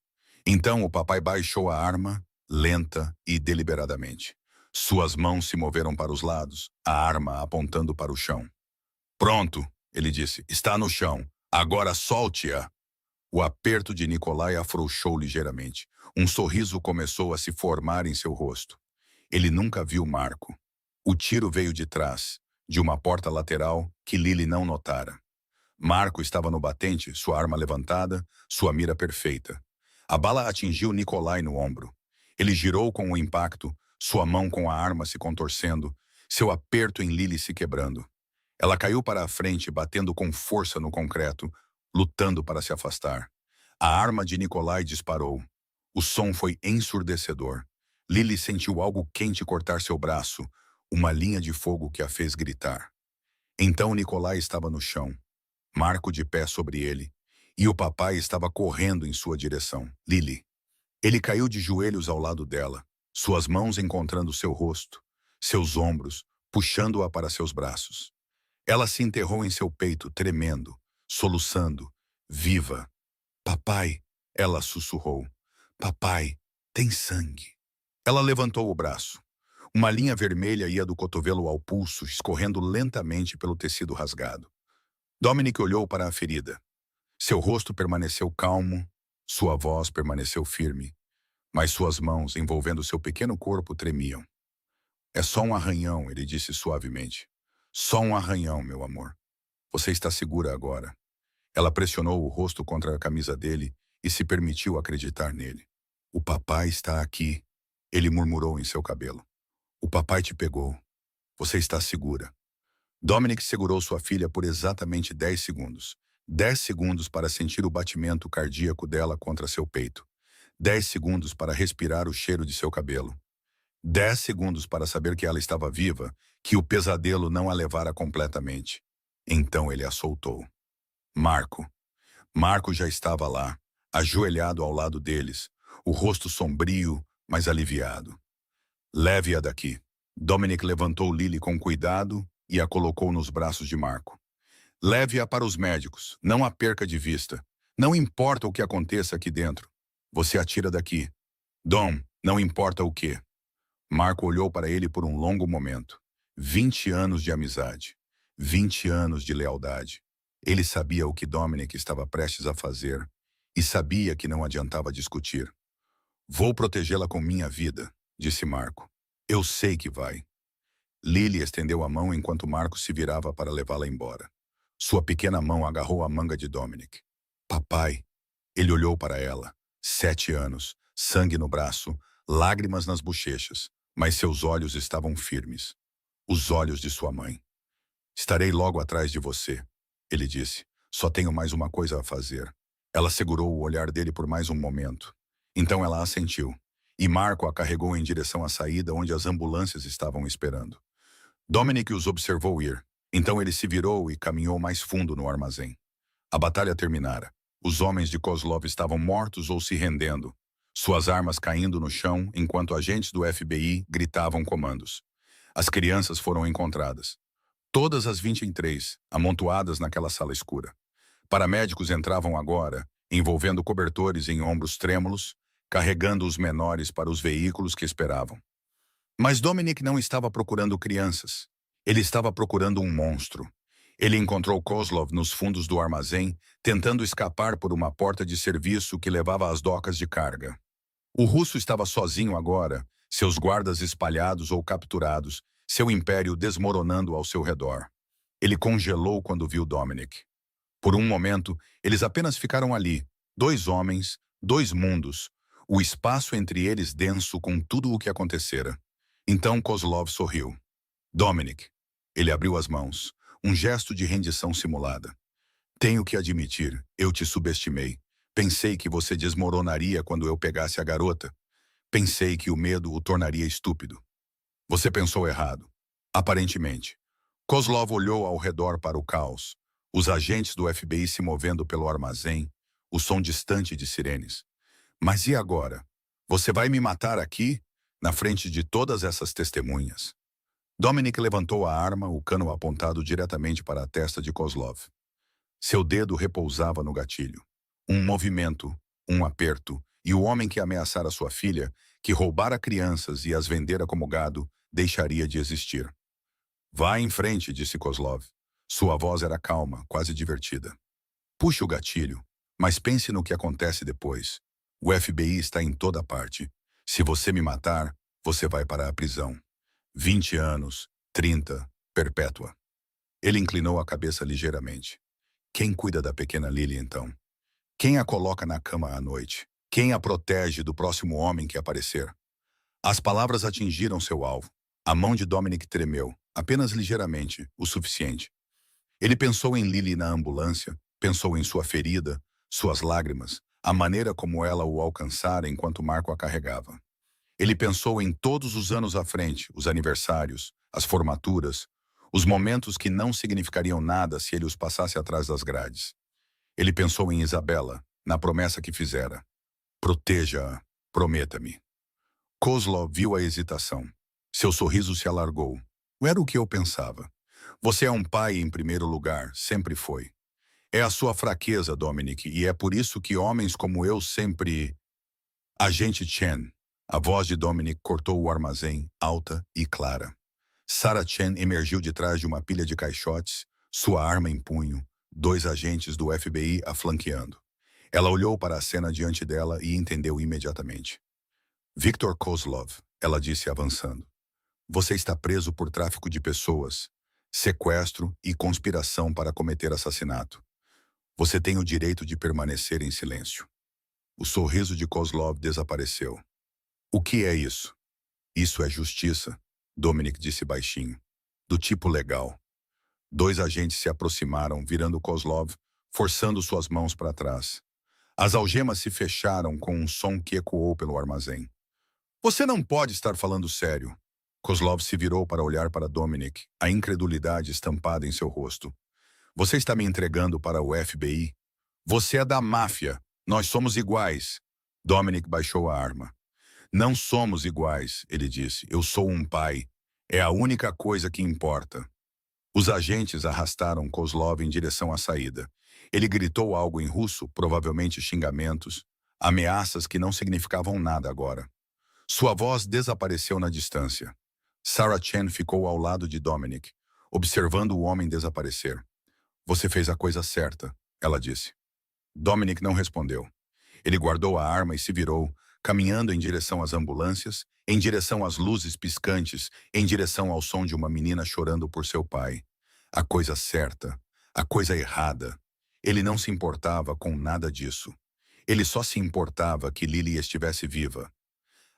Então o papai baixou a arma, lenta e deliberadamente. Suas mãos se moveram para os lados, a arma apontando para o chão. Pronto, ele disse, está no chão. Agora solte-a. O aperto de Nikolai afrouxou ligeiramente. Um sorriso começou a se formar em seu rosto. Ele nunca viu Marco. O tiro veio de trás, de uma porta lateral que Lily não notara. Marco estava no batente, sua arma levantada, sua mira perfeita. A bala atingiu Nikolai no ombro. Ele girou com o impacto, sua mão com a arma se contorcendo, seu aperto em Lily se quebrando. Ela caiu para a frente, batendo com força no concreto, lutando para se afastar. A arma de Nikolai disparou. O som foi ensurdecedor. Lily sentiu algo quente cortar seu braço, uma linha de fogo que a fez gritar. Então Nikolai estava no chão, Marco de pé sobre ele, e o papai estava correndo em sua direção. Lily. Ele caiu de joelhos ao lado dela, suas mãos encontrando seu rosto, seus ombros, puxando-a para seus braços. Ela se enterrou em seu peito, tremendo, soluçando, viva. Papai, ela sussurrou. Papai, tem sangue. Ela levantou o braço. Uma linha vermelha ia do cotovelo ao pulso, escorrendo lentamente pelo tecido rasgado. Dominic olhou para a ferida. Seu rosto permaneceu calmo, sua voz permaneceu firme, mas suas mãos, envolvendo seu pequeno corpo, tremiam. É só um arranhão, ele disse suavemente. Só um arranhão, meu amor. Você está segura agora. Ela pressionou o rosto contra a camisa dele e se permitiu acreditar nele. O papai está aqui, ele murmurou em seu cabelo. O papai te pegou. Você está segura. Dominic segurou sua filha por exatamente 10 segundos. 10 segundos para sentir o batimento cardíaco dela contra seu peito. 10 segundos para respirar o cheiro de seu cabelo. 10 segundos para saber que ela estava viva, que o pesadelo não a levara completamente. Então ele a soltou. Marco. Marco já estava lá, ajoelhado ao lado deles, o rosto sombrio, mas aliviado. Leve-a daqui. Dominic levantou Lily com cuidado e a colocou nos braços de Marco. Leve-a para os médicos, não a perca de vista. Não importa o que aconteça aqui dentro. Você a tira daqui. Dom, não importa o quê. Marco olhou para ele por um longo momento. 20 anos de amizade. 20 anos de lealdade. Ele sabia o que Dominic estava prestes a fazer e sabia que não adiantava discutir. Vou protegê-la com minha vida, disse Marco. Eu sei que vai. Lily estendeu a mão enquanto Marco se virava para levá-la embora. Sua pequena mão agarrou a manga de Dominic. Papai. Ele olhou para ela. 7 anos, sangue no braço, lágrimas nas bochechas, mas seus olhos estavam firmes. Os olhos de sua mãe. Estarei logo atrás de você, ele disse. Só tenho mais uma coisa a fazer. Ela segurou o olhar dele por mais um momento. Então ela assentiu, e Marco a carregou em direção à saída onde as ambulâncias estavam esperando. Dominic os observou ir. Então ele se virou e caminhou mais fundo no armazém. A batalha terminara. Os homens de Kozlov estavam mortos ou se rendendo, suas armas caindo no chão enquanto agentes do FBI gritavam comandos. As crianças foram encontradas. Todas as 23, amontoadas naquela sala escura. Paramédicos entravam agora, envolvendo cobertores em ombros trêmulos, carregando os menores para os veículos que esperavam. Mas Dominic não estava procurando crianças. Ele estava procurando um monstro. Ele encontrou Kozlov nos fundos do armazém, tentando escapar por uma porta de serviço que levava às docas de carga. O russo estava sozinho agora, seus guardas espalhados ou capturados, seu império desmoronando ao seu redor. Ele congelou quando viu Dominic. Por um momento, eles apenas ficaram ali, 2 homens, 2 mundos, o espaço entre eles denso com tudo o que acontecera. Então Kozlov sorriu. Dominic. Ele abriu as mãos, um gesto de rendição simulada. Tenho que admitir, eu te subestimei. Pensei que você desmoronaria quando eu pegasse a garota. Pensei que o medo o tornaria estúpido. Você pensou errado. Aparentemente. Kozlov olhou ao redor para o caos, os agentes do FBI se movendo pelo armazém, o som distante de sirenes. Mas e agora? Você vai me matar aqui, na frente de todas essas testemunhas? Dominic levantou a arma, o cano apontado diretamente para a testa de Kozlov. Seu dedo repousava no gatilho. Um movimento, um aperto, e o homem que ameaçara sua filha, que roubara crianças e as vendera como gado, deixaria de existir. Vá em frente, disse Kozlov. Sua voz era calma, quase divertida. Puxe o gatilho, mas pense no que acontece depois. O FBI está em toda parte. Se você me matar, você vai para a prisão. 20 anos, 30, perpétua. Ele inclinou a cabeça ligeiramente. Quem cuida da pequena Lily, então? Quem a coloca na cama à noite? Quem a protege do próximo homem que aparecer? As palavras atingiram seu alvo. A mão de Dominic tremeu, apenas ligeiramente, o suficiente. Ele pensou em Lily na ambulância, pensou em sua ferida, suas lágrimas, a maneira como ela o alcançara enquanto Marco a carregava. Ele pensou em todos os anos à frente, os aniversários, as formaturas, os momentos que não significariam nada se ele os passasse atrás das grades. Ele pensou em Isabela, na promessa que fizera. Proteja-a, prometa-me. Kozlov viu a hesitação. Seu sorriso se alargou. Era o que eu pensava. Você é um pai em primeiro lugar, sempre foi. É a sua fraqueza, Dominic, e é por isso que homens como eu sempre... Agente Chen. A voz de Dominic cortou o armazém, alta e clara. Sarah Chen emergiu de trás de uma pilha de caixotes, sua arma em punho, 2 agentes do FBI a flanqueando. Ela olhou para a cena diante dela e entendeu imediatamente. Viktor Kozlov, ela disse avançando. Você está preso por tráfico de pessoas, sequestro e conspiração para cometer assassinato. Você tem o direito de permanecer em silêncio. O sorriso de Kozlov desapareceu. O que é isso? Isso é justiça, Dominic disse baixinho. Do tipo legal. 2 agentes se aproximaram, virando Kozlov, forçando suas mãos para trás. As algemas se fecharam com um som que ecoou pelo armazém. Você não pode estar falando sério. Kozlov se virou para olhar para Dominic, a incredulidade estampada em seu rosto. Você está me entregando para o FBI? Você é da máfia. Nós somos iguais. Dominic baixou a arma. Não somos iguais, ele disse. Eu sou um pai. É a única coisa que importa. Os agentes arrastaram Kozlov em direção à saída. Ele gritou algo em russo, provavelmente xingamentos, ameaças que não significavam nada agora. Sua voz desapareceu na distância. Sarah Chen ficou ao lado de Dominic, observando o homem desaparecer. Você fez a coisa certa, ela disse. Dominic não respondeu. Ele guardou a arma e se virou, caminhando em direção às ambulâncias, em direção às luzes piscantes, em direção ao som de uma menina chorando por seu pai. A coisa certa, a coisa errada. Ele não se importava com nada disso. Ele só se importava que Lily estivesse viva.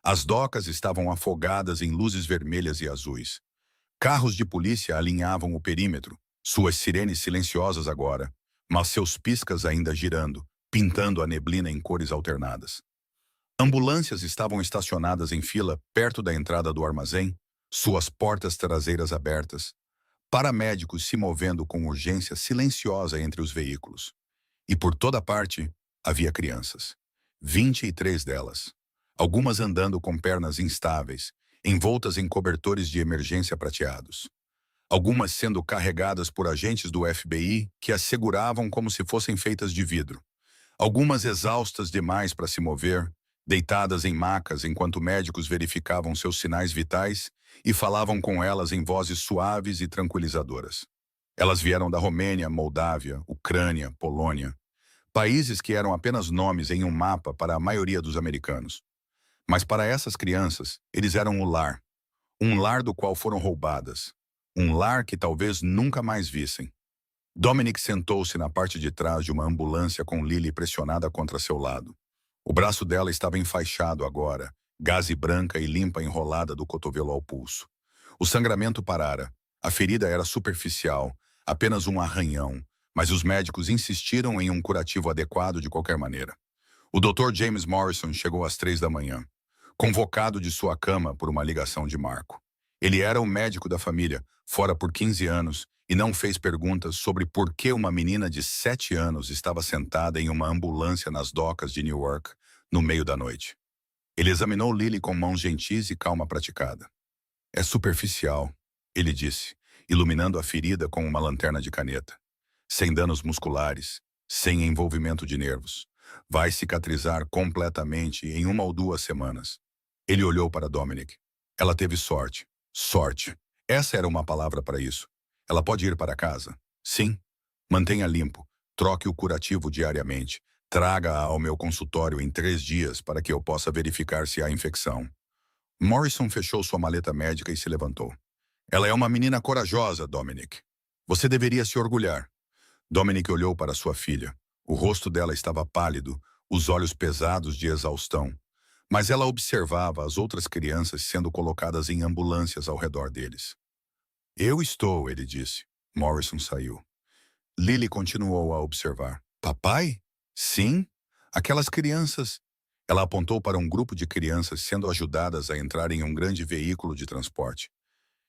As docas estavam afogadas em luzes vermelhas e azuis. Carros de polícia alinhavam o perímetro, suas sirenes silenciosas agora, mas seus piscas ainda girando, pintando a neblina em cores alternadas. Ambulâncias estavam estacionadas em fila perto da entrada do armazém, suas portas traseiras abertas. Paramédicos se movendo com urgência silenciosa entre os veículos. E por toda parte, havia crianças. 23 delas. Algumas andando com pernas instáveis, envoltas em cobertores de emergência prateados. Algumas sendo carregadas por agentes do FBI que as seguravam como se fossem feitas de vidro. Algumas exaustas demais para se mover, deitadas em macas enquanto médicos verificavam seus sinais vitais e falavam com elas em vozes suaves e tranquilizadoras. Elas vieram da Romênia, Moldávia, Ucrânia, Polônia, países que eram apenas nomes em um mapa para a maioria dos americanos. Mas para essas crianças, eles eram o lar. Um lar do qual foram roubadas. Um lar que talvez nunca mais vissem. Dominic sentou-se na parte de trás de uma ambulância com Lily pressionada contra seu lado. O braço dela estava enfaixado agora, gaze branca e limpa enrolada do cotovelo ao pulso. O sangramento parara. A ferida era superficial, apenas um arranhão, mas os médicos insistiram em um curativo adequado de qualquer maneira. O Dr. James Morrison chegou às 3 da manhã. Convocado de sua cama por uma ligação de Marco. Ele era o médico da família, fora por 15 anos, e não fez perguntas sobre por que uma menina de 7 anos estava sentada em uma ambulância nas docas de Newark, no meio da noite. Ele examinou Lily com mãos gentis e calma praticada. É superficial, ele disse, iluminando a ferida com uma lanterna de caneta. Sem danos musculares, sem envolvimento de nervos. Vai cicatrizar completamente em 1 ou 2 semanas. Ele olhou para Dominic. Ela teve sorte. Sorte. Essa era uma palavra para isso. Ela pode ir para casa? Sim. Mantenha limpo. Troque o curativo diariamente. Traga-a ao meu consultório em 3 dias para que eu possa verificar se há infecção. Morrison fechou sua maleta médica e se levantou. Ela é uma menina corajosa, Dominic. Você deveria se orgulhar. Dominic olhou para sua filha. O rosto dela estava pálido, os olhos pesados de exaustão. Mas ela observava as outras crianças sendo colocadas em ambulâncias ao redor deles. Eu estou, ele disse. Morrison saiu. Lily continuou a observar. Papai? Sim? Aquelas crianças. Ela apontou para um grupo de crianças sendo ajudadas a entrar em um grande veículo de transporte.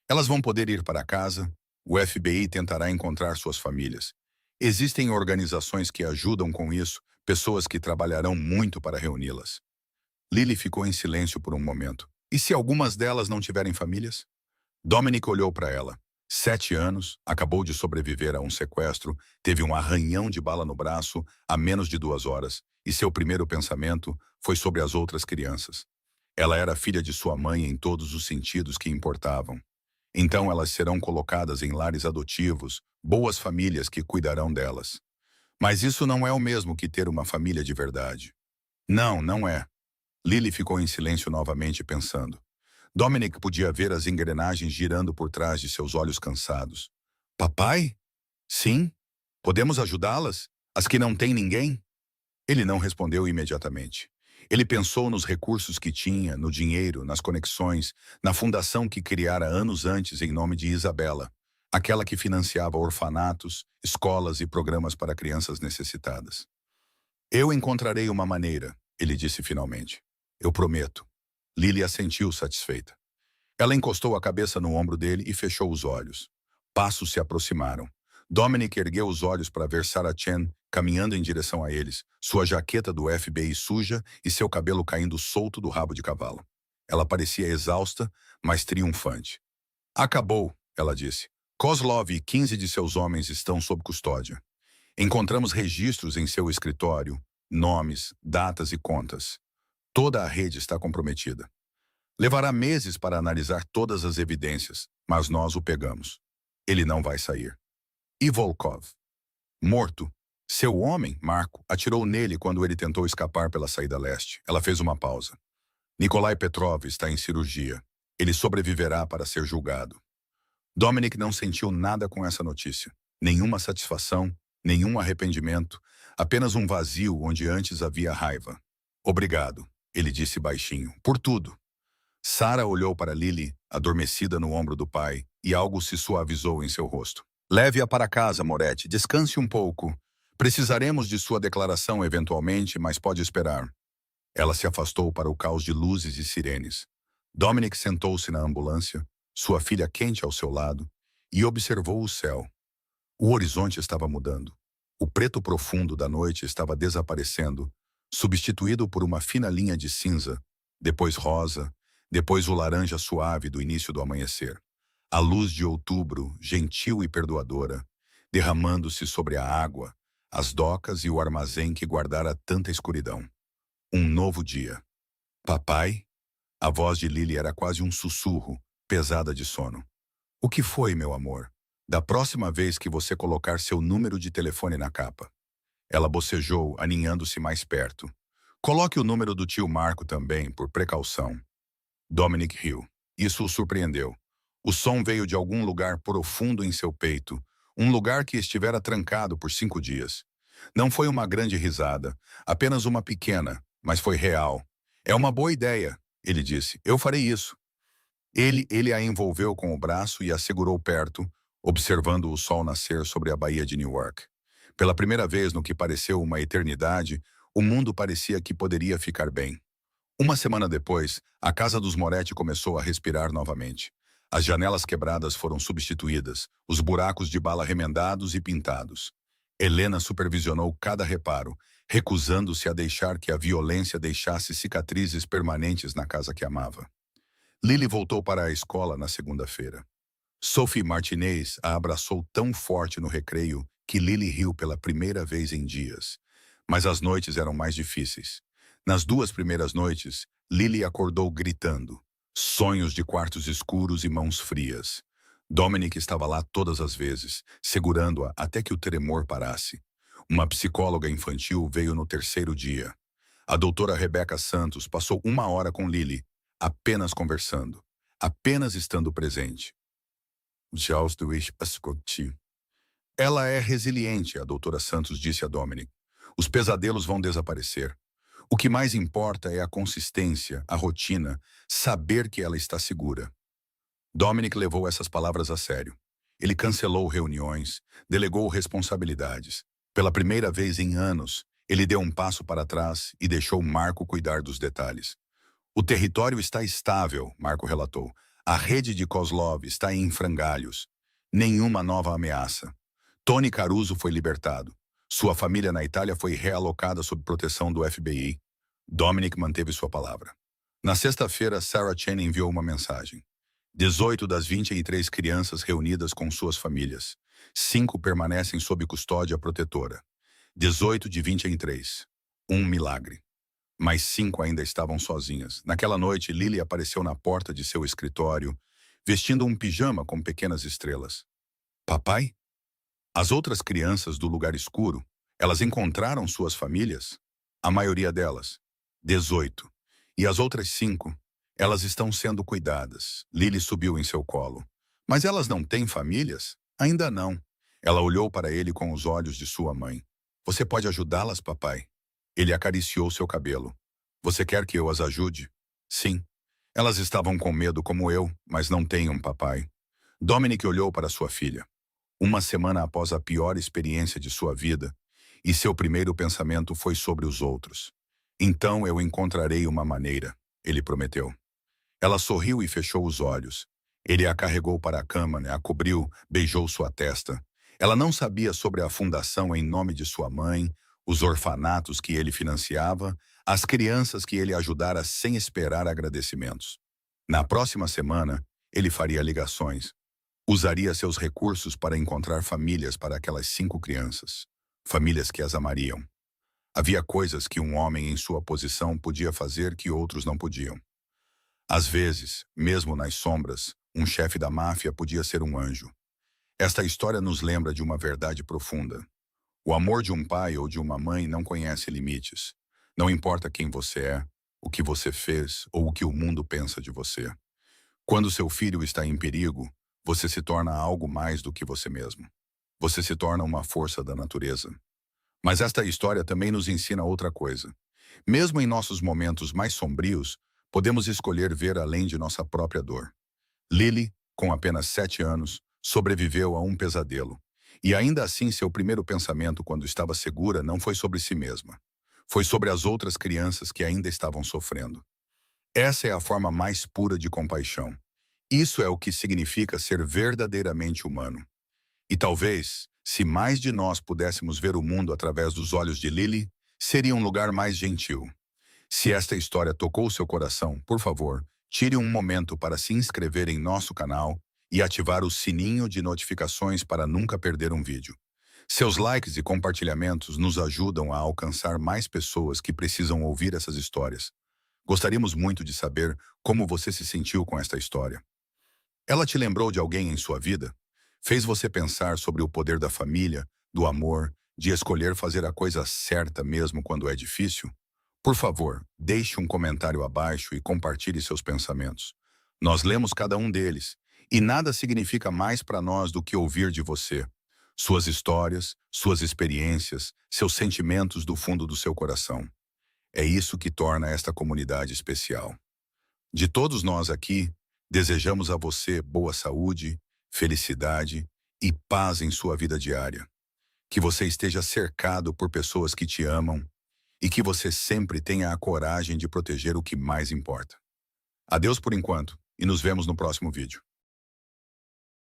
Elas vão poder ir para casa. O FBI tentará encontrar suas famílias. Existem organizações que ajudam com isso, pessoas que trabalharão muito para reuni-las. Lily ficou em silêncio por um momento. E se algumas delas não tiverem famílias? Dominic olhou para ela. 7 anos, acabou de sobreviver a um sequestro, teve um arranhão de bala no braço há menos de 2 horas, e seu primeiro pensamento foi sobre as outras crianças. Ela era filha de sua mãe em todos os sentidos que importavam. Então elas serão colocadas em lares adotivos, boas famílias que cuidarão delas. Mas isso não é o mesmo que ter uma família de verdade. Não, não é. Lily ficou em silêncio novamente pensando. Dominic podia ver as engrenagens girando por trás de seus olhos cansados. Papai? Sim? Podemos ajudá-las? As que não têm ninguém? Ele não respondeu imediatamente. Ele pensou nos recursos que tinha, no dinheiro, nas conexões, na fundação que criara anos antes em nome de Isabela, aquela que financiava orfanatos, escolas e programas para crianças necessitadas. Eu encontrarei uma maneira, ele disse finalmente. Eu prometo. Lily assentiu satisfeita. Ela encostou a cabeça no ombro dele e fechou os olhos. Passos se aproximaram. Dominic ergueu os olhos para ver Sarah Chen caminhando em direção a eles, sua jaqueta do FBI suja e seu cabelo caindo solto do rabo de cavalo. Ela parecia exausta, mas triunfante. Acabou, ela disse. Kozlov e 15 de seus homens estão sob custódia. Encontramos registros em seu escritório, nomes, datas e contas. Toda a rede está comprometida. Levará meses para analisar todas as evidências, mas nós o pegamos. Ele não vai sair. E Volkov? Morto. Seu homem, Marco, atirou nele quando ele tentou escapar pela saída leste. Ela fez uma pausa. Nikolai Petrov está em cirurgia. Ele sobreviverá para ser julgado. Dominic não sentiu nada com essa notícia. Nenhuma satisfação, nenhum arrependimento, apenas um vazio onde antes havia raiva. Obrigado, ele disse baixinho, por tudo. Sarah olhou para Lily, adormecida no ombro do pai, e algo se suavizou em seu rosto. Leve-a para casa, Moretti. Descanse um pouco. Precisaremos de sua declaração eventualmente, mas pode esperar. Ela se afastou para o caos de luzes e sirenes. Dominic sentou-se na ambulância, sua filha quente ao seu lado, e observou o céu. O horizonte estava mudando. O preto profundo da noite estava desaparecendo, substituído por uma fina linha de cinza, depois rosa, depois o laranja suave do início do amanhecer. A luz de outubro, gentil e perdoadora, derramando-se sobre a água, as docas e o armazém que guardara tanta escuridão. Um novo dia. Papai? A voz de Lily era quase um sussurro, pesada de sono. O que foi, meu amor? Da próxima vez que você colocar seu número de telefone na capa. Ela bocejou, aninhando-se mais perto. Coloque o número do tio Marco também, por precaução. Dominic riu. Isso o surpreendeu. O som veio de algum lugar profundo em seu peito, um lugar que estivera trancado por 5 dias. Não foi uma grande risada, apenas uma pequena, mas foi real. É uma boa ideia, ele disse. Eu farei isso. Ele a envolveu com o braço e a segurou perto, observando o sol nascer sobre a Baía de Newark. Pela primeira vez no que pareceu uma eternidade, o mundo parecia que poderia ficar bem. Uma semana depois, a casa dos Moretti começou a respirar novamente. As janelas quebradas foram substituídas, os buracos de bala remendados e pintados. Helena supervisionou cada reparo, recusando-se a deixar que a violência deixasse cicatrizes permanentes na casa que amava. Lily voltou para a escola na segunda-feira. Sophie Martinez a abraçou tão forte no recreio que Lily riu pela primeira vez em dias. Mas as noites eram mais difíceis. Nas 2 primeiras noites, Lily acordou gritando. Sonhos de quartos escuros e mãos frias. Dominic estava lá todas as vezes, segurando-a até que o tremor parasse. Uma psicóloga infantil veio no 3º dia. A doutora Rebecca Santos passou 1 hora com Lily, apenas conversando, apenas estando presente. Jaws do Ascoti. Ela é resiliente, a doutora Santos disse a Dominic. Os pesadelos vão desaparecer. O que mais importa é a consistência, a rotina, saber que ela está segura. Dominic levou essas palavras a sério. Ele cancelou reuniões, delegou responsabilidades. Pela primeira vez em anos, ele deu um passo para trás e deixou Marco cuidar dos detalhes. O território está estável, Marco relatou. A rede de Kozlov está em frangalhos. Nenhuma nova ameaça. Tony Caruso foi libertado. Sua família na Itália foi realocada sob proteção do FBI. Dominic manteve sua palavra. Na sexta-feira, Sarah Chen enviou uma mensagem. 18 das 23 crianças reunidas com suas famílias. 5 permanecem sob custódia protetora. 18 de 23. Um milagre. Mas 5 ainda estavam sozinhas. Naquela noite, Lily apareceu na porta de seu escritório, vestindo um pijama com pequenas estrelas. Papai? As outras crianças do lugar escuro, elas encontraram suas famílias? A maioria delas. 18. E as outras 5? Elas estão sendo cuidadas. Lily subiu em seu colo. Mas elas não têm famílias? Ainda não. Ela olhou para ele com os olhos de sua mãe. Você pode ajudá-las, papai? Ele acariciou seu cabelo. Você quer que eu as ajude? Sim. Elas estavam com medo como eu, mas não têm um papai. Dominic olhou para sua filha. Uma semana após a pior experiência de sua vida, e seu primeiro pensamento foi sobre os outros. Então eu encontrarei uma maneira, ele prometeu. Ela sorriu e fechou os olhos. Ele a carregou para a cama, a cobriu, beijou sua testa. Ela não sabia sobre a fundação em nome de sua mãe, os orfanatos que ele financiava, as crianças que ele ajudara sem esperar agradecimentos. Na próxima semana, ele faria ligações. Usaria seus recursos para encontrar famílias para aquelas 5 crianças. Famílias que as amariam. Havia coisas que um homem em sua posição podia fazer que outros não podiam. Às vezes, mesmo nas sombras, um chefe da máfia podia ser um anjo. Esta história nos lembra de uma verdade profunda. O amor de um pai ou de uma mãe não conhece limites. Não importa quem você é, o que você fez ou o que o mundo pensa de você. Quando seu filho está em perigo, você se torna algo mais do que você mesmo. Você se torna uma força da natureza. Mas esta história também nos ensina outra coisa. Mesmo em nossos momentos mais sombrios, podemos escolher ver além de nossa própria dor. Lily, com apenas 7 anos, sobreviveu a um pesadelo. E ainda assim seu primeiro pensamento quando estava segura não foi sobre si mesma. Foi sobre as outras crianças que ainda estavam sofrendo. Essa é a forma mais pura de compaixão. Isso é o que significa ser verdadeiramente humano. E talvez, se mais de nós pudéssemos ver o mundo através dos olhos de Lily, seria um lugar mais gentil. Se esta história tocou seu coração, por favor, tire um momento para se inscrever em nosso canal e ativar o sininho de notificações para nunca perder um vídeo. Seus likes e compartilhamentos nos ajudam a alcançar mais pessoas que precisam ouvir essas histórias. Gostaríamos muito de saber como você se sentiu com esta história. Ela te lembrou de alguém em sua vida? Fez você pensar sobre o poder da família, do amor, de escolher fazer a coisa certa mesmo quando é difícil? Por favor, deixe um comentário abaixo e compartilhe seus pensamentos. Nós lemos cada um deles, e nada significa mais para nós do que ouvir de você. Suas histórias, suas experiências, seus sentimentos do fundo do seu coração. É isso que torna esta comunidade especial. De todos nós aqui, desejamos a você boa saúde, felicidade e paz em sua vida diária. Que você esteja cercado por pessoas que te amam e que você sempre tenha a coragem de proteger o que mais importa. Adeus por enquanto e nos vemos no próximo vídeo.